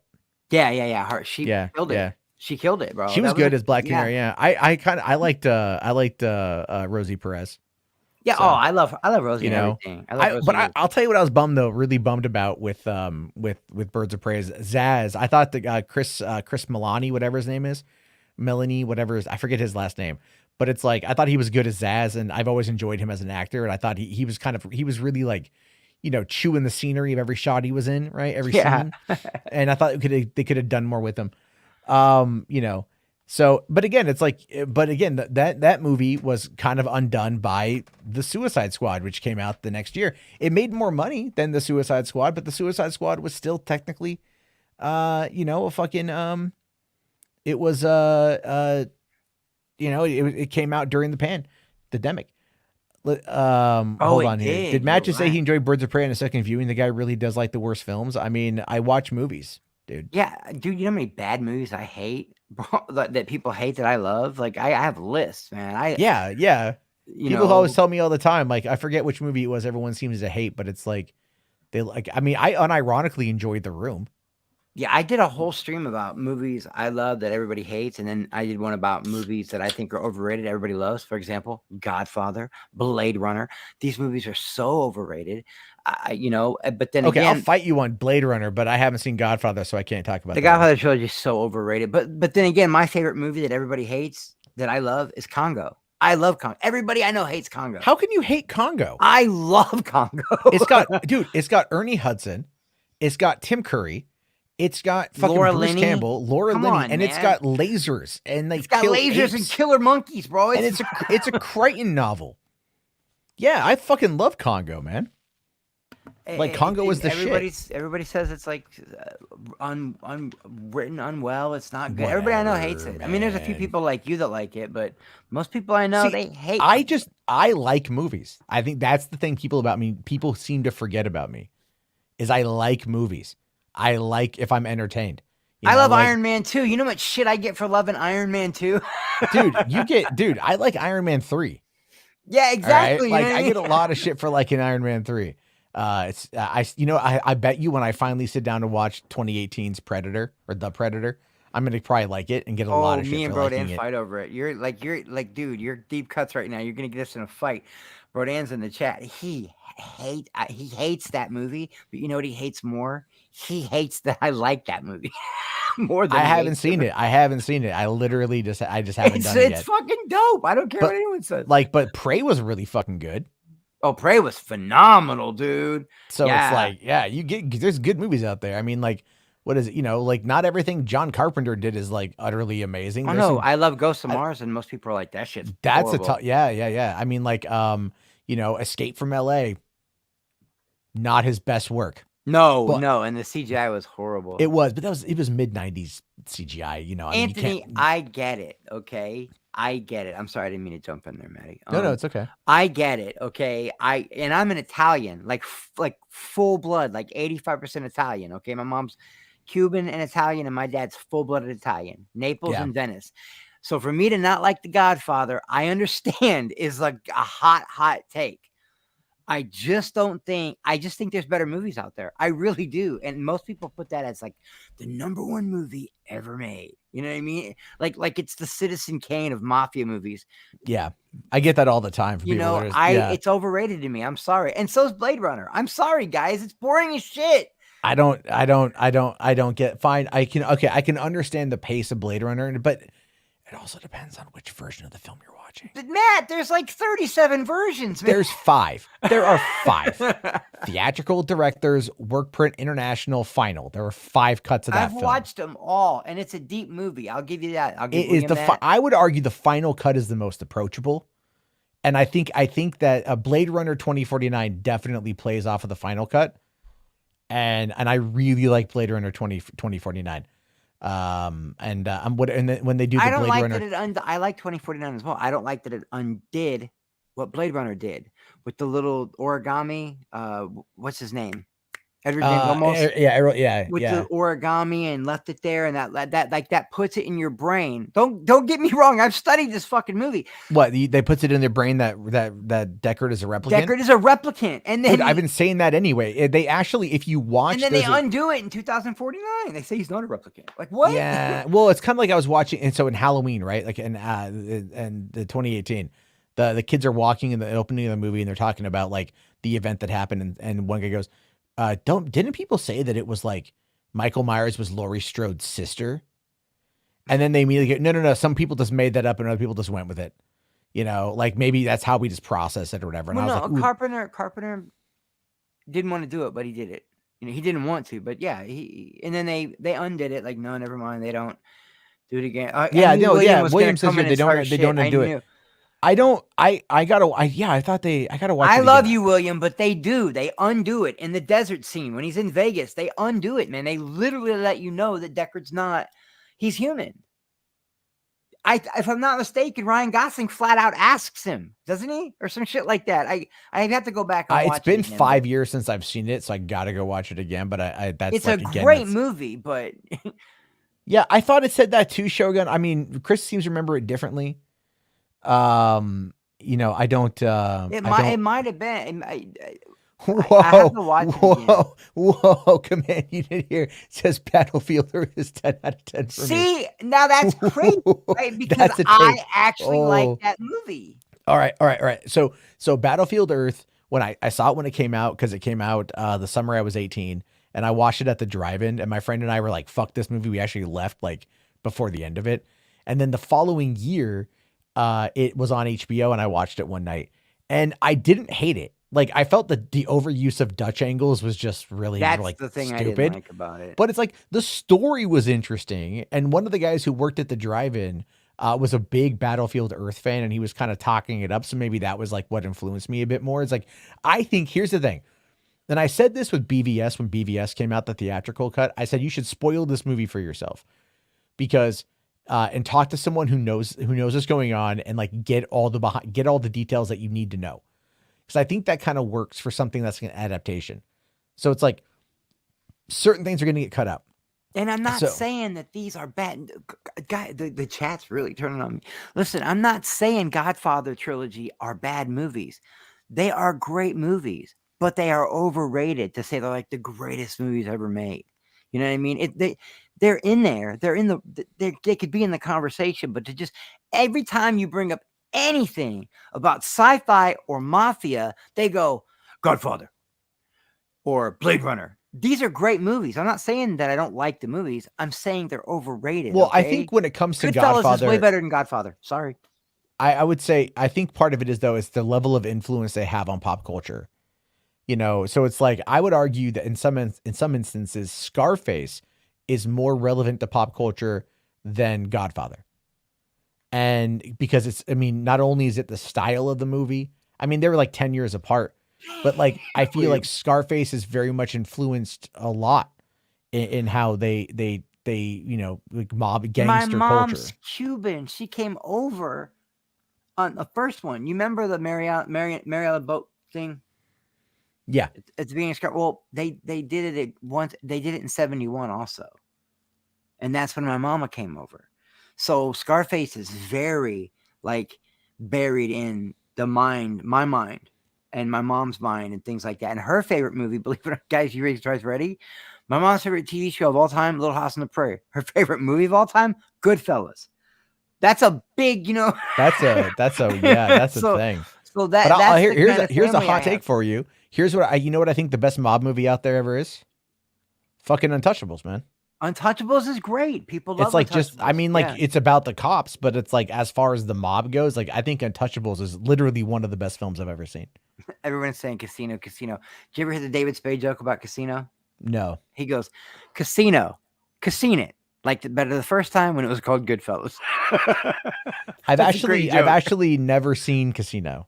Yeah. Her, she killed it. Yeah. She killed it, bro. She was good as Black Canary. Yeah. I liked Rosie Perez. Yeah. So, I love Rosie. You know, and everything. I'll tell you what I was really bummed about with Birds of Prey is Zaz. I thought the Chris Melani, whatever his name is, Melanie, whatever I forget his last name. But it's like, I thought he was good as Zaz, and I've always enjoyed him as an actor. And I thought he was really like, you know, chewing the scenery of every shot he was in, right? Every scene. And I thought they could have done more with him. You know, so, but again, it's like, that movie was kind of undone by the Suicide Squad, which came out the next year. It made more money than the Suicide Squad, but the Suicide Squad was still technically, you know, a fucking, it was, you know, it came out during the pandemic. Hold on here. Did Matt just say he enjoyed Birds of Prey on a second viewing? The guy really does like the worst films. I mean, I watch movies, dude. Yeah, dude, you know how many bad movies I hate that people hate that I love? Like I have lists, man. Yeah. People always tell me all the time, like, I forget which movie it was everyone seems to hate, but it's like I unironically enjoyed The Room. Yeah, I did a whole stream about movies I love that everybody hates, and then I did one about movies that I think are overrated, everybody loves. For example, Godfather, Blade Runner. These movies are so overrated. But then okay, again, I'll fight you on Blade Runner, but I haven't seen Godfather, so I can't talk about the that. Godfather trilogy is so overrated. But then again, my favorite movie that everybody hates that I love is Congo. I love Congo. Everybody I know hates Congo. How can you hate Congo? I love Congo. It's got Ernie Hudson. It's got Tim Curry. It's got fucking Laura Bruce Linney. Campbell, Laura Come Linney, on, and it's man. got lasers and It's got lasers and apes. killer monkeys, bro. And it's a Crichton novel. Yeah, I fucking love Congo, man. Like Congo was the shit. Everybody says it's like unwritten, unwell. It's not good. Everybody I know hates it. I mean, there's a few people like you that like it, but most people I know they hate. I like movies. I think that's the thing people seem to forget about me, is I like movies. I like if I'm entertained. I love Iron Man 2. You know how much shit I get for loving Iron Man 2? Dude, I like Iron Man 3. Yeah, exactly. Right? Like I get a lot of shit for liking Iron Man 3. I bet you when I finally sit down to watch 2018's Predator or The Predator, I'm gonna probably like it and get a lot of shit. Me and for liking Brodan it. fight over it. You're like, dude, you're deep cuts right now. You're gonna get us in a fight. Brodan's in the chat. He hates that movie, but you know what he hates more? He hates that I like that movie more than I haven't seen it. I literally just haven't done it yet. It's fucking dope. I don't care what anyone says. But Prey was really fucking good. Oh, Prey was phenomenal, dude. So it's like, there's good movies out there. I mean, like, what is it? Like not everything John Carpenter did is like utterly amazing. Oh no, I love Ghost of Mars, and most people are like, that shit's horrible. Yeah. I mean, like, Escape from LA, not his best work. No, and the CGI was horrible. It was mid-90s CGI, Anthony, I get it, okay? I get it. I'm sorry, I didn't mean to jump in there, Maddie. No, it's okay. I get it, okay? And I'm an Italian, like full blood, like 85% Italian, okay? My mom's Cuban and Italian, and my dad's full-blooded Italian, Naples and Venice. So for me to not like The Godfather, I understand is like a hot take. I just think there's better movies out there. I really do. And most people put that as like the #1 movie ever made. You know what I mean? Like it's the Citizen Kane of mafia movies. Yeah. I get that all the time from people. It's overrated to me. I'm sorry. And so is Blade Runner. I'm sorry, guys. It's boring as shit. I don't get fine. I can understand the pace of Blade Runner, but it also depends on which version of the film you're watching. But Matt, there's like 37 versions, man. There's 5. There are 5. Theatrical, directors, work print, international, final. There are 5 cuts of that film. I've watched them all, and it's a deep movie. I'll give you that. I would argue the final cut is the most approachable. And I think that Blade Runner 2049 definitely plays off of the final cut. And I really like Blade Runner 2049. When they do the Blade Runner, I like 2049 as well. I don't like that it undid what Blade Runner did with the little origami. What's his name? Edward James almost. With the origami and left it there, and that puts it in your brain. Don't get me wrong. I've studied this fucking movie. What they puts it in their brain that Deckard is a replicant. Deckard is a replicant, and then I've been saying that anyway. They actually, if you watch, and then they undo it in 2049. They say he's not a replicant. Like what? Yeah. Well, it's kind of like I was watching, and so in Halloween, right? Like in the 2018, the kids are walking in the opening of the movie, and they're talking about like the event that happened, and one guy goes, didn't people say that it was like Michael Myers was Laurie Strode's sister? And then they immediately go, no. Some people just made that up and other people just went with it. Like maybe that's how we just process it or whatever. And I was like, Carpenter didn't want to do it, but he did it. He didn't want to, but yeah, and then they undid it. Like, no, never mind. They don't do it again. William says they don't undo it. I gotta watch. I love you, William, but they do. They undo it in the desert scene when he's in Vegas. They undo it, man. They literally let you know that Deckard's not. He's human. if I'm not mistaken, Ryan Gosling flat out asks him, doesn't he, or some shit like that. I have to go back and watch it's been it again, 5 years since I've seen it, so I gotta go watch it again. But that's it's like, a again, great movie, but yeah, I thought it said that too, Shogun. I mean, Chris seems to remember it differently. You know, I don't. it might have been. Whoa, I have to watch it again. Whoa, Command Unit here says Battlefield Earth is 10 out of 10 for me. See, now that's crazy, right? Because That's a I take. actually like that movie. All right. So Battlefield Earth, when I saw it when it came out, because it came out the summer I was 18, and I watched it at the drive-in, and my friend and I were like, fuck this movie. We actually left like before the end of it. And then the following year, it was on HBO, and I watched it one night, and I didn't hate it. Like, I felt that the overuse of Dutch angles was just really That's like the thing stupid. I didn't like about it. But it's like the story was interesting, and one of the guys who worked at the drive-in was a big Battlefield Earth fan, and he was kind of talking it up. So maybe that was like what influenced me a bit more. It's like, I think here's the thing. And I said this with BVS when BVS came out, the theatrical cut. I said, you should spoil this movie for yourself, because and talk to someone who knows what's going on, and like get all the details that you need to know. Because I think that kind of works for something that's an adaptation. So it's like certain things are going to get cut out. And I'm not saying that these are bad. Guy, the chat's really turning on me. Listen, I'm not saying Godfather trilogy are bad movies. They are great movies, but they are overrated to say they're like the greatest movies ever made. You know what I mean? They're in there. They could be in the conversation, but to just every time you bring up anything about sci-fi or mafia, they go Godfather or Blade Runner. These are great movies. I'm not saying that I don't like the movies. I'm saying they're overrated. Well, okay? I think when it comes to Goodfellas Godfather, is way better than Godfather. Sorry. I would say, I think part of it is, though, it's the level of influence they have on pop culture. You know, so it's like, I would argue that in some instances, Scarface is more relevant to pop culture than Godfather. And because it's, I mean, not only is it the style of the movie, I mean, they were like 10 years apart, but like, I feel like Scarface is very much influenced a lot in how they, you know, like mob gangster My mom's culture. Cuban. She came over on the first one. You remember the Marietta boat thing? Yeah. It's being Scar. Well, they did it once. They did it in 71 also. And that's when my mama came over. So Scarface is very like buried in my mind and my mom's mind and things like that. And her favorite movie, believe it or not, guys, you guys ready? My mom's favorite TV show of all time, Little House on the Prairie. Her favorite movie of all time, Goodfellas. That's a big, you know. That's a thing. So here's a hot take for you. Here's what you know what I think the best mob movie out there ever is? Fucking Untouchables, man. Untouchables is great. People love it's like Untouchables. I mean, it's about the cops, but it's like, as far as the mob goes, like, I think Untouchables is literally one of the best films I've ever seen. Everyone's saying Casino. Did you ever hear the David Spade joke about Casino? No. He goes, Casino it. Liked it better the first time when it was called Goodfellas. I've actually never seen Casino.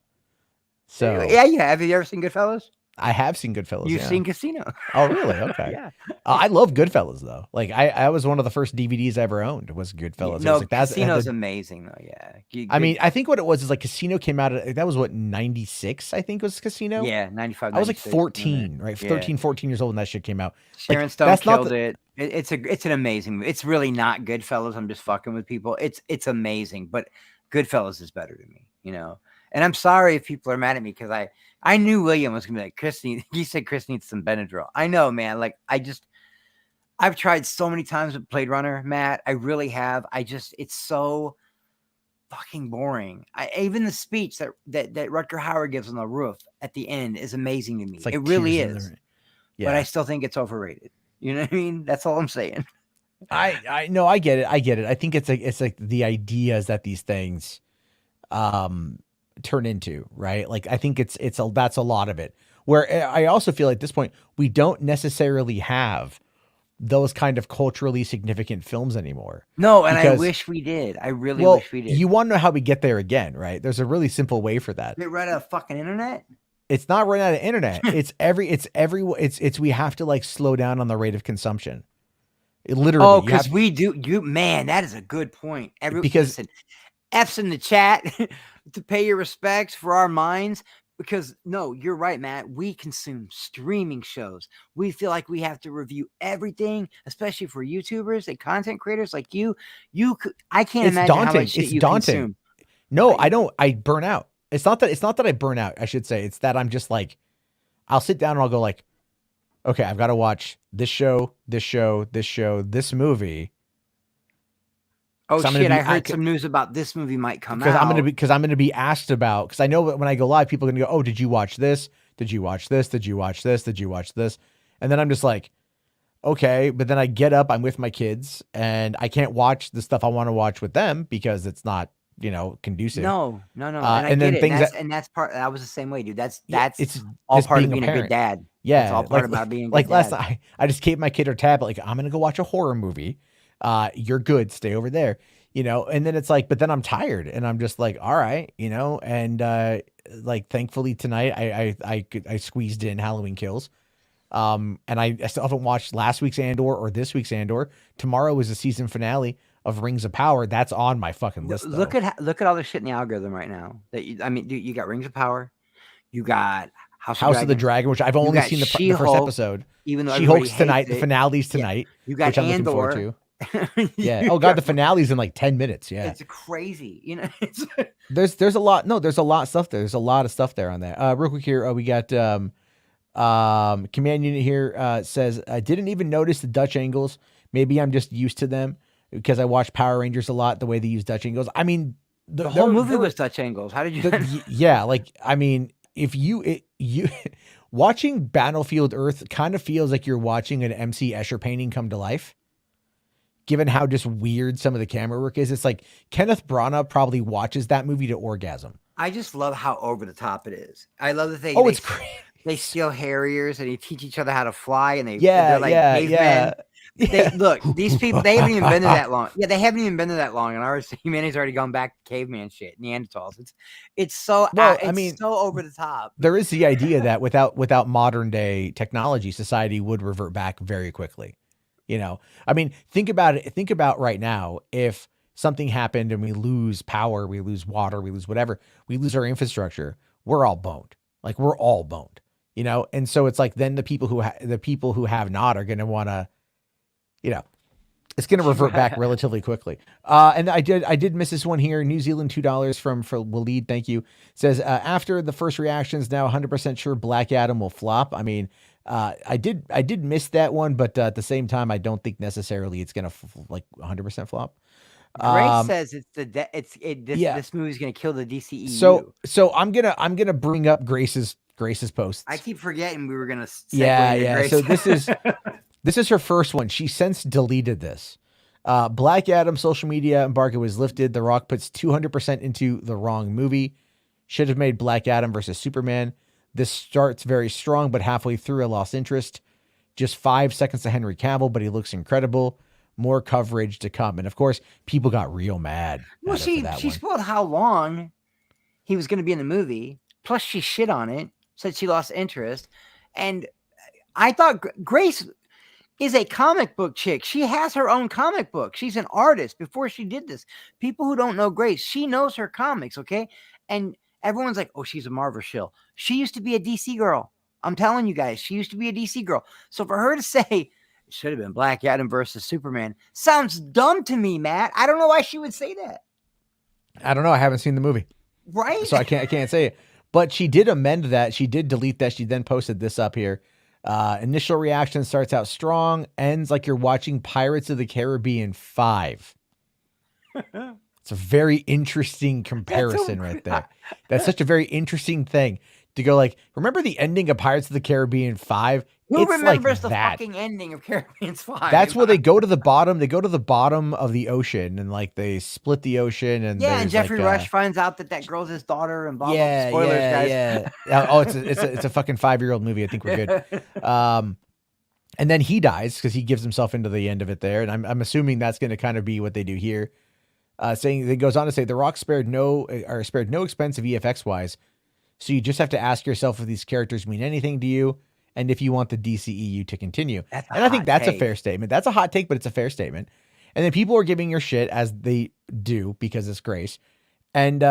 So yeah, you have. Have you ever seen Goodfellas? I have seen Goodfellas. You've seen Casino. Oh, really? Okay. Yeah. I love Goodfellas though. Like I was one of the first DVDs I ever owned was Goodfellas. No, like, Casino's amazing though. Yeah. I mean, I think what it was is like Casino came out. That was what, 96, I think, was Casino. Yeah, 95. I was like 14, right? 13, 14 years old when that shit came out. Sharon Stone killed it. It's an amazing movie. It's really not Goodfellas. I'm just fucking with people. It's amazing, but Goodfellas is better to me, you know. And I'm sorry if people are mad at me, because I knew William was gonna be like, he said Chris needs some Benadryl. I know, man. Like I've tried so many times with Blade Runner, Matt. I really have. It's so fucking boring. Even the speech that Rutger Hauer gives on the roof at the end is amazing to me. Like, it really is. Yeah. But I still think it's overrated. You know what I mean? That's all I'm saying. I know. I get it. I think it's like the ideas that these things turn into, right? Like, I think that's a lot of it. Where I also feel like at this point, we don't necessarily have those kind of culturally significant films anymore. No, and I wish we did. I really wish we did. You want to know how we get there again, right? There's a really simple way for that. Get rid of fucking internet? It's not running out of internet. We have to like slow down on the rate of consumption. Literally. Oh, because we do. Man, that is a good point. Listen, F's in the chat to pay your respects for our minds. Because no, you're right, Matt. We consume streaming shows. We feel like we have to review everything, especially for YouTubers and content creators like you. I can't imagine how much shit you consume. No, I don't. I burn out. It's not that I burn out. I should say it's that I'm just like, I'll sit down and I'll go like, okay, I've got to watch this show, this movie. Oh shit! I heard some news about this movie might come out. Because I'm gonna be asked about, because I know that when I go live, people are gonna go, "Oh, did you watch this? Did you watch this? Did you watch this? Did you watch this?" And then I'm just like, okay, but then I get up, I'm with my kids, and I can't watch the stuff I want to watch with them because it's not, conducive. No. And then that's part. I was the same way, dude. That's it's all part of being a good dad. Yeah, it's all part about being a good like dad. last night, I just gave my kid her tablet. Like, I'm gonna go watch a horror movie. You're good. Stay over there. And then it's like, but then I'm tired and I'm just like, all right, and like thankfully tonight I squeezed in Halloween Kills. And I still haven't watched last week's Andor or this week's Andor. Tomorrow is the season finale of Rings of Power. That's on my fucking list. Look at all the shit in the algorithm right now. Dude, you got Rings of Power, you got House of the Dragon, which I've only seen the first episode. Even though She-Hulk's tonight, the finale's tonight. Yeah. You got which I'm looking forward Andor. to. Yeah. Oh god, the finale's in like 10 minutes. Yeah. It's crazy. There's a lot. No, there's a lot of stuff there. There's a lot of stuff there on that. Real quick here, we got Command Unit here says, I didn't even notice the Dutch angles. Maybe I'm just used to them because I watch Power Rangers a lot, the way they use Dutch angles. I mean, the whole movie was Dutch angles. How did you yeah, like I mean, if you watching Battlefield Earth kind of feels like you're watching an MC Escher painting come to life. Given how just weird some of the camera work is, it's like Kenneth Branagh probably watches that movie to orgasm. I just love how over the top it is. I love that it's great. They steal Harriers and they teach each other how to fly, and they're like cavemen. Look, these people, they haven't even been there that long. Yeah, they haven't even been there that long, and our humanity's already gone back to caveman shit, Neanderthals. It's so so over the top. There is the idea that without modern day technology, society would revert back very quickly. I mean, think about it. Think about right now, if something happened and we lose power, we lose water, we lose whatever, we lose our infrastructure, we're all boned. Like we're all boned, And so it's like, then the people who have not are going to want to, it's going to revert back relatively quickly. And I did miss this one here. New Zealand $2 from for Waleed. Thank you. It says, after the first reactions, now 100% sure Black Adam will flop. I mean, I did miss that one, but at the same time, I don't think necessarily it's going to like 100% flop. Grace says this movie's going to kill the DCEU. So I'm gonna bring up Grace's posts. I keep forgetting we were going to. Yeah. So this is her first one. She since deleted this. Black Adam social media embargo was lifted. The Rock puts 200% into the wrong movie. Should have made Black Adam versus Superman. This starts very strong, but halfway through I lost interest. Just 5 seconds to Henry Cavill, but he looks incredible. More coverage to come. And of course, people got real mad. Well, she spoiled how long he was going to be in the movie. Plus, she shit on it, said she lost interest. And I thought Grace is a comic book chick. She has her own comic book. She's an artist before she did this. People who don't know Grace, she knows her comics, okay? And everyone's like, oh, she's a Marvel shill. She used to be a DC girl. I'm telling you guys, she used to be a DC girl. So for her to say it should have been Black Adam versus Superman sounds dumb to me, Matt. I don't know why she would say that. I don't know. I haven't seen the movie. Right? So I can't say it. But she did amend that. She did delete that. She then posted this up here. Initial reaction starts out strong, ends like you're watching Pirates of the Caribbean 5. It's a very interesting comparison right there. That's such a very interesting thing to go like, remember the ending of Pirates of the Caribbean 5? Who remembers the fucking ending of Caribbean 5? That's where they go to the bottom. They go to the bottom of the ocean and like they split the ocean. And and Jeffrey Rush finds out that girl's his daughter and blah, blah. Spoilers, guys. Yeah. Oh, it's a fucking 5-year-old movie. I think we're good. And then he dies because he gives himself into the end of it there. And I'm assuming that's going to kind of be what they do here. Saying it goes on to say The Rock spared no expense of EFX wise. So you just have to ask yourself if these characters mean anything to you. and if you want the DCEU to continue. That's a And I think hot that's a take. fair statement. That's a hot take, but it's a fair statement. And then people are giving her shit, as they do, because it's Grace. And,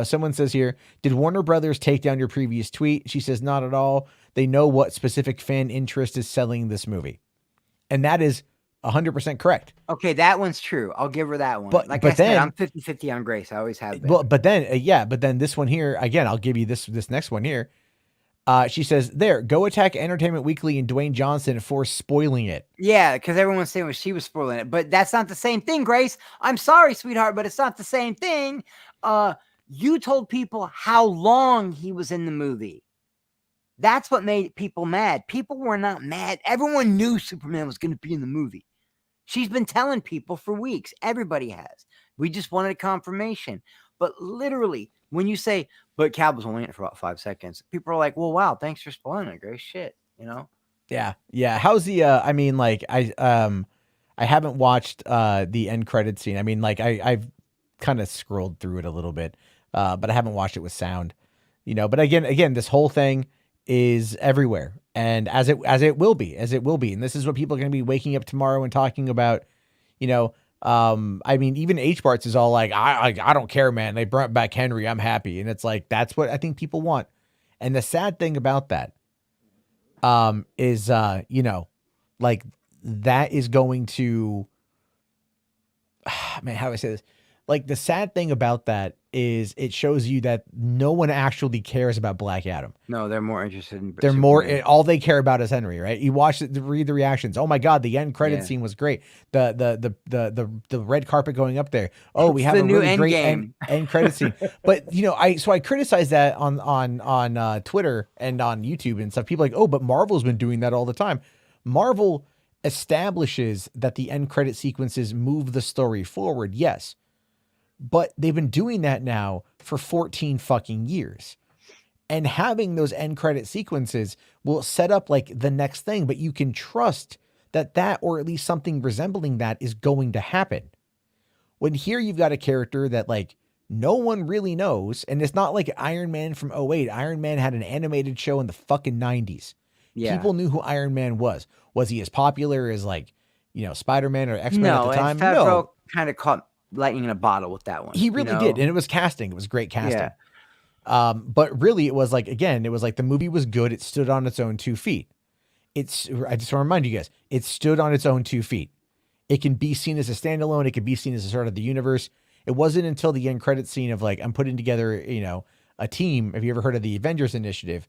someone says here, did Warner Brothers take down your previous tweet? She says, not at all. They know what specific fan interest is selling this movie. And that is 100% correct. Okay, that one's true. I'll give her that one. But I said, then I'm 50-50 on Grace. I always have been. But then this one here, again, I'll give you this next one here. She says, there, go attack Entertainment Weekly and Dwayne Johnson for spoiling it. Yeah, because everyone's saying she was spoiling it. But that's not the same thing, Grace. I'm sorry, sweetheart, but it's not the same thing. You told people how long he was in the movie. That's what made people mad. People were not mad. Everyone knew Superman was going to be in the movie. She's been telling people for weeks. Everybody has. We just wanted a confirmation. But literally, when you say, but Cal was only in it for about 5 seconds, people are like, well, wow, thanks for spoiling it, Grace. Shit, Yeah. How's the I haven't watched the end credit scene. I mean, like I've kind of scrolled through it a little bit, but I haven't watched it with sound. But again, this whole thing is everywhere, and as it will be, and this is what people are going to be waking up tomorrow and talking about. I mean, even HBarts is all like, I don't care, man. They brought back Henry. I'm happy. And it's like, that's what I think people want. And the sad thing about that, is, like that is going to, man, how do I say this? Like the sad thing about that is it shows you that no one actually cares about Black Adam. No, they're more interested in. They're more. All they care about is Henry, right? You watch it, read the reactions. Oh my God, the end credit scene was great. The red carpet going up there. Oh, we have a really great end credit scene. But I criticize that on Twitter and on YouTube and stuff. People are like, oh, but Marvel's been doing that all the time. Marvel establishes that the end credit sequences move the story forward. Yes. But they've been doing that now for 14 fucking years. And having those end credit sequences will set up like the next thing, but you can trust that or at least something resembling that is going to happen. When here you've got a character that like no one really knows, and it's not like Iron Man from 2008. Iron Man had an animated show in the fucking 90s. Yeah. People knew who Iron Man was. Was he as popular as like, Spider-Man or X-Men at the time? No, kind of caught lightning in a bottle with that one. He really did. And it was casting. It was great casting. Yeah. But really it was like, again, it was like the movie was good. It stood on its own 2 feet. I just want to remind you guys, it stood on its own 2 feet. It can be seen as a standalone. It can be seen as a sort of the universe. It wasn't until the end credit scene of like, I'm putting together, a team. Have you ever heard of the Avengers Initiative?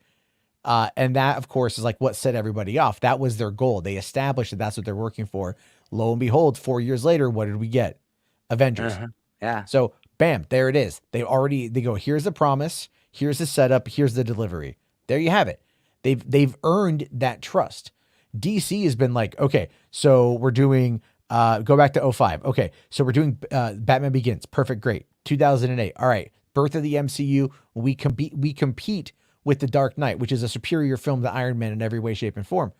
And that of course is like what set everybody off. That was their goal. They established that that's what they're working for. Lo and behold, 4 years later, what did we get? Avengers. Yeah. So bam, there it is. They go, here's the promise, here's the setup, here's the delivery. There you have it. They've earned that trust. DC has been like, okay, so we're doing, go back to 2005. Okay. So we're doing Batman Begins. Perfect. Great. 2008. All right. Birth of the MCU. We compete with The Dark Knight, which is a superior film to Iron Man in every way, shape, and form.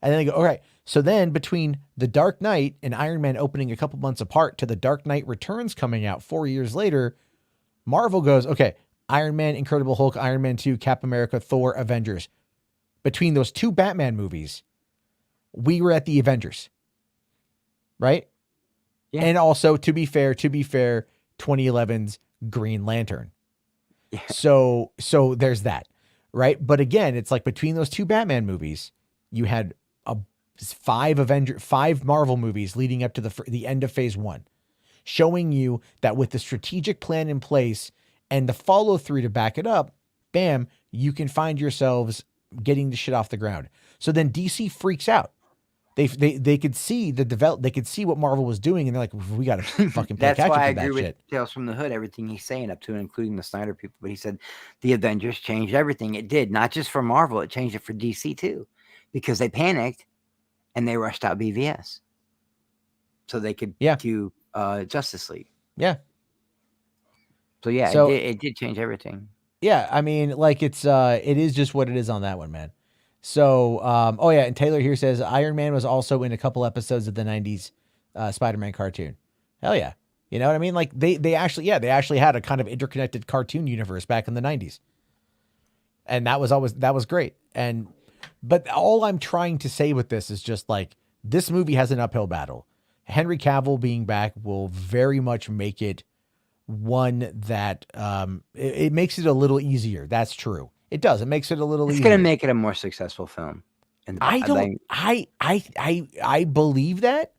And then they go, all right. So then between The Dark Knight and Iron Man opening a couple months apart to The Dark Knight Returns coming out 4 years later, Marvel goes, okay, Iron Man, Incredible Hulk, Iron Man 2, Cap America, Thor, Avengers. Between those 2 Batman movies, we were at the Avengers. Right? Yeah. And also, to be fair, 2011's Green Lantern. Yeah. So there's that. Right? But again, it's like between those 2 Batman movies, you had 5 Marvel movies leading up to the end of phase 1, showing you that with the strategic plan in place and the follow through to back it up, bam, you can find yourselves getting the shit off the ground. So then DC freaks out. They could see they could see what Marvel was doing, and they're like, we got to fucking play That's catch up why I with that agree shit. with Tales from the Hood, everything he's saying up to and including the Snyder people. But he said the Avengers changed everything. It did, not just for Marvel, it changed it for DC too, because they panicked and they rushed out BVS so they could do Justice League. Yeah. So yeah, So- it did change everything. Yeah, I mean, like it is just what it is on that one, man. So, oh yeah, and Taylor here says Iron Man was also in a couple episodes of the 90s Spider-Man cartoon. Hell yeah. You know what I mean? Like they actually had a kind of interconnected cartoon universe back in the 90s. And that was great. And But all I'm trying to say with this is just like, this movie has an uphill battle. Henry Cavill being back will very much make it one that it makes it a little easier. That's true. It does. It makes it a little It's easier. going to make it a more successful film. And I believe that,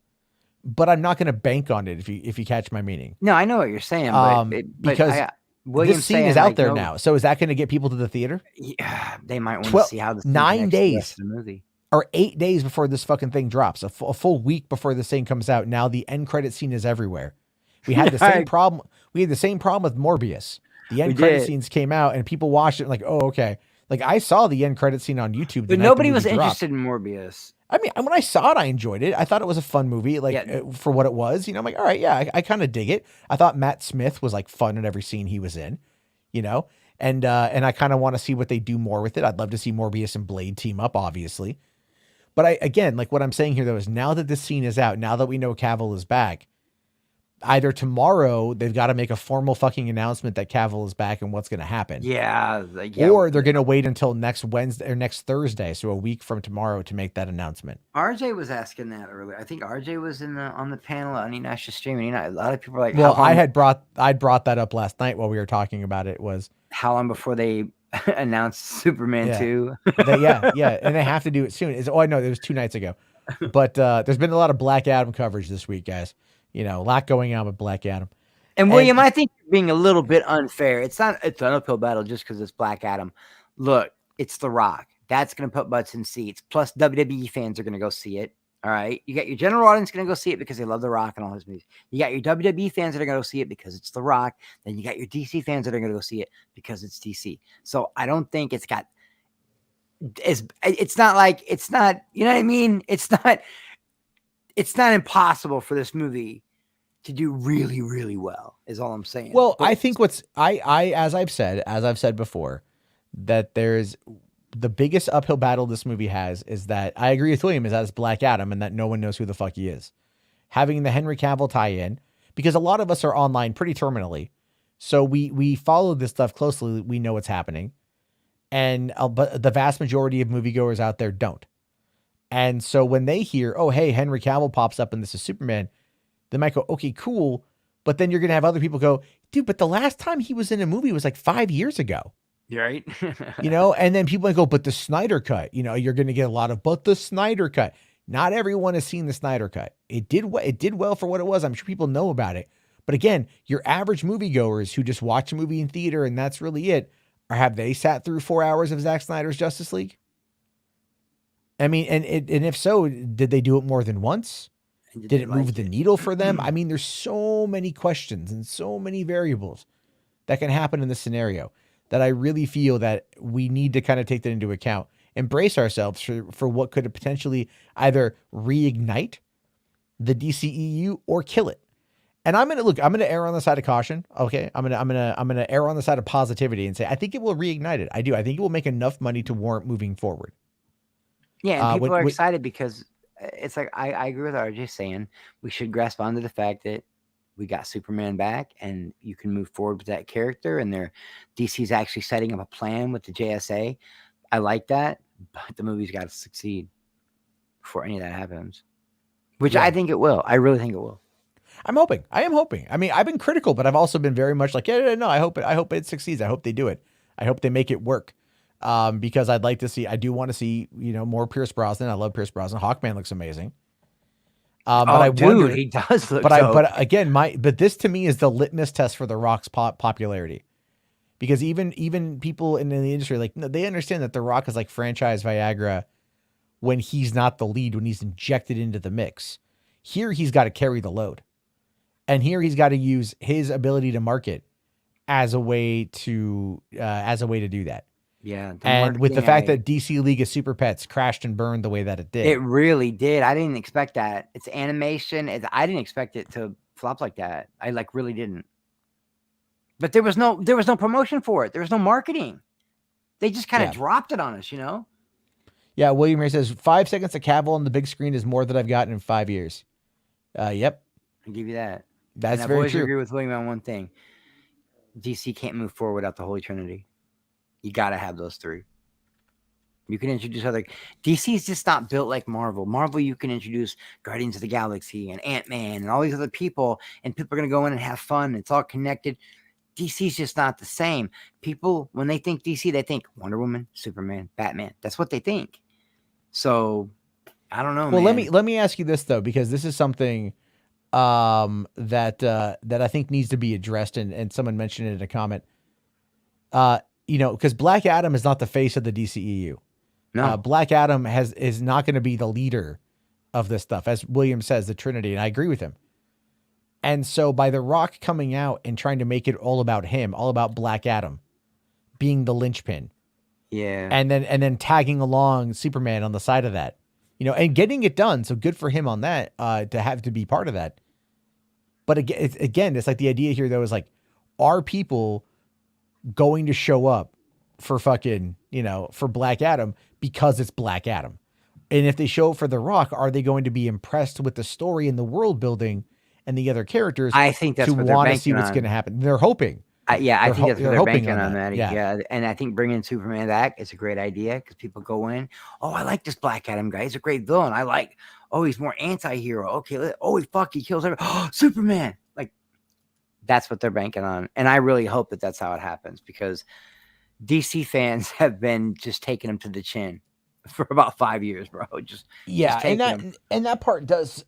but I'm not going to bank on it if you catch my meaning. No, I know what you're saying, because this scene is out there now. So is that going to get people to the theater? Yeah, they might want to see how this 9 days the movie. Or 8 days before this fucking thing drops, a full week before this thing comes out. Now the end credit scene is everywhere. We had the same problem. We had the same problem with Morbius. The end credit scenes came out and people watched it like, oh, okay. Like I saw the end credit scene on YouTube. But nobody was interested in Morbius. I mean, when I saw it, I enjoyed it. I thought it was a fun movie, for what it was. I'm like, all right, yeah, I kind of dig it. I thought Matt Smith was like fun in every scene he was in, and I kind of want to see what they do more with it. I'd love to see Morbius and Blade team up, obviously. But what I'm saying here though is now that this scene is out, now that we know Cavill is back, either tomorrow they've got to make a formal fucking announcement that Cavill is back and what's going to happen. Yeah. Or they're going to wait until next Wednesday or next Thursday, so a week from tomorrow, to make that announcement. RJ was asking that earlier. I think RJ was on the panel on Enash streaming. A lot of people are like, well, I brought that up last night while we were talking about it. Was how long before they announced Superman 2? Yeah, and they have to do it soon. I know it was 2 nights ago, but there's been a lot of Black Adam coverage this week, guys. A lot going on with Black Adam. And William, I think you're being a little bit unfair. It's an uphill battle just because it's Black Adam. Look, it's The Rock. That's going to put butts in seats. Plus, WWE fans are going to go see it. All right. You got your general audience going to go see it because they love The Rock and all his movies. You got your WWE fans that are going to go see it because it's The Rock. Then you got your DC fans that are going to go see it because it's DC. So I don't think it's not, you know what I mean? It's not impossible for this movie to do really, really well, is all I'm saying. Well, I think as I've said before, that there's the biggest uphill battle this movie has is that I agree with William, is that it's Black Adam and that no one knows who the fuck he is. Having the Henry Cavill tie in, because a lot of us are online pretty terminally. So we follow this stuff closely. We know what's happening. And but the vast majority of moviegoers out there don't. And so when they hear, oh, hey, Henry Cavill pops up and this is Superman, they might go, okay, cool. But then you're going to have other people go, dude, but the last time he was in a movie was like 5 years ago. Right. And then people might go, but the Snyder cut, you're going to get a lot of, but the Snyder cut. Not everyone has seen the Snyder cut. It did well for what it was. I'm sure people know about it. But again, your average moviegoers who just watch a movie in theater and that's really it, or have they sat through 4 hours of Zack Snyder's Justice League? I mean, and if so, did they do it more than once? Did it move the needle for them? I mean, there's so many questions and so many variables that can happen in this scenario that I really feel that we need to kind of take that into account and brace ourselves for what could potentially either reignite the DCEU or kill it. And I'm going to err on the side of caution. Okay. I'm going to err on the side of positivity and say, I think it will reignite it. I do. I think it will make enough money to warrant moving forward. Yeah. And people are excited because it's like, I agree with RJ saying we should grasp onto the fact that we got Superman back and you can move forward with that character, and DC's actually setting up a plan with the JSA. I like that, but the movie's got to succeed before any of that happens, which I think it will. I really think it will. I am hoping. I mean, I've been critical, but I've also been very much like, no, I hope it succeeds. I hope they do it. I hope they make it work. Because I do want to see, more Pierce Brosnan. I love Pierce Brosnan. Hawkman looks amazing. But he does look dope. But this to me is the litmus test for The Rock's popularity, because even people in the industry, they understand that The Rock is like franchise Viagra when he's not the lead, when he's injected into the mix. Here, he's got to carry the load. And here he's got to use his ability to market as a way to do that. Yeah. And with the fact that DC League of Super Pets crashed and burned the way that it did. It really did. I didn't expect that. It's animation. I didn't expect it to flop like that. I really didn't. But there was no promotion for it. There was no marketing. They just kind of dropped it on us, Yeah, William Ray says 5 seconds of Cavill on the big screen is more than I've gotten in 5 years. Yep. I'll give you that. That's and very I've always true. agree with William on one thing. DC can't move forward without the Holy Trinity. You got to have those three. You can introduce other. DC's just not built like Marvel. Marvel, you can introduce Guardians of the Galaxy and Ant-Man and all these other people, and people are going to go in and have fun. It's all connected. DC's just not the same. People, when they think DC, they think Wonder Woman, Superman, Batman. That's what they think. So, I don't know. Well, man. let me ask you this though, because this is something that I think needs to be addressed, and someone mentioned it in a comment. Because Black Adam is not the face of the DCEU. No. Black Adam is not going to be the leader of this stuff, as William says, the Trinity, and I agree with him. And so by The Rock coming out and trying to make it all about him, all about Black Adam being the linchpin, yeah, and then tagging along Superman on the side of that, and getting it done. So good for him on that, to have to be part of that. But again, it's like the idea here though is like, are people going to show up for fucking, for Black Adam because it's Black Adam? And if they show up for The Rock, are they going to be impressed with the story and the world building and the other characters? I think that's to what they're want to banking see what's on. going to happen. They're hoping. I think that's what they're banking on, that. Maddie. Yeah. And I think bringing Superman back is a great idea because people go in, oh, I like this Black Adam guy. He's a great villain. I like, oh, he's more anti-hero. Okay, he kills everyone. Oh, Superman. Like, that's what they're banking on. And I really hope that that's how it happens because DC fans have been just taking him to the chin for about 5 years, bro. Just that part does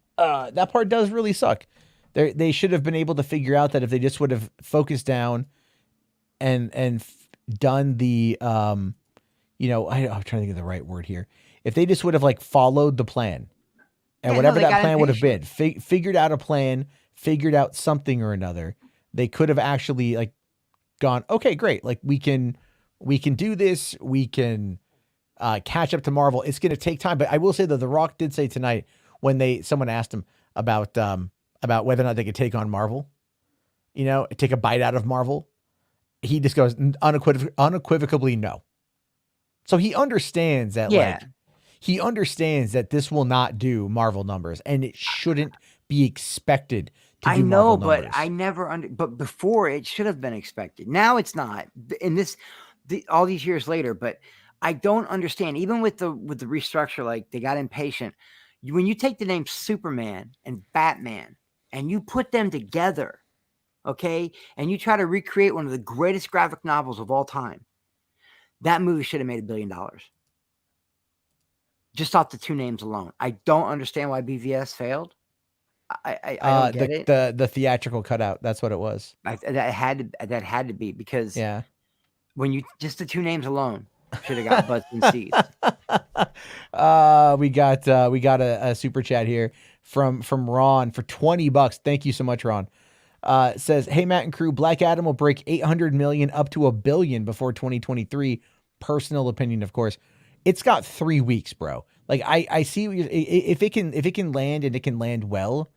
really suck. They should have been able to figure out that if they just would have focused down and done the I'm trying to think of the right word here. If they just would have like followed the plan and whatever that plan would have been, figured out a plan, figured out something or another, they could have actually like gone, okay, great. Like we can do this. We can catch up to Marvel. It's going to take time, but I will say that The Rock did say tonight when someone asked him about whether or not they could take on Marvel, take a bite out of Marvel. He just goes unequivocally no. So he understands that, he understands that this will not do Marvel numbers and it shouldn't be expected to do Marvel numbers. But I never but before it should have been expected. Now it's not in all these years later, but I don't understand. Even with the restructure, like they got impatient. When you take the name Superman and Batman and you put them together, okay, and you try to recreate one of the greatest graphic novels of all time, that movie should have made $1 billion. Just off the two names alone. I don't understand why BVS failed. I don't get it. The theatrical cutout, that's what it was. That had to be because when you just the two names alone should have got butts and seats. We got a super chat here from Ron for $20. Thank you so much, Ron. Says, hey, Matt and crew, Black Adam will break 800 million up to $1 billion before 2023. Personal opinion, of course. It's got 3 weeks, bro. Like I see if it can land and it can land well,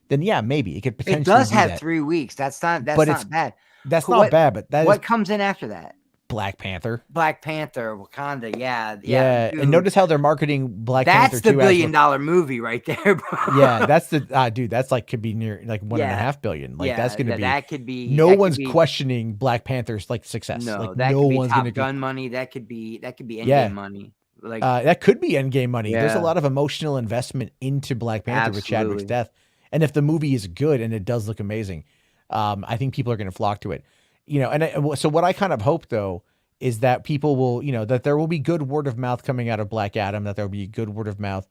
then yeah, maybe it could potentially. It does have 3 weeks. That's not bad. That's not bad, but what comes in after that? Black Panther, Wakanda, yeah. And notice how they're marketing Black Panther. That's the $1 billion movie right there, bro. Yeah, that's the dude. That's like could be near like $1.5 billion. Like that's gonna be. That could be. No one's questioning Black Panther's like success. No, like, that no could be one's Top gonna Gun money. That could be Endgame money. Like that could be Endgame money. There's a lot of emotional investment into Black Panther with Chadwick's death, and if the movie is good and it does look amazing, I think people are going to flock to it. So what I kind of hope though is that people will, that there will be good word of mouth coming out of Black Adam, that there will be good word of mouth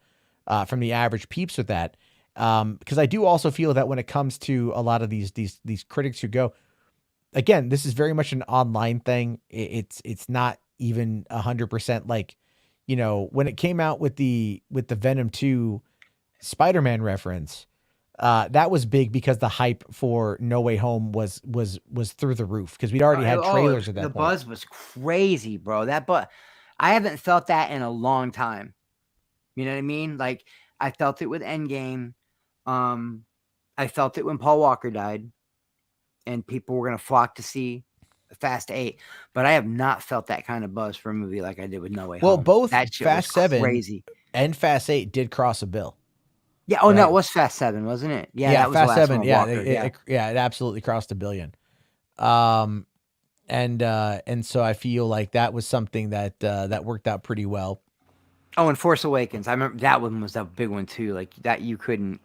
from the average peeps with that. Because I do also feel that when it comes to a lot of these critics who go, again, this is very much an online thing. It's not even 100% like, when it came out with the Venom 2 Spider-Man reference, that was big because the hype for No Way Home was through the roof because we'd already had trailers at that point. The buzz was crazy, bro. I haven't felt that in a long time. You know what I mean? Like I felt it with Endgame. I felt it when Paul Walker died, and people were gonna flock to see Fast 8. But I have not felt that kind of buzz for a movie like I did with No Way Home. Well, both that shit Fast was 7 crazy. and Fast 8 did cross a bill. Yeah. Oh, no, it was Fast 7, wasn't it? Yeah, that was Fast the last 7. one. Yeah, Walker, it absolutely crossed $1 billion. And so I feel like that was something that that worked out pretty well. Oh, and Force Awakens. I remember that one was a big one too. Like that, you couldn't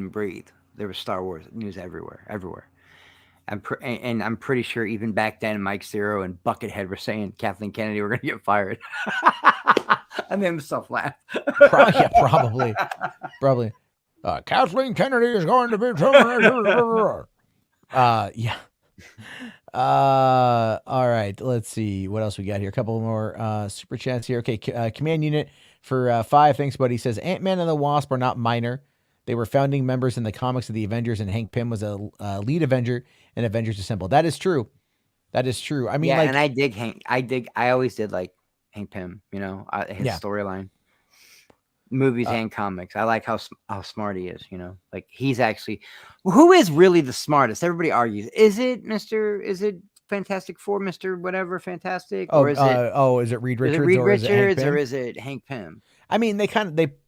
breathe. There was Star Wars news everywhere. And I'm pretty sure even back then, Mike Zero and Buckethead were saying Kathleen Kennedy were going to get fired. I made myself laugh. Probably. Kathleen Kennedy is going to be terminated. Yeah. All right. Let's see what else we got here. A couple more super chats here. Okay. Command Unit for 5. Thanks, buddy. Says Ant-Man and the Wasp are not minor. They were founding members in the comics of the Avengers, and Hank Pym was a lead Avenger in Avengers Assemble. That is true. I mean, and I dig Hank. I always did like Hank Pym. You know, his storyline, movies and comics. I like how smart he is. You know, like he's actually who is really the smartest. Everybody argues. Is it Fantastic Four, Mr. Whatever Fantastic, or is it Reed Richards? Or is it Hank Pym? I mean, they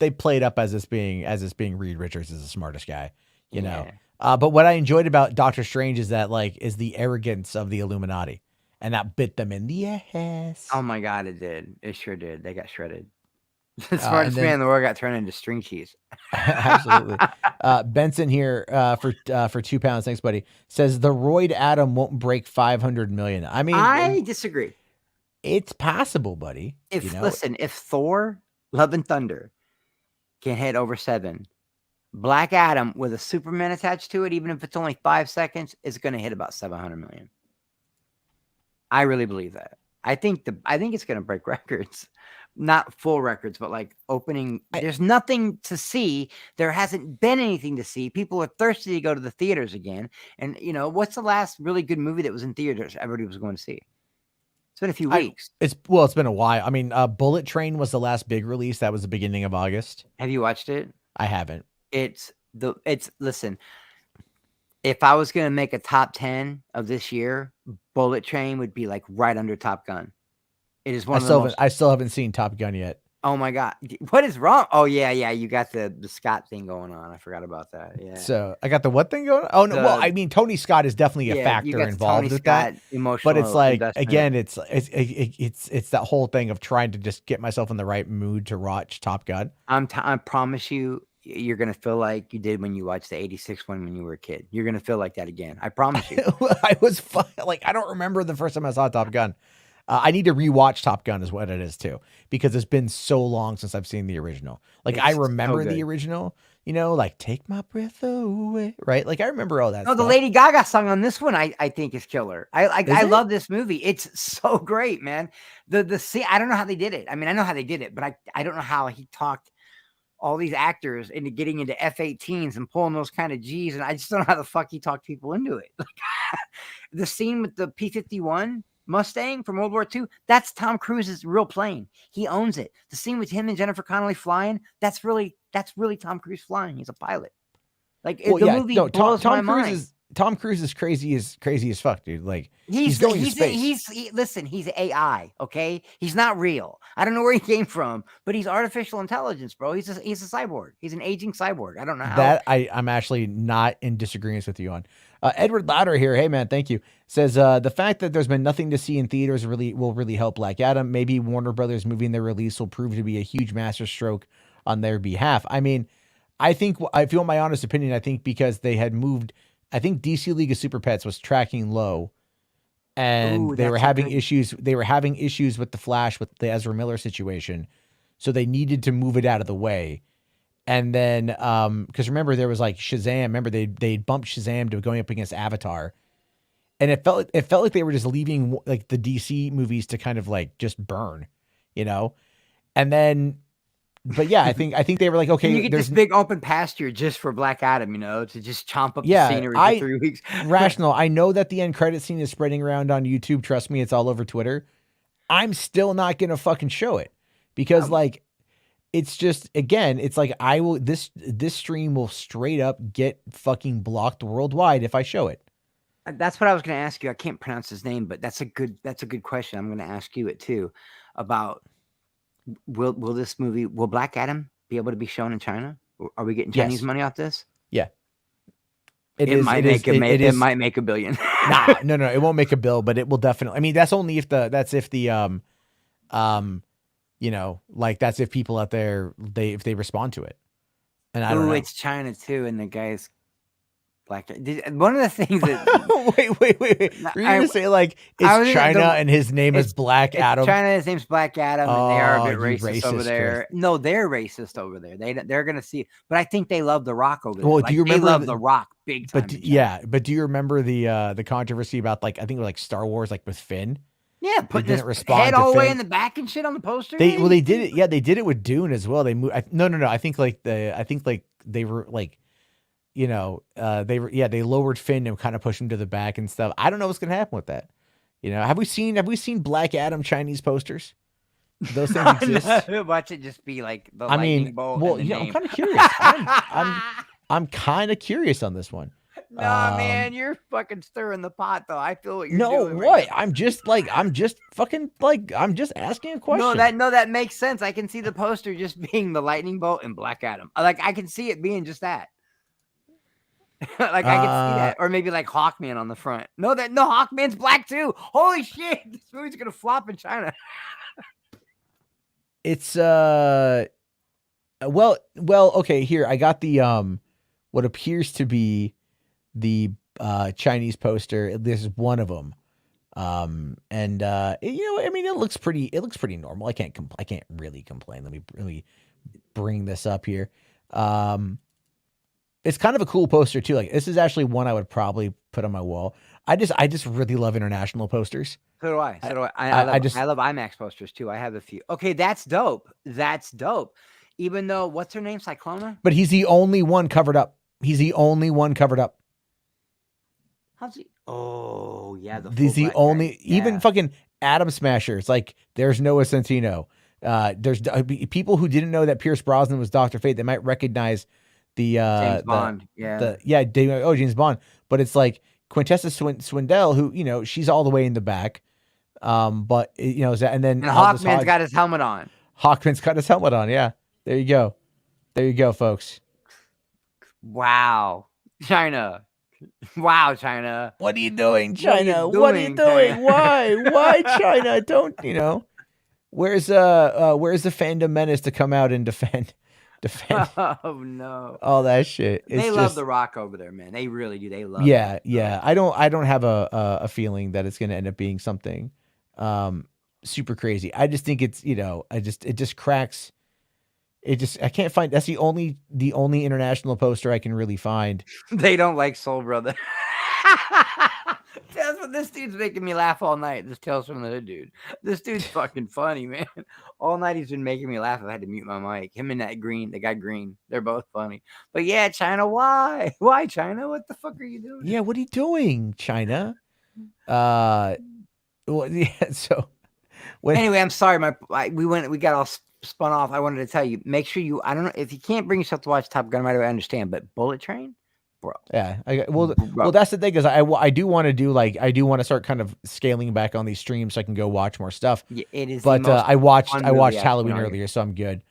played up as this being Reed Richards is the smartest guy, you know. But what I enjoyed about Doctor Strange is that is the arrogance of the Illuminati, and that bit them in the ass. Oh my God, it did. It sure did. They got shredded. The smartest man in the world got turned into string cheese. Absolutely. Benson here for 2 pounds. Thanks, buddy. Says the Royd Atom won't break 500 million. I mean, I disagree. It's possible, buddy. If Thor, Love and Thunder can hit over 7, Black Adam with a Superman attached to it, even if it's only 5 seconds, is going to hit about 700 million. I really believe that. I think it's going to break records. Not full records, but like opening. There's nothing to see. There hasn't been anything to see. People are thirsty to go to the theaters again. And what's the last really good movie that was in theaters everybody was going to see? It's been a few weeks. It's been a while. I mean, Bullet Train was the last big release. That was the beginning of August. Have you watched it? I haven't. Listen. If I was going to make a top 10 of this year, Bullet Train would be like right under Top Gun. It is one of the most... I still haven't seen Top Gun yet. Oh my God. What is wrong? Oh yeah. You got the Scott thing going on. I forgot about that. Yeah. So I got the what thing going on? Oh no. Well, I mean, Tony Scott is definitely a factor involved with that. But it's like, again, it's that whole thing of trying to just get myself in the right mood to watch Top Gun. I promise you're going to feel like you did when you watched the 86 one when you were a kid. You're going to feel like that again. I promise you. I was fun. I don't remember the first time I saw Top Gun. I need to rewatch Top Gun is what it is too, because it's been so long since I've seen the original. I remember the original, Take My Breath Away, right? I remember all that stuff. The Lady Gaga song on this one, I think is killer. I love this movie. It's so great, man. The scene, I don't know how they did it. I mean, I know how they did it, but I don't know how he talked all these actors into getting into F-18s and pulling those kind of G's. And I just don't know how the fuck he talked people into it. The scene with the P-51 Mustang from World War II, that's Tom Cruise's real plane. He owns it. The scene with him and Jennifer Connelly flying, that's really Tom Cruise flying. He's a pilot. Movie blows my mind. Tom Cruise is crazy as fuck, dude. He's going to space. Listen, he's AI, okay? He's not real. I don't know where he came from, but he's artificial intelligence, bro. He's a cyborg. He's an aging cyborg. I don't know how. That I'm actually not in disagreement with you on. Edward Louder here. Hey man, thank you. Says the fact that there's been nothing to see in theaters will really help Black Adam. Maybe Warner Brothers moving their release will prove to be a huge masterstroke on their behalf. I mean, I feel my honest opinion. I think because they had moved. I think DC League of Super Pets was tracking low, and they were having issues. They were having issues with the Flash with the Ezra Miller situation, so they needed to move it out of the way. And then, because remember there was Shazam. Remember they bumped Shazam to going up against Avatar, and it felt like they were just leaving the DC movies to kind of just burn, and then. But yeah, I think they were like, okay, you get this big open pasture just for Black Adam, to just chomp up the scenery for 3 weeks. Rational. I know that the end credit scene is spreading around on YouTube. Trust me, it's all over Twitter. I'm still not gonna fucking show it because it's just it's I will this stream will straight up get fucking blocked worldwide if I show it. That's what I was gonna ask you. I can't pronounce his name, but that's a good question. I'm gonna ask you it too about. Will Black Adam be able to be shown in China? Are we getting Chinese money off this? Yeah. It might make $1 billion. No, it won't make a bill, but it will definitely. I mean, that's only if that's if people out there if they respond to it. And I don't know. It's China too, and the guy's black. One of the things that wait. Were you gonna say like it's China and his name is Black Adam? China, his name's Black Adam, and they are a bit racist over there. No, they're racist over there. They're gonna see it, but I think they love The Rock over there. Well, do you remember they love The Rock big time? But do you remember the controversy about I think it was Star Wars with Finn? Yeah, putting his head all the way in the back and shit on the poster. They did it. Yeah, they did it with Dune as well. They moved. No. I think they were they lowered Finn and kind of pushed him to the back and stuff. I don't know what's gonna happen with that. Have we seen Black Adam Chinese posters? Do those things exist? Watch it just be like the lightning bolt. Well, I'm kind of curious. I'm kind of curious on this one. Nah, man, you're fucking stirring the pot, though. I feel what you're doing. No, what? I'm just asking a question. That makes sense. I can see the poster just being the lightning bolt and Black Adam. I can see it being just that. I can see that, or maybe Hawkman on the front. No, Hawkman's black too. Holy shit, this movie's gonna flop in China. It's well, okay. Here, I got the what appears to be the Chinese poster. This is one of them, it looks pretty normal. I can't really complain. Let me bring this up here. It's kind of a cool poster too. This is actually one I would probably put on my wall. I just really love international posters. So do I. I love IMAX posters too. I have a few. Okay, that's dope. Even though what's her name, Cyclona? But he's the only one covered up. How's he? Oh yeah, he's the only. Guy. Even fucking Atom Smasher. It's there's Noah Centineo. There's people who didn't know that Pierce Brosnan was Dr. Fate. They might recognize the James Bond. James Bond. But it's Quintessa Swindell, who she's all the way in the back. And then Hawkman's got his helmet on. Hawkman's got his helmet on. Yeah, there you go, folks. Wow, China. Wow, China. What are you doing, China? What are you doing? Why, China? Don't Where's the fandom menace to come out and defend? Oh no! All that shit. They love The Rock over there, man. They really do. They love. Yeah. I don't have a feeling that it's going to end up being something super crazy. I just think it's it just cracks. I can't find. That's the only international poster I can really find. They don't like Soul Brother. That's what this dude's making me laugh all night. This Tales from the Hood dude. This dude's fucking funny, man. All night he's been making me laugh. I had to mute my mic. Him and that Green, the guy Green, they're both funny. But yeah, China, why? Why, China? What the fuck are you doing? Yeah, what are you doing, China? Well, yeah. So anyway, I'm sorry. We got all spun off. I wanted to tell you. Make sure you. I don't know if you can't bring yourself to watch Top Gun right away. I understand, but Bullet Train. Bro. Yeah. Well, that's the thing is I do want to do I do want to start kind of scaling back on these streams so I can go watch more stuff. Yeah, it is. But I watched Halloween earlier, so I'm good.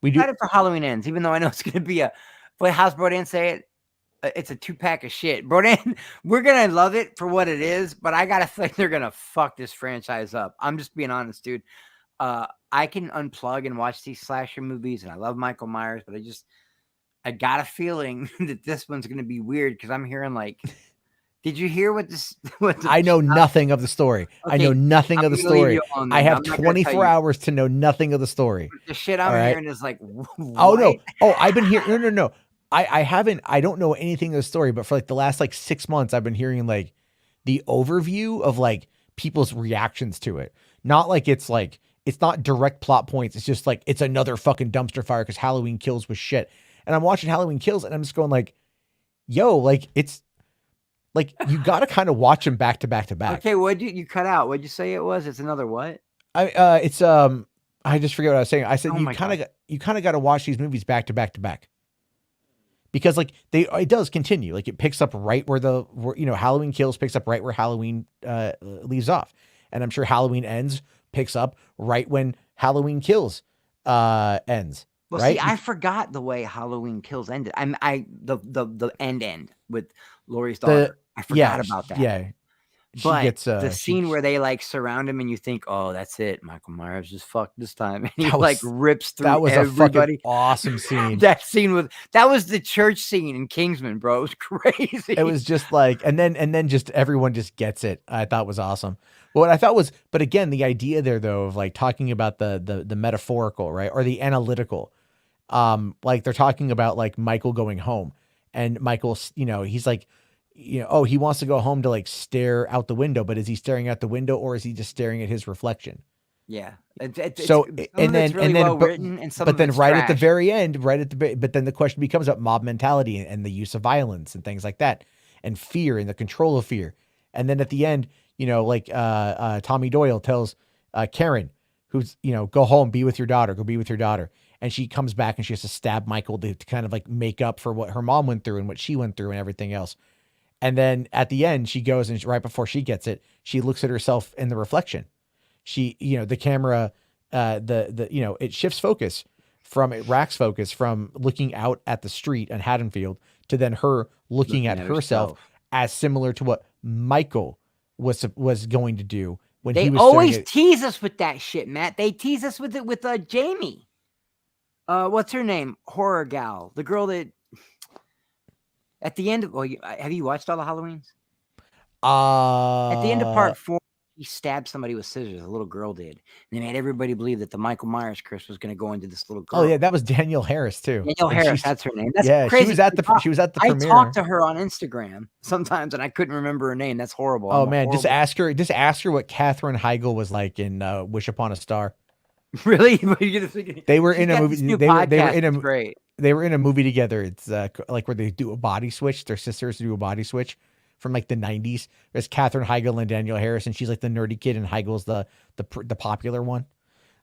We do for Halloween Ends, even though I know it's going to be how's Brodan say it? It's a 2-pack of shit. Brodan, we're going to love it for what it is, but I got to think they're going to fuck this franchise up. I'm just being honest, dude. I can unplug and watch these slasher movies, and I love Michael Myers, but I got a feeling that this one's going to be weird because I'm hearing did you hear what this? I know nothing of the story. Okay, I know nothing of the story. I have 24 hours to know nothing of the story. The shit I'm hearing is what? Oh no! Oh, I've been hearing. No. I haven't. I don't know anything of the story, but for the last 6 months, I've been hearing the overview of people's reactions to it. Not it's not direct plot points. It's just it's another fucking dumpster fire because Halloween Kills was shit. And I'm watching Halloween Kills and I'm just going yo, it's you got to kind of watch them back to back to back. Okay. What'd you cut out? What'd you say it was? It's another what? I just forget what I was saying. I said, you kind of got to watch these movies back to back to back because it does continue. It picks up right where Halloween Kills picks up right where Halloween leaves off. And I'm sure Halloween Ends picks up right when Halloween Kills ends. Well, right? see, I forgot the way Halloween Kills ended. The end with Laurie's daughter. I forgot about that. Yeah. She But gets the scene where they like surround him and you think, oh, that's it. Michael Myers just fucked this time. And he like rips through that was everybody. a fucking awesome scene. That was the church scene in Kingsman, bro. It was crazy. It was just like, and then just everyone just gets it. I thought was awesome. But what I thought was, but again, the idea there though of like talking about the metaphorical, right, or the analytical, like they're talking about like Michael going home, and Michael's, he's like, oh, he wants to go home to like stare out the window, but is he staring out the window or is he just staring at his reflection? Yeah. And then right at the very end, but then the question becomes about mob mentality and the use of violence and things like that, and fear and the control of fear. And then at the end, Tommy Doyle tells Karen, who's, go home, be with your daughter, go be with your daughter. And she comes back and she has to stab Michael to kind of like make up for what her mom went through and what she went through and everything else. And then at the end, she goes and right before she gets it, she looks at herself in the reflection. She, the camera, it shifts focus it racks focus from looking out at the street in Haddonfield to then her looking at herself as similar to what Michael was going to do when he was. They always tease us with that shit, Matt. They tease us with it with Jamie. What's her name? Horror gal, the girl that. At the end of, have you watched all the Halloweens? At the end of part 4, he stabbed somebody with scissors. A little girl did. And they made everybody believe that the Michael Myers curse was going to go into this little girl. Oh yeah, that was Danielle Harris too. Danielle Harris, that's her name. That's crazy. She was at the premiere. I talked to her on Instagram sometimes, and I couldn't remember her name. That's horrible. Oh man, just ask her what Katherine Heigl was like in Wish Upon a Star. Really? They were in a movie. Great. They were in a movie together. It's like where they do a body switch. Their sisters do a body switch from like the 90s. There's Katherine Heigl and Danielle Harris, and she's like the nerdy kid, and Heigl's the popular one.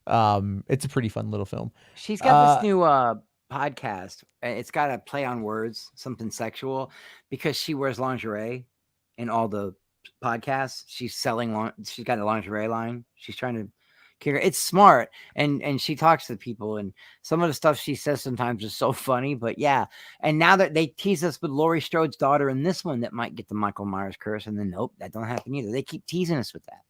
It's a pretty fun little film. She's got this new podcast. It's got a play on words, something sexual, because she wears lingerie in all the podcasts. She's got a lingerie line. She's trying to. It's smart, and she talks to people, and some of the stuff she says sometimes is so funny. But yeah, and now that they tease us with Laurie Strode's daughter in this one that might get the Michael Myers curse, and then nope, that don't happen either. They keep teasing us with that.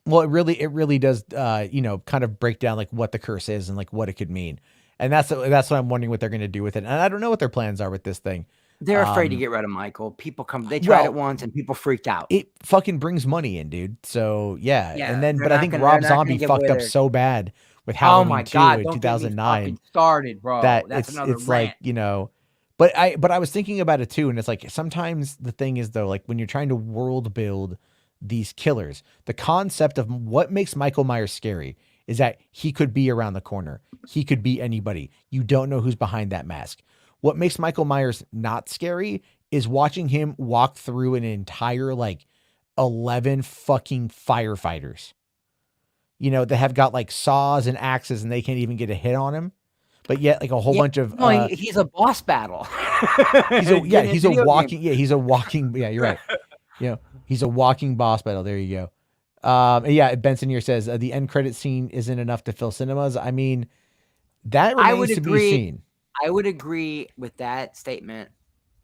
Well, it really does, kind of break down like what the curse is and like what it could mean, and that's what I'm wondering what they're going to do with it, and I don't know what their plans are with this thing. They're afraid to get rid of Michael. People they tried it once and people freaked out. It fucking brings money in, dude. So yeah. And then, but I think Rob Zombie fucked up so bad with Halloween 2 in 2009. Started, bro. That's another rant. Like, but I was thinking about it too. And it's like, sometimes the thing is though, like when you're trying to world build these killers, the concept of what makes Michael Myers scary is that he could be around the corner. He could be anybody. You don't know who's behind that mask. What makes Michael Myers not scary is watching him walk through an entire, 11 fucking firefighters, that have got like saws and axes and they can't even get a hit on him. But yet like a whole bunch of, he's a boss battle. He's a walking, you're right. He's a walking boss battle. There you go. Benson here says the end credit scene isn't enough to fill cinemas. I mean, that remains to be seen. I would agree with that statement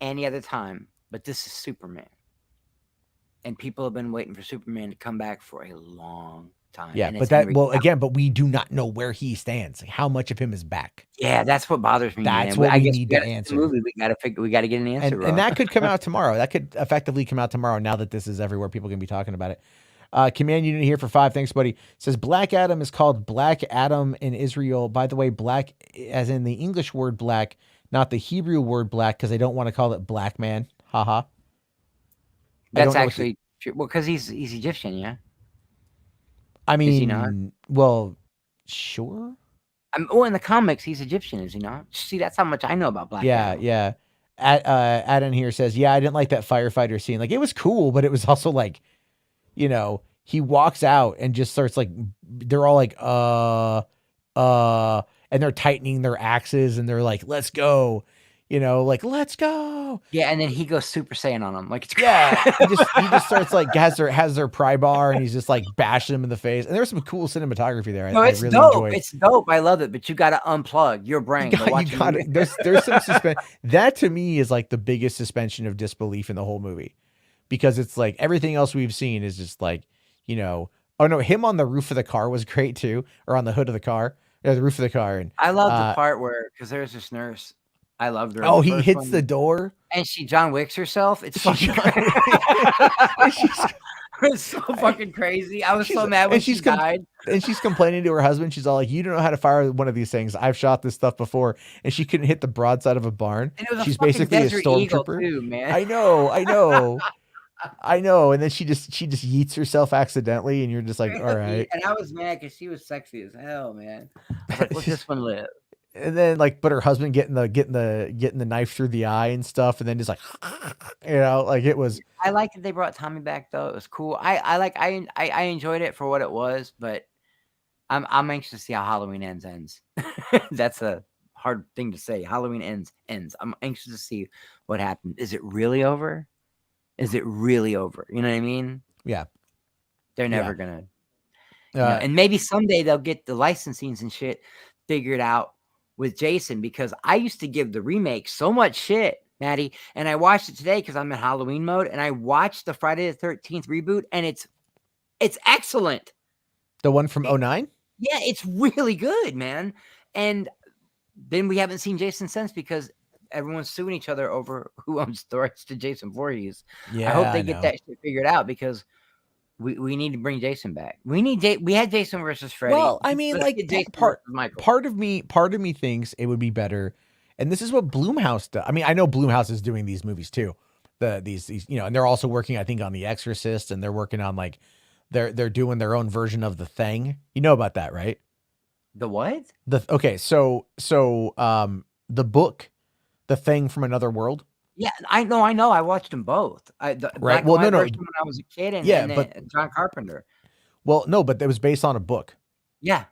any other time, but this is Superman. And people have been waiting for Superman to come back for a long time. Yeah, but we do not know where he stands. Like, how much of him is back? Yeah, that's what bothers me. That's what we need to answer. We got to get an answer. And that could come out tomorrow. That could effectively come out tomorrow now that this is everywhere. People can be talking about it. Command Unit here for 5. Thanks, buddy. Says Black Adam is called Black Adam in Israel. By the way, black as in the English word black, not the Hebrew word black, because they don't want to call it black man. Haha. That's actually true. Well, because he's Egyptian, yeah. I mean, is he not? Well, sure. In the comics, he's Egyptian, is he not? See, that's how much I know about Black Adam. Yeah. Adam here says, I didn't like that firefighter scene. Like, it was cool, but it was also like, he walks out and just starts like, they're all like, and they're tightening their axes and they're like, let's go, like let's go. Yeah, and then he goes Super Saiyan on him, like it's he just starts like has their pry bar, and he's just like bashing him in the face. And there's some cool cinematography there. No, it's I really dope. enjoyed. It's dope. I love it, but you got to unplug your brain. There's some suspension. That to me is like the biggest suspension of disbelief in the whole movie, because it's like everything else we've seen is just like, oh no, him on the roof of the car was great too, or on the hood of the car, the roof of the car. And I love the part where, because there's this nurse, I loved her. Oh, he hits the door and she John Wicks herself. It's fucking crazy. It's so fucking crazy. I was so mad when she died. And she's complaining to her husband. She's all like, "You don't know how to fire one of these things. I've shot this stuff before." And she couldn't hit the broadside of a barn. And it was she's basically a stormtrooper. Too, man. I know. And then she just yeets herself accidentally, and you're just like, all right. And I was mad because she was sexy as hell, man. I was like, let this one live. And then but her husband getting the knife through the eye and stuff, and then just like, like it was. I like that they brought Tommy back though. It was cool. I enjoyed it for what it was, but I'm anxious to see how Halloween ends. That's a hard thing to say. Halloween ends. I'm anxious to see what happened. Is it really over? Is it really over? You know what I mean? Yeah. They're never gonna. And maybe someday they'll get the licensings and shit figured out with Jason, because I used to give the remake so much shit, Maddie, and I watched it today because I'm in Halloween mode, and I watched the Friday the 13th reboot, and it's excellent. The one from 2009? Yeah, it's really good, man. And then we haven't seen Jason since because everyone's suing each other over who owns the rights to Jason Voorhees. Yeah, I hope they get that shit figured out, because we need to bring Jason back. We had Jason versus Freddy. Well, I mean, Let's like get Jason part versus Michael. of me thinks it would be better, and this is what Blumhouse does. I mean, I know Blumhouse is doing these movies too. These and they're also working, I think, on The Exorcist, and they're working on like they're doing their own version of The Thing. You know about that, right? The what? So the book, The Thing from Another World. Yeah, I know. I watched them both. Right. Well, no. When I was a kid, and John Carpenter. Well, no, but it was based on a book. Yeah.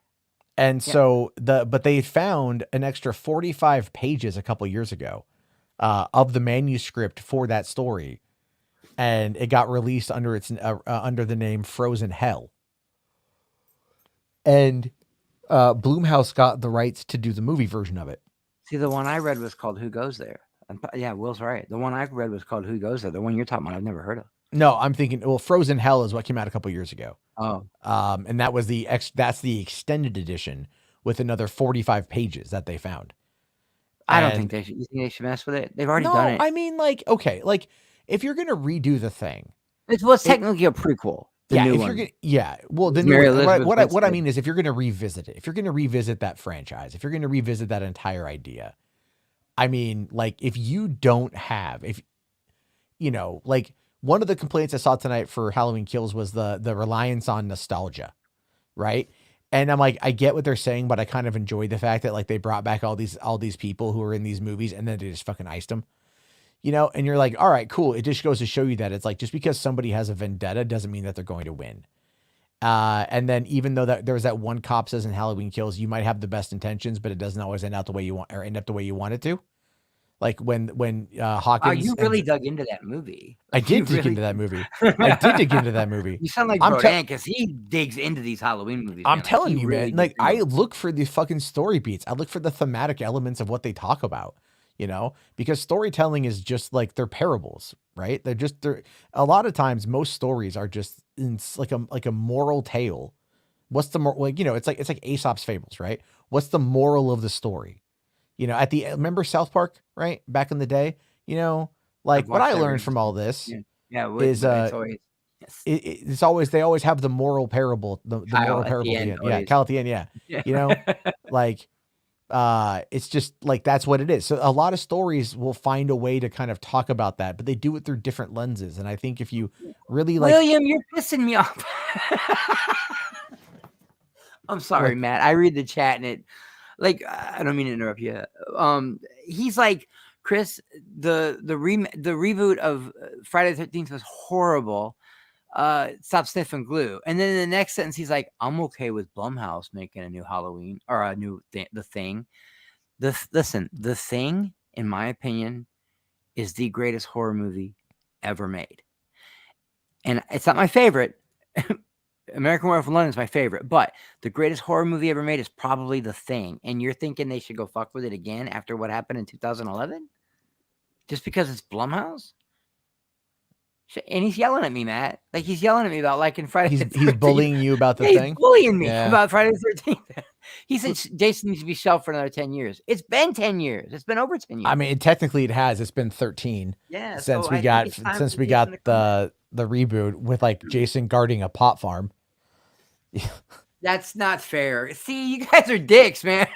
And so but they found an extra 45 pages a couple years ago of the manuscript for that story, and it got released under under the name Frozen Hell. And Blumhouse got the rights to do the movie version of it. See, the one I read was called Who Goes There? Yeah, Will's right. The one I read was called Who Goes There? The one you're talking about, I've never heard of. No, I'm thinking, well, Frozen Hell is what came out a couple years ago. Oh. And that was that's the extended edition with another 45 pages that they found. I don't think they should. You think they should mess with it? They've already done it. I mean, like, okay, like if you're gonna redo The Thing, it's technically a prequel. Well, the new one. What I mean is, if you're gonna revisit it, if you're gonna revisit that franchise, if you're gonna revisit that entire idea, I mean, like, if you don't have, like, one of the complaints I saw tonight for Halloween Kills was the reliance on nostalgia, right? And I'm like, I get what they're saying, but I kind of enjoy the fact that like they brought back all these people who are in these movies, and then they just fucking iced them, and you're like, all right, cool. It just goes to show you that it's like, just because somebody has a vendetta doesn't mean that they're going to win. And then even though there was that one cop says in Halloween Kills, you might have the best intentions, but it doesn't always end up the way you want, or end up the way you want it to. Like when Hawkins. Oh, you really dug into that movie. I did dig into that movie. I did dig into that movie. You sound like Rodan, because he digs into these Halloween movies. I'm telling you, man. Like, I look for the fucking story beats. I look for the thematic elements of what they talk about. Because storytelling is just like, they're parables, right? They're a lot of times most stories are just like a moral tale. What's the more, like, it's like Aesop's fables, right? What's the moral of the story? Remember South Park, right? Back in the day, like what I learned from all this is it's always, they always have the moral parable, the moral parable at the end. Yeah. Kyle at the end. Yeah. Like, it's just like, that's what it is. So a lot of stories will find a way to kind of talk about that, but they do it through different lenses. And I think if you really like, William, you're pissing me off. I'm sorry, Matt. I read the chat and it, like, I don't mean to interrupt you. He's like, Chris, the reboot of Friday the 13th was horrible. Stop sniffing glue. And then in the next sentence, he's like, I'm okay with Blumhouse making a new Halloween or a new The Thing. Listen, The Thing in my opinion, is the greatest horror movie ever made. And it's not my favorite. American Werewolf in London is my favorite, but the greatest horror movie ever made is probably The Thing. And you're thinking they should go fuck with it again after what happened in 2011? Just because it's Blumhouse? And he's yelling at me, Matt. Like, he's yelling at me about liking Friday the 13th. He's bullying you about The Thing? He's bullying me about Friday the 13th. He said Jason needs to be shelved for another 10 years. It's been 10 years. It's been over 10 years. I mean, technically it has. It's been 13 since so we got the reboot with like Jason guarding a pot farm. That's not fair. See, you guys are dicks, man.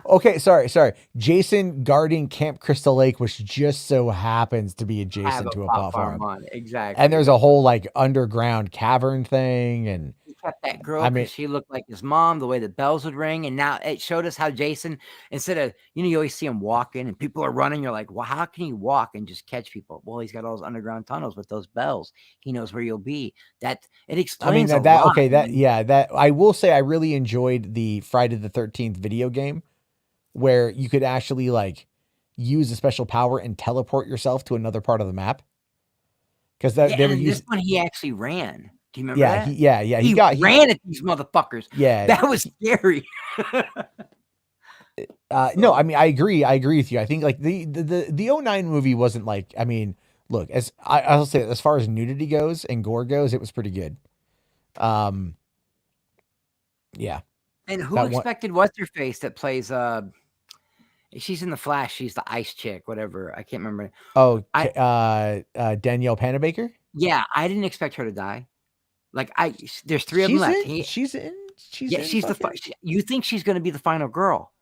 Okay, sorry. Jason guarding Camp Crystal Lake, which just so happens to be adjacent to a pot farm. Exactly. And there's a whole like underground cavern thing, and he kept that girl because she looked like his mom, the way the bells would ring. And now it showed us how Jason, instead of, you always see him walking and people are running. You're like, well, how can he walk and just catch people? Well, he's got all those underground tunnels with those bells. He knows where you'll be. That it explains a lot. That I will say I really enjoyed the Friday the 13th video game where you could actually like use a special power and teleport yourself to another part of the map. Because this one he actually ran. Do you remember that? He ran at these motherfuckers. Yeah, that was scary. No, I mean I agree with you. I think like the 09 movie wasn't like, I mean, look, as I'll say, as far as nudity goes and gore goes, it was pretty good. Yeah. And who expected what's her face that plays she's in The Flash, she's the ice chick, whatever. I can't remember. Oh, Danielle Panabaker? Yeah, I didn't expect her to die. Like there's three of them left. She's in. You think she's going to be the final girl,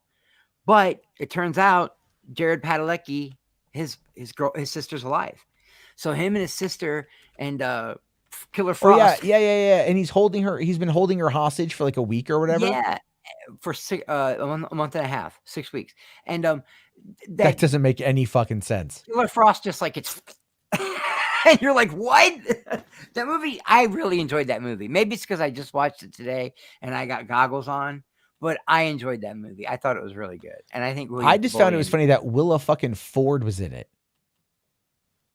but it turns out Jared Padalecki, his sister's alive. So him and his sister and Killer Frost. Oh, yeah. And he's been holding her hostage for like a week or whatever. Yeah, for a month and a half, 6 weeks, and that doesn't make any fucking sense. Killer Frost just like it's. And you're like, what? That movie, I really enjoyed that movie. Maybe it's because I just watched it today and I got goggles on, but I enjoyed that movie. I thought it was really good. And I think I just found it was funny that Willa fucking Ford was in it.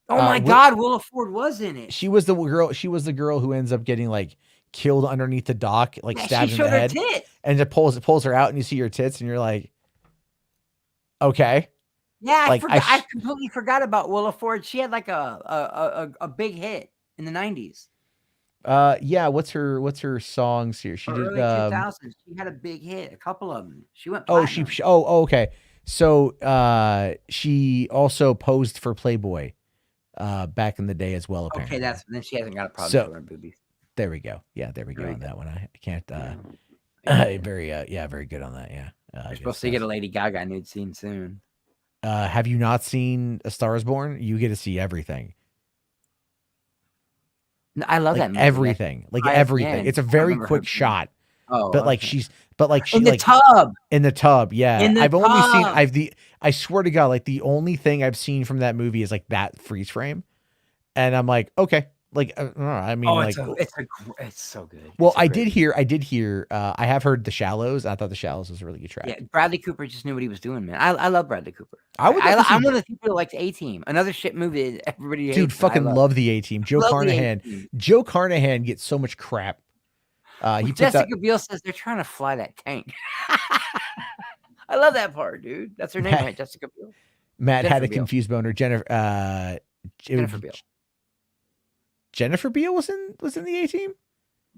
Oh my God, Willa Ford was in it. She was the girl who ends up getting like killed underneath the dock, like stabbed in the head. And it pulls her out and you see her tits and you're like, okay. Yeah, like, I completely forgot about Willa Ford. She had like a big hit in the 90s. Yeah, what's her songs here? She did early 2000s. She had a big hit, a couple of them. She went platinum. Okay. So she also posed for Playboy back in the day as well, apparently. Okay, then she hasn't got a problem with her boobies. There we go. Yeah, there we go on that one. I can't very good on that, yeah. We're supposed to get a Lady Gaga nude scene soon. Have you not seen A Star Is Born? You get to see everything. I love that movie. Everything. Everything. It's a very quick shot. Oh, but like she's in the tub. In the tub, yeah. In the only tub. seen I swear to God, like the only thing I've seen from that movie is like that freeze frame. And I'm like, okay. Like I mean, it's so good. Well, I did hear. I have heard The Shallows. I thought The Shallows was a really good track. Yeah, Bradley Cooper just knew what he was doing, man. I love Bradley Cooper. I'm one of the people who likes A-Team. Another shit movie that everybody hates. Dude, fucking love the A-Team. Joe Carnahan. Joe Carnahan gets so much crap. Jessica Biel says they're trying to fly that tank. I love that part, dude. That's her name, right? Jessica Biel. Matt had a confused boner. Jennifer Biel. Jennifer Biel was in the A-Team?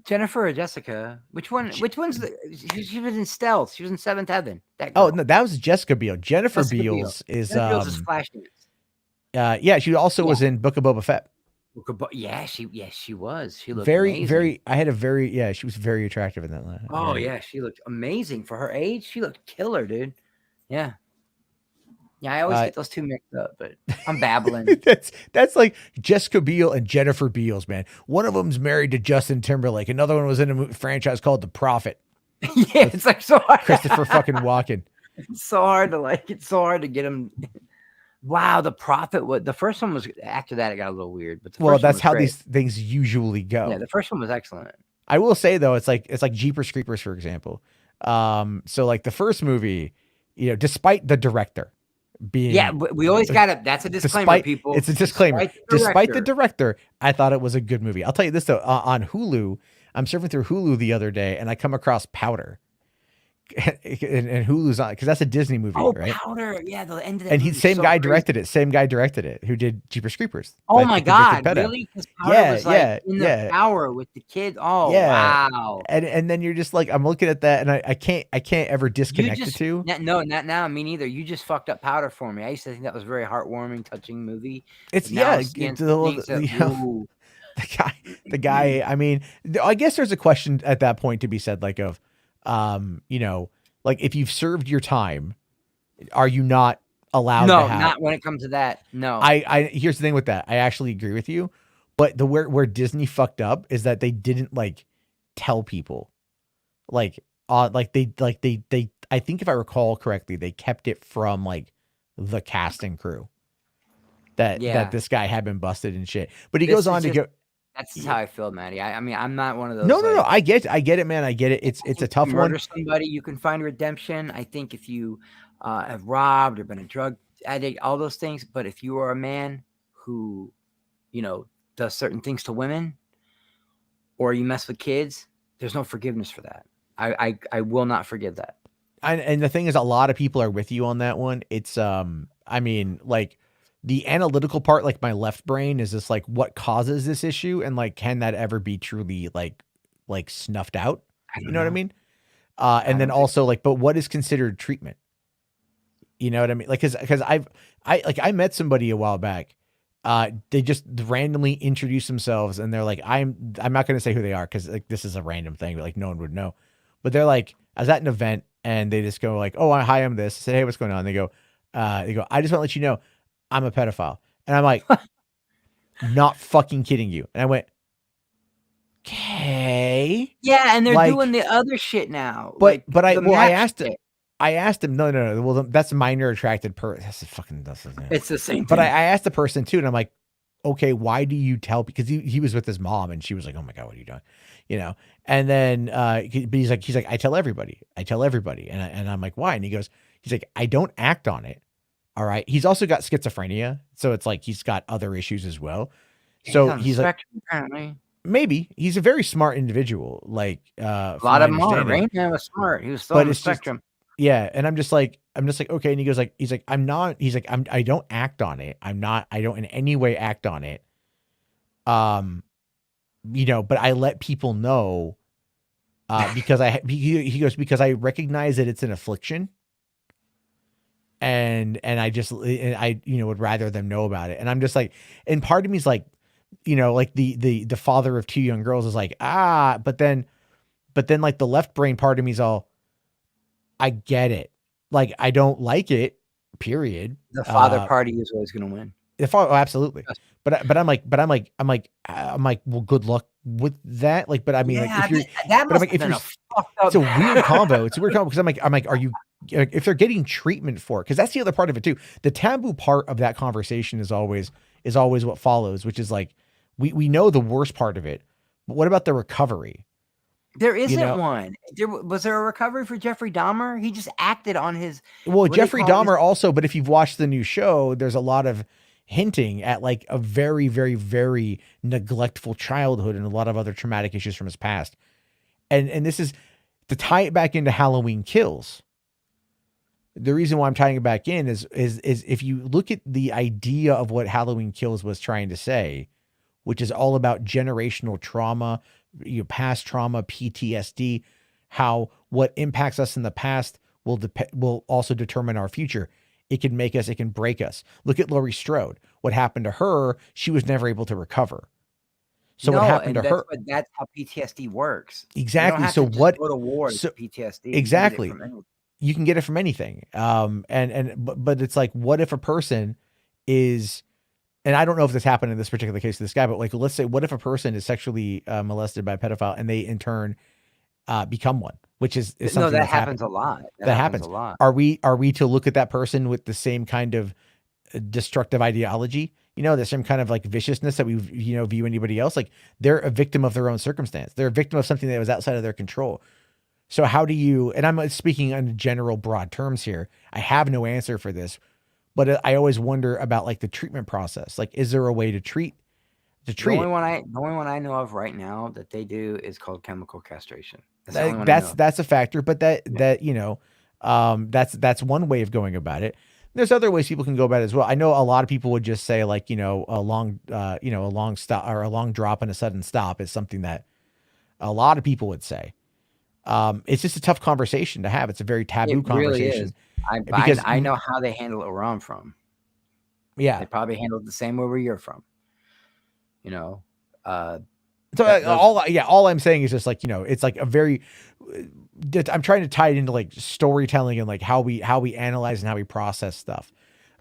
Jennifer or Jessica? Which one's she was in Stealth. She was in Seventh Heaven. Oh no, that was Jessica Biel. Jennifer Biel's is Flashdance. Yeah, she also was in Book of Boba Fett. Yeah, she was. She looked very, amazing. she was very attractive in that. Oh yeah, she looked amazing for her age. She looked killer, dude. Yeah. Yeah, I always get those two mixed up, but I'm babbling. that's like Jessica Biel and Jennifer Beals, man. One of them's married to Justin Timberlake. Another one was in a franchise called The Prophet. Yeah, it's like so hard. Christopher fucking Walken. It's so hard to like. It's so hard to get him. Wow, The Prophet. What the first one was. After that, it got a little weird. But that's how these things usually go. Yeah, the first one was excellent. I will say though, it's like Jeepers Creepers, for example. So like the first movie, despite the director. being. Yeah, we always gotta. That's a disclaimer, people. It's a disclaimer. Despite the director. director, I thought it was a good movie. I'll tell you this though, on Hulu, I'm surfing through Hulu the other day, and I come across Powder, and Hulu's on because that's a Disney movie, right? Powder, yeah, the end of that. And movie same so guy crazy. directed it. Same guy directed it. Who did Jeepers Creepers? Oh my God, really? Because Powder was like in the tower with the kid. Oh wow. And then you're just like, I'm looking at that, and I can't ever disconnect the two. No, not now. Me neither. You just fucked up Powder for me. I used to think that was a very heartwarming, touching movie. It's the guy. I mean, I guess there's a question at that point to be said, like of, you know, like if you've served your time, are you not allowed to have? Not when it comes to that. No. I here's the thing with that. I actually agree with you, but where Disney fucked up is that they didn't like tell people, like they I think if I recall correctly, they kept it from like the cast and crew that this guy had been busted and shit. But he goes on to go. That's how I feel, Maddie. I mean, I'm not one of those. No. I get it, man. I get it. It's a tough one. Murder somebody, you can find redemption. I think if you have robbed or been a drug addict, all those things. But if you are a man who, you know, does certain things to women, or you mess with kids, there's no forgiveness for that. I will not forgive that. And the thing is, a lot of people are with you on that one. It's I mean, like the analytical part, like my left brain is just like, what causes this issue, and like, can that ever be truly like snuffed out? You know what I mean? And then also like, but what is considered treatment? You know what I mean? Like, because I met somebody a while back. They just randomly introduce themselves, and they're like, I'm not going to say who they are because like this is a random thing, but like no one would know. But they're like, I was at an event, and they just go like, oh, hi, I'm this. I said, hey, what's going on? They go, I just want to let you know, I'm a pedophile. And I'm like, not fucking kidding you. And I went, okay. Yeah, and they're doing the other shit now. But I asked him, no. Well, that's minor attracted person. It's the same thing. But I asked the person too, and I'm like, okay, why do you tell? Because he was with his mom, and she was like, oh my God, what are you doing? You know? And then, but he's like, I tell everybody. And I'm like, why? And he's like, I don't act on it. All right. He's also got schizophrenia. So it's like, he's got other issues as well. So he's like, apparently. Maybe he's a very smart individual. Like, a lot of them are. Rain Man was smart. He was still on the spectrum. Yeah. And I'm just like, okay. And he goes like, I don't act on it. I don't in any way act on it. You know, but I let people know, because he goes, because I recognize that it's an affliction. And I would rather them know about it. And I'm just like, and part of me is like, you know, like the father of two young girls is like, but then like the left brain part of me is all, I get it. Like, I don't like it, period. The father party is always going to win. Absolutely. But I'm like, well, good luck with that. Like, but I mean, like, if you're, it's a weird combo. It's a weird combo because I'm like, are you, if they're getting treatment for it? Because that's the other part of it too. The taboo part of that conversation is always what follows, which is like, we know the worst part of it, but what about the recovery? There isn't one. Was there a recovery for Jeffrey Dahmer? He just acted on his. Well, Jeffrey Dahmer also, but if you've watched the new show, there's a lot of hinting at like a very, very, very neglectful childhood and a lot of other traumatic issues from his past. And this is to tie it back into Halloween Kills. The reason why I'm tying it back in is if you look at the idea of what Halloween Kills was trying to say, which is all about generational trauma, past trauma, PTSD, how what impacts us in the past will also determine our future. It can make us, it can break us. Look at Laurie Strode. What happened to her, she was never able to recover. So what happened to her? That's how PTSD works. Exactly. So what? Go to war to PTSD. Exactly. You can get it from anything. But it's like, what if a person is, and I don't know if this happened in this particular case of this guy, but like, let's say, what if a person is sexually molested by a pedophile and they in turn become one, which is something that happens a lot. That happens a lot. Are we to look at that person with the same kind of destructive ideology? You know, the same kind of like viciousness that we, view anybody else. Like, they're a victim of their own circumstance. They're a victim of something that was outside of their control. So how do you, and I'm speaking in general broad terms here, I have no answer for this, But I always wonder about like the treatment process. Like, is there a way to treat The only one I know of right now that they do is called chemical castration. That's the only one I know of. That's a factor, but that you know, that's one way of going about it. There's other ways people can go about it as well. I know a lot of people would just say like, you know, a long stop or a long drop and a sudden stop is something that a lot of people would say. It's just a tough conversation to have. It's a very taboo conversation. Really is. Because I know how they handle it where I'm from. Yeah, they probably handle it the same way where you're from. You know, so all I'm saying is just like, you know, it's like a very, I'm trying to tie it into like storytelling and like how we analyze and how we process stuff.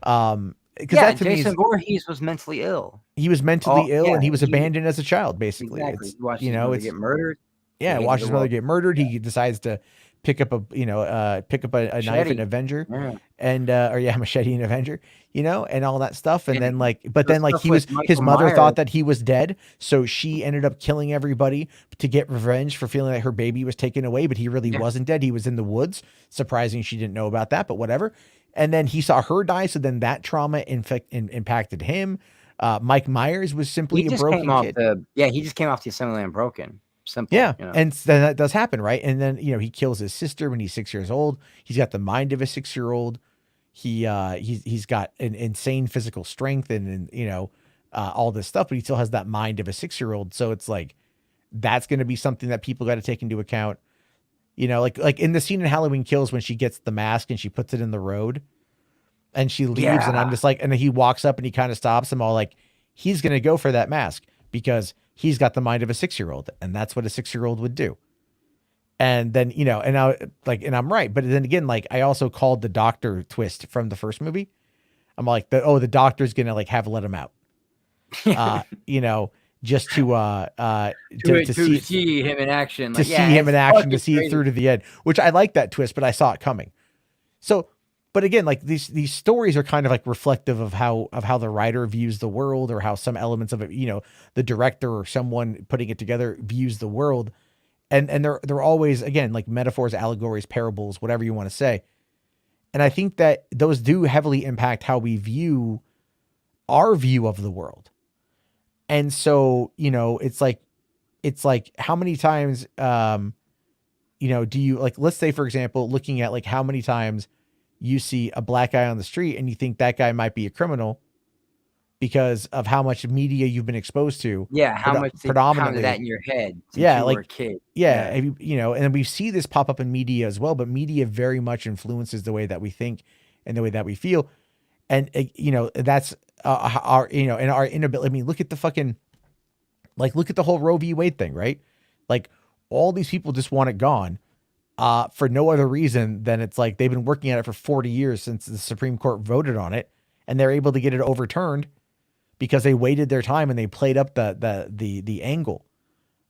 Because Jason Voorhees was mentally ill. He was mentally ill and he was abandoned as a child, basically. Exactly. It's, He watched you his know, mother it's get murdered. Yeah, watched his mother get murdered. He decides to pick up a knife and Avenger, machete and Avenger, you know, and all that stuff. And then like, but then like his mother thought that he was dead, so she ended up killing everybody to get revenge for feeling like her baby was taken away, but he really wasn't dead. He was in the woods. Surprising she didn't know about that, but whatever. And then he saw her die, so then that trauma impacted him. Mike Myers was simply a broken kid. He just came off the assembly line broken. Simple, yeah, you know? and then that does happen, right? And then, you know, he kills his sister when he's 6 years old. He's got the mind of a 6-year-old. He's got an insane physical strength and you know, all this stuff, but he still has that mind of a 6-year-old. So it's like, that's going to be something that people got to take into account. You know, like in the scene in Halloween Kills when she gets the mask and she puts it in the road and she leaves, and I'm just like, and then he walks up and he kind of stops him all like, he's going to go for that mask because he's got the mind of a 6-year-old, and that's what a 6-year-old would do. And then, you know, and I'm right. But then again, like I also called the doctor twist from the first movie. I'm like, the doctor's going to like let him out, you know, just to see him in action, to see him in action, to see it through to the end, which I like that twist, but I saw it coming. So, but again, like these stories are kind of like reflective of how the writer views the world, or how some elements of it, you know, the director or someone putting it together views the world. And they're always, again, like metaphors, allegories, parables, whatever you want to say. And I think that those do heavily impact how we view our view of the world. And so, you know, it's like how many times, you know, do you, like, let's say, for example, looking at like how many times you see a black guy on the street and you think that guy might be a criminal because of how much media you've been exposed to. Yeah. How much predominantly that in your head. Since you were a kid. Yeah. You know, and we see this pop up in media as well, but media very much influences the way that we think and the way that we feel. And, you know, that's our, you know, and our inability. I mean, look at the fucking, like, look at the whole Roe v. Wade thing, right? Like, all these people just want it gone for no other reason than it's like they've been working at it for 40 years since the Supreme Court voted on it, and they're able to get it overturned because they waited their time and they played up the angle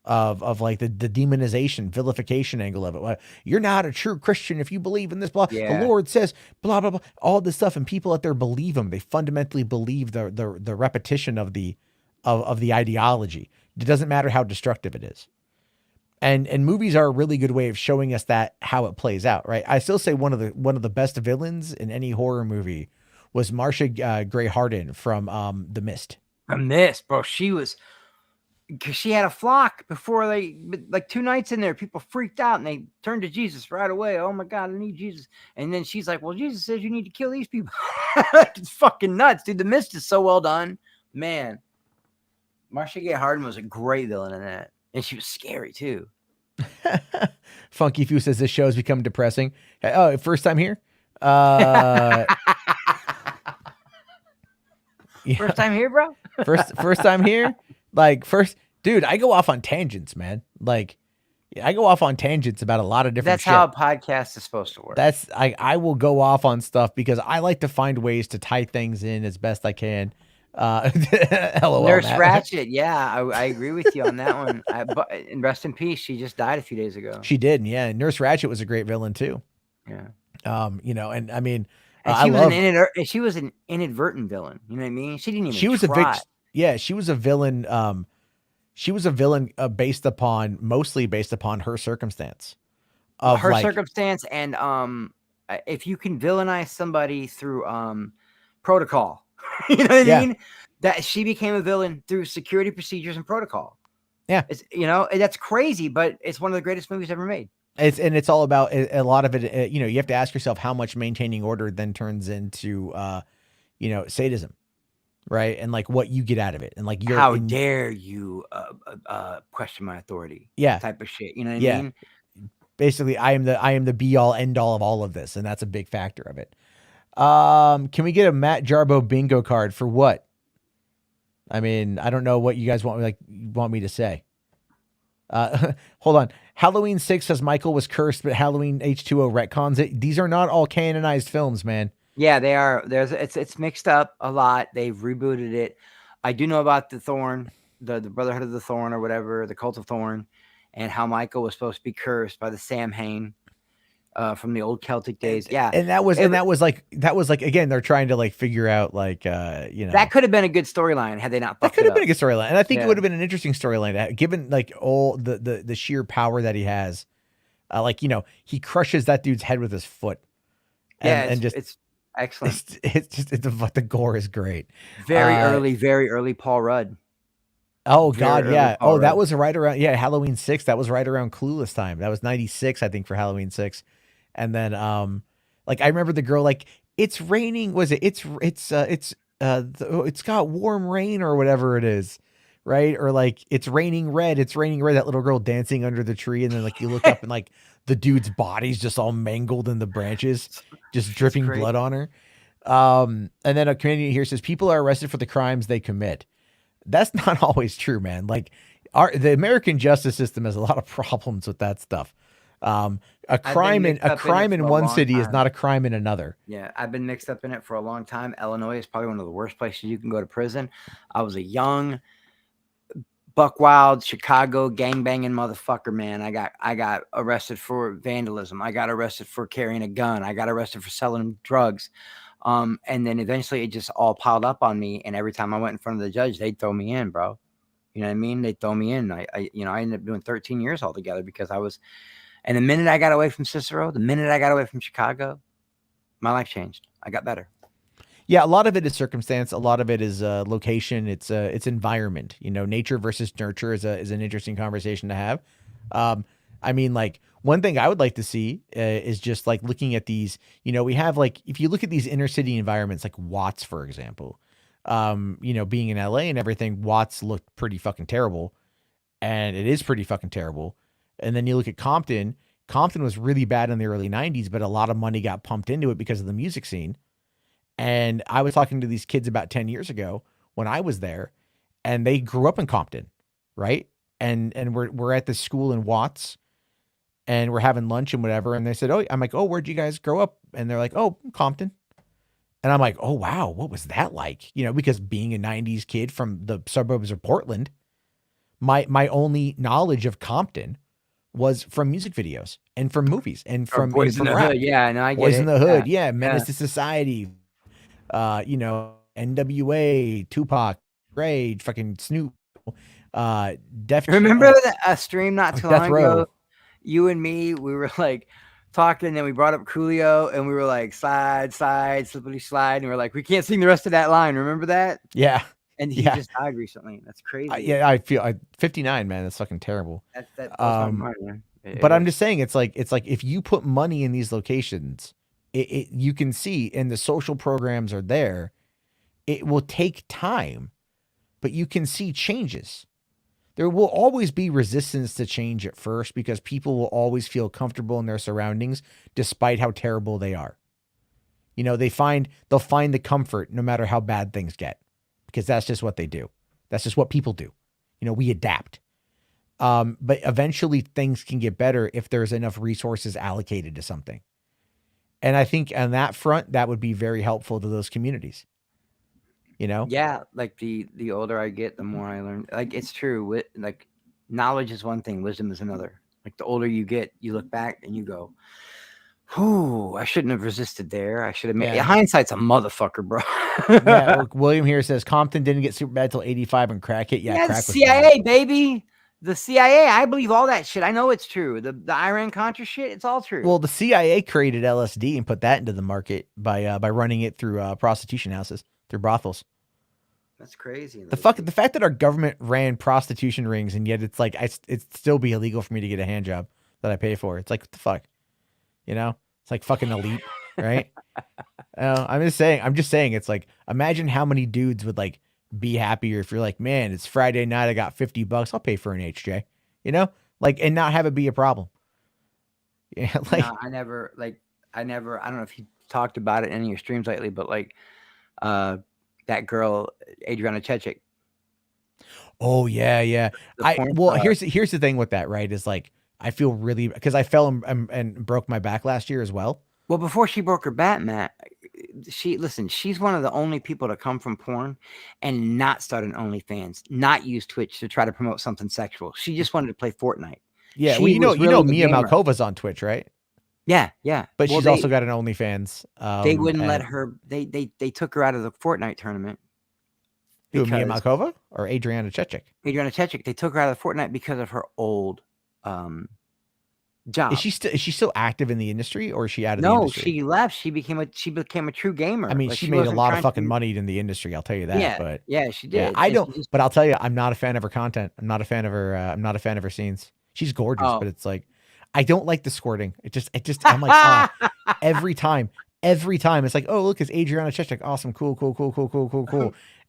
of like the demonization, vilification angle of it. Well, you're not a true Christian if you believe in this, blah. Yeah. The Lord says blah, blah, blah, all this stuff. And people out there believe them. They fundamentally believe the repetition of the ideology. It doesn't matter how destructive it is. And movies are a really good way of showing us that, how it plays out, right? I still say one of the best villains in any horror movie was Marcia Gray Harden from The Mist. The Mist, bro. She was, because she had a flock before like 2 nights in there, people freaked out and they turned to Jesus right away. Oh my God, I need Jesus. And then she's like, well, Jesus says you need to kill these people. It's fucking nuts, dude. The Mist is so well done, man. Marcia Gay Harden was a great villain in that, and she was scary too. Funky Few says this show has become depressing. Oh, first time here? Yeah. First time here, bro? First time here? Like, dude, I go off on tangents, man. Like, I go off on tangents about a lot of different That's shit. how a podcast is supposed to work. I will go off on stuff because I like to find ways to tie things in as best I can. LOL, Nurse Matt. Ratchet, yeah, I agree with you on that one. And rest in peace. She just died a few days ago. She did, yeah. Nurse Ratchet was a great villain too. Yeah. You know, and I mean, she was an inadvertent villain. You know what I mean? She didn't even. She was try. she was a villain. She was a villain mostly based upon her circumstance. Her circumstance, and if you can villainize somebody through protocol. You know what Yeah. I mean? That she became a villain through security procedures and protocol. Yeah. It's, you know, that's crazy, but it's one of the greatest movies ever made. It's all about a lot of it. You know, you have to ask yourself how much maintaining order then turns into, you know, sadism, right? And like what you get out of it, and like How dare you question my authority? Yeah, type of shit. You know what I mean? Basically, I am the be all end all of all of this, and that's a big factor of it. Can we get a Matt Jarbo bingo card for what? I mean, I don't know what you guys want me to say. Hold on. Halloween 6 says Michael was cursed, but Halloween H2O retcons it. These are not all canonized films, man. Yeah, they are. It's mixed up a lot. They've rebooted it. I do know about the Thorn, the Brotherhood of the Thorn or whatever, the Cult of Thorn, and how Michael was supposed to be cursed by the Samhain from the old Celtic days. Yeah, and that was like again, they're trying to like figure out like you know, that could have been a good storyline had they not. That could have been a good storyline, and I think it would have been an interesting storyline given like all the sheer power that he has. Like, you know, he crushes that dude's head with his foot. And it's excellent. It's the gore is great. Very early Paul Rudd. Oh God, yeah. Oh, that was right around Halloween 6. That was right around Clueless time. That was 96, I think, for Halloween 6. And then like I remember the girl like, it's raining. Was it? It's got warm rain or whatever it is, right? Or like it's raining red. It's raining red. That little girl dancing under the tree, and then like you look up and like the dude's body's just all mangled in the branches, just dripping blood on her. And then a community here says people are arrested for the crimes they commit. That's not always true, man. Like the American justice system has a lot of problems with that stuff. A crime in one city is not a crime in another. Yeah, I've been mixed up in it for a long time. Illinois is probably one of the worst places you can go to prison. I was a young, buck wild Chicago gangbanging motherfucker, man. I got arrested for vandalism. I got arrested for carrying a gun. I got arrested for selling drugs. And then eventually it just all piled up on me. And every time I went in front of the judge, they'd throw me in, bro. You know what I mean? They'd throw me in. I ended up doing 13 years altogether because I was. And the minute I got away from Cicero, the minute I got away from Chicago, my life changed. I got better. Yeah, a lot of it is circumstance. A lot of it is location. It's environment. You know, nature versus nurture is an interesting conversation to have. I mean, like one thing I would like to see is just like looking at these. You know, we have like if you look at these inner city environments, like Watts, for example. You know, being in LA and everything, Watts looked pretty fucking terrible, and it is pretty fucking terrible. And then you look at Compton. Compton was really bad in the early 90s, but a lot of money got pumped into it because of the music scene. And I was talking to these kids about 10 years ago when I was there, and they grew up in Compton, right? And we're at this school in Watts, and we're having lunch and whatever. And they said, "Oh," I'm like, "Oh, where'd you guys grow up?" And they're like, "Oh, Compton." And I'm like, "Oh, wow, what was that like?" You know, because being a 90s kid from the suburbs of Portland, my only knowledge of Compton was from music videos and from movies and from Boys in the rap. Hood. Yeah, no, I get Boys it. in the Hood. Yeah. Menace to Society. You know, NWA, Tupac, Ray, fucking Snoop. Remember a stream not too long Row. ago? You and me, we were like talking, and then we brought up Coolio, and we were like slide, slippity slide, and we were like, we can't sing the rest of that line. Remember that? Yeah. And he just died recently. That's crazy. Yeah, I feel 59, man. That's fucking terrible. That my mind, man. But I'm just saying, it's like if you put money in these locations, you can see, and the social programs are there. It will take time, but you can see changes. There will always be resistance to change at first because people will always feel comfortable in their surroundings, despite how terrible they are. You know, they'll find the comfort no matter how bad things get. Because that's just what they do. That's just what people do. You know, we adapt. But eventually things can get better if there's enough resources allocated to something. And I think on that front, that would be very helpful to those communities. You know? Yeah, like the older I get, the more I learn. Like it's true. Like knowledge is one thing, wisdom is another. Like the older you get, you look back and you go, "Whew, I shouldn't have resisted there. I should have made." Hindsight's a motherfucker, bro. Yeah, look, William here says Compton didn't get super bad till 85 and crack hit. Yeah, yeah, crack was CIA, baby. The CIA, I believe all that shit. I know it's true. The Iran-Contra shit, it's all true. Well, the CIA created LSD and put that into the market by running it through prostitution houses, through brothels. That's crazy. The fact that our government ran prostitution rings and yet it's like it'd still be illegal for me to get a hand job that I pay for. It's like, what the fuck? You know? It's like fucking elite, right? I'm just saying it's like, imagine how many dudes would like be happier if you're like, man, it's Friday night, I got $50, I'll pay for an HJ, you know, like, and not have it be a problem. Yeah, like no, I don't know if you talked about it in any of your streams lately, but like that girl Adriana Chechik. Oh yeah. Here's the thing with that, right? Is like, I feel really, because I fell and broke my back last year as well. Well, before she broke her back, Matt, she's one of the only people to come from porn and not start an OnlyFans, not use Twitch to try to promote something sexual. She just wanted to play Fortnite. Yeah, well, you know, Mia Malkova's on Twitch, right? Yeah. But she's also got an OnlyFans. They wouldn't let her. They took her out of the Fortnite tournament. Who, Mia Malkova or Adriana Chechik? Adriana Chechik. They took her out of the Fortnite because of her old job. Is she still active in the industry, or is she out of the industry? No, she left. She became a true gamer. I mean, like, she made a lot of fucking money in the industry, I'll tell you that. Yeah, but yeah, she did. Yeah, but I'll tell you, I'm not a fan of her content. I'm not a fan of her. I'm not a fan of her scenes. She's gorgeous, but it's like, I don't like the squirting. It just I'm like, every time it's like, oh, look, it's Adriana Chechik. Awesome. Cool.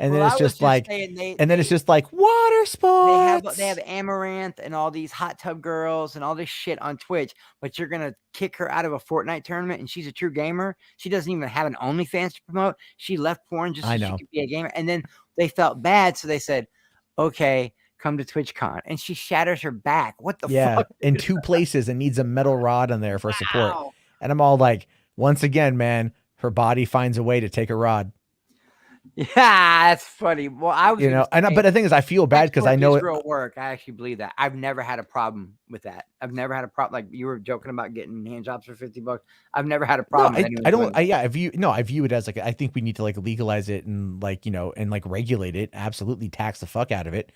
And then it's just like, it's just like water sports. They have Amaranth and all these hot tub girls and all this shit on Twitch, but you're going to kick her out of a Fortnite tournament and she's a true gamer. She doesn't even have an OnlyFans to promote. She left porn just so she could be a gamer. And then they felt bad. So they said, okay, come to TwitchCon. And she shatters her back. What the fuck? In 2 places and needs a metal rod on there for support. And I'm all like, once again, man, her body finds a way to take a rod. Yeah, that's funny. Well, I was, but the thing is, I feel bad because I know it's real work. I actually believe that. I've never had a problem with that. I've never had a problem. Like you were joking about getting hand jobs for $50. I've never had a problem. I view it as like, I think we need to like legalize it and like, and like regulate it. Absolutely tax the fuck out of it.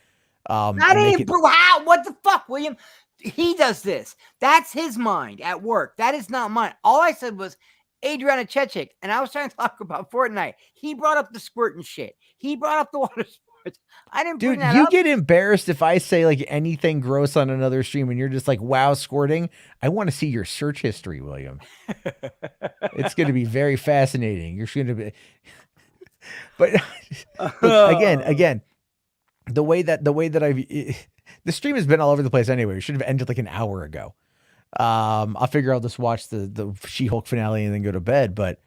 What the fuck, William? He does this. That's his mind at work. That is not mine. All I said was Adriana Chechik, and I was trying to talk about Fortnite. He brought up the squirting shit. He brought up the water sports. I didn't bring that up. You get embarrassed if I say like anything gross on another stream and you're just like, wow, squirting. I want to see your search history, William. It's going to be very fascinating. You're going to be, but again, the way that the stream has been all over the place anyway. We should have ended like an hour ago. I'll figure I'll just watch the She-Hulk finale and then go to bed. But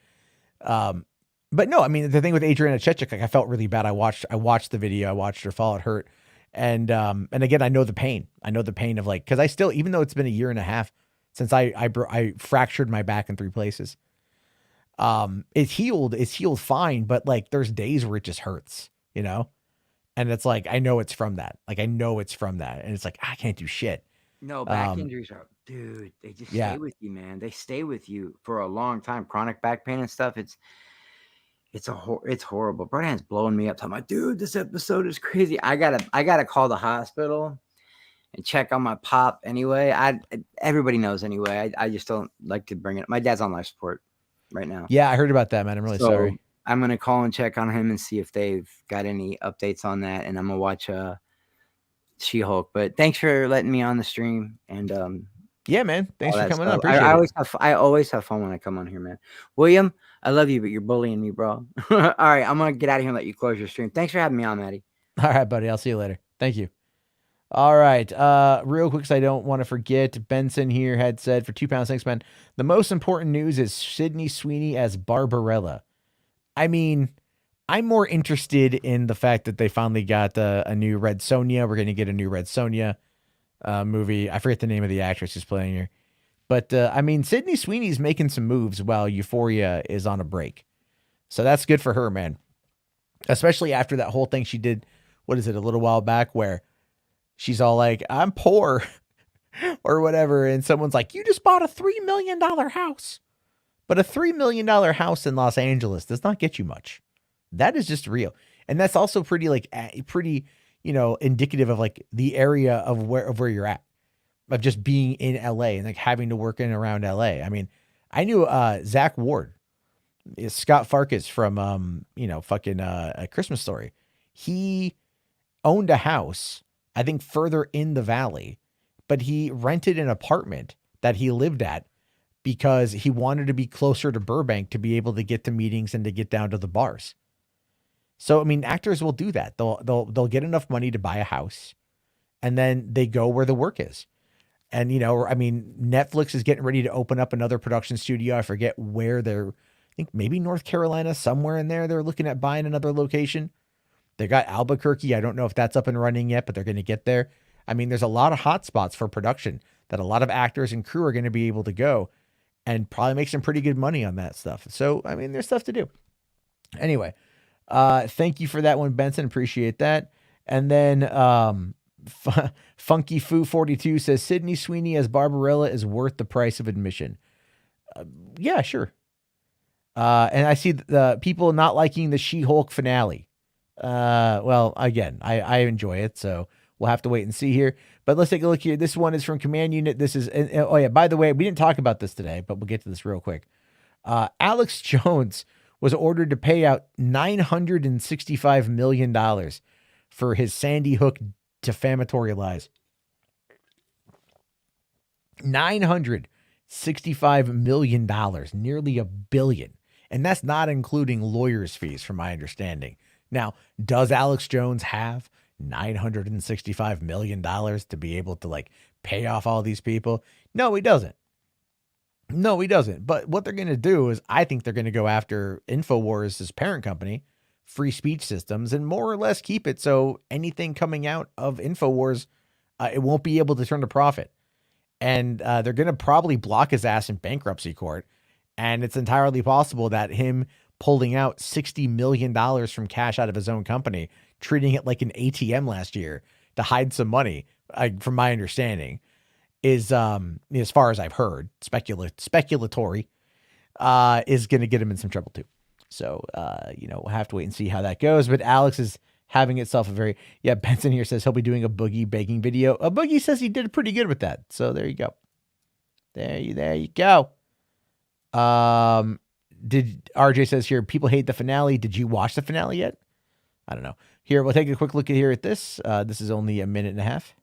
no, I mean, the thing with Adriana Chechik, like I felt really bad. I watched the video. I watched her fall. It hurt. And again, I know the pain. I know the pain of like, cause I still, even though it's been a year and a half since I fractured my back in 3 places. It's healed fine, but like there's days where it just hurts, and it's like, I know it's from that. And it's like, I can't do shit. No, back injuries are, dude, they just stay with you, man. They stay with you for a long time. Chronic back pain and stuff. It's horrible. Brian's blowing me up. Talking about, dude, this episode is crazy. I gotta call the hospital and check on my pop anyway. Everybody knows anyway. I just don't like to bring it. My dad's on life support right now. Yeah, I heard about that, man. I'm really sorry. I'm gonna call and check on him and see if they've got any updates on that. And I'm gonna watch She-Hulk. But thanks for letting me on the stream. And yeah, man, thanks for coming on. I always have fun when I come on here, man. William, I love you, but you're bullying me, bro. All right, I'm gonna get out of here and let you close your stream. Thanks for having me on, Maddie. All right, buddy. I'll see you later. Thank you. All right. Real quick, because I don't want to forget, Benson here had said for £2, thanks, man. The most important news is Sydney Sweeney as Barbarella. I mean, I'm more interested in the fact that they finally got a new Red Sonja. We're going to get a new Red Sonja movie. I forget the name of the actress who's playing her. But, I mean, Sydney Sweeney's making some moves while Euphoria is on a break. So that's good for her, man. Especially after that whole thing she did, a little while back where she's all like, I'm poor or whatever. And someone's like, you just bought a $3 million house. But a $3 million house in Los Angeles does not get you much. That is just real. And that's also pretty, indicative of like the area of where you're at, of just being in LA and like having to work in and around LA. I mean, I knew Zach Ward, Scott Farkas from fucking A Christmas Story. He owned a house, I think further in the valley, but he rented an apartment that he lived at because he wanted to be closer to Burbank to be able to get to meetings and to get down to the bars. So, I mean, actors will do that. They'll get enough money to buy a house and then they go where the work is. And, I mean, Netflix is getting ready to open up another production studio. I forget where I think maybe North Carolina, somewhere in there. They're looking at buying another location. They got Albuquerque. I don't know if that's up and running yet, but they're going to get there. I mean, there's a lot of hot spots for production that a lot of actors and crew are going to be able to go and probably make some pretty good money on that stuff. So, I mean, there's stuff to do. Anyway, thank you for that one, Benson. Appreciate that. And then Funky Foo 42 says Sydney Sweeney as Barbarella is worth the price of admission. Yeah, sure. And I see the people not liking the She-Hulk finale. Well, again, I enjoy it, so we'll have to wait and see here. But let's take a look here. This one is from Command Unit. This is, oh yeah, by the way, we didn't talk about this today, but we'll get to this real quick. Alex Jones was ordered to pay out $965 million for his Sandy Hook defamatory lies. $965 million, nearly $1 billion. And that's not including lawyers' fees, from my understanding. Now, does Alex Jones have $965 million to be able to like pay off all these people? No, he doesn't. No, he doesn't. But what they're going to do is I think they're going to go after InfoWars' parent company, Free Speech Systems, and more or less keep it so anything coming out of InfoWars, it won't be able to turn a profit. And they're going to probably block his ass in bankruptcy court. And it's entirely possible that him pulling out $60 million from cash out of his own company, treating it like an ATM last year to hide some money, from my understanding, is, as far as I've heard, speculatory, is going to get him in some trouble too. So, we'll have to wait and see how that goes. But Alex is having itself Benson here says he'll be doing a Boogie baking video. A Boogie says he did pretty good with that. So there you go. There you go. Did RJ says here, people hate the finale. Did you watch the finale yet? I don't know. Here, we'll take a quick look here at this. This is only a minute and a half.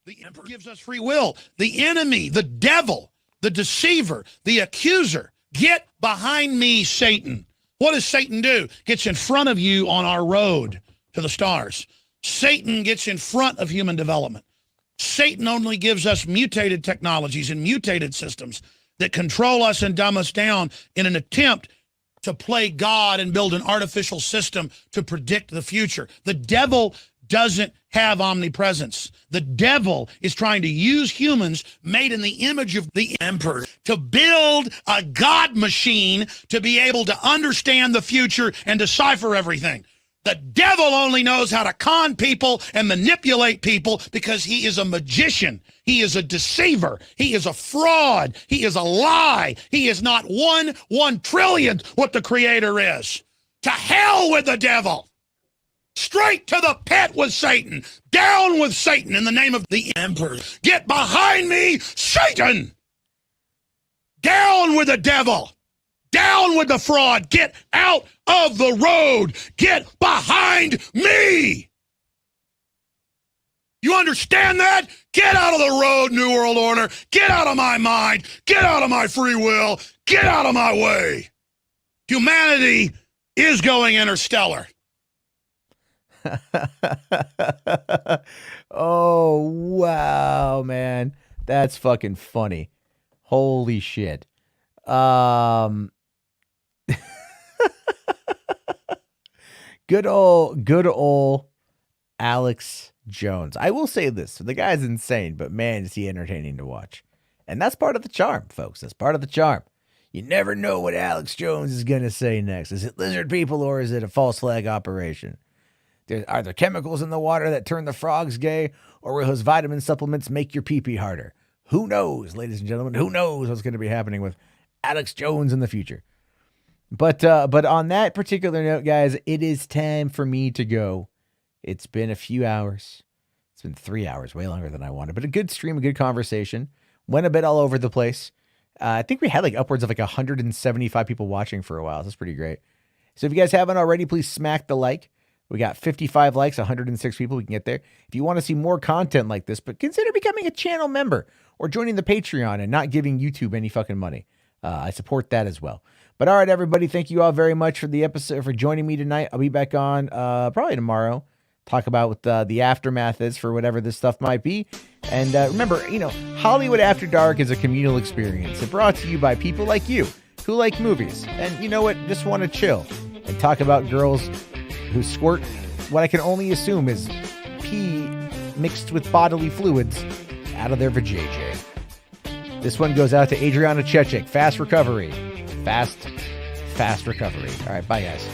The emperor gives us free will. The enemy, the devil, the deceiver, the accuser. Get behind me, Satan. What does Satan do? Gets in front of you on our road to the stars. Satan gets in front of human development. Satan only gives us mutated technologies and mutated systems that control us and dumb us down in an attempt to play God and build an artificial system to predict the future. The devil doesn't have omnipresence. The devil is trying to use humans made in the image of the emperor to build a God machine to be able to understand the future and decipher everything. The devil only knows how to con people and manipulate people because he is a magician. He is a deceiver. He is a fraud. He is a lie. He is not 1/1 what the creator is. To hell with the devil. Straight to the pit with Satan. Down with Satan in the name of the emperor. Get behind me, Satan. Down with the devil. Down with the fraud. Get out of the road. Get behind me. You understand that? Get out of the road, New World Order. Get out of my mind. Get out of my free will. Get out of my way. Humanity is going interstellar. Oh, wow, man. That's fucking funny. Holy shit. Good old Alex Jones. I will say this. The guy's insane, but man, is he entertaining to watch. And that's part of the charm, folks. That's part of the charm. You never know what Alex Jones is going to say next. Is it lizard people or is it a false flag operation? Are there chemicals in the water that turn the frogs gay, or will his vitamin supplements make your pee-pee harder? Who knows, ladies and gentlemen? Who knows what's going to be happening with Alex Jones in the future? But on that particular note, guys, it is time for me to go It's been a few hours. It's been 3 hours, way longer than I wanted, but a good stream, a good conversation. Went a bit all over the place. I think we had like upwards of like 175 people watching for a while. That's pretty great. So if you guys haven't already, please smack the like. We got 55 likes, 106 people. We can get there. If you want to see more content like this, but consider becoming a channel member or joining the Patreon and not giving YouTube any fucking money. I support that as well. But all right, everybody, thank you all very much for the episode, for joining me tonight. I'll be back on probably tomorrow. Talk about what the aftermath is for whatever this stuff might be. And remember, Hollywood After Dark is a communal experience. It's brought to you by people like you who like movies. And you know what? Just want to chill and talk about girls who squirt what I can only assume is pee mixed with bodily fluids out of their vajayjay. This one goes out to Adriana Chechik. Fast recovery. Fast recovery. All right, bye, guys.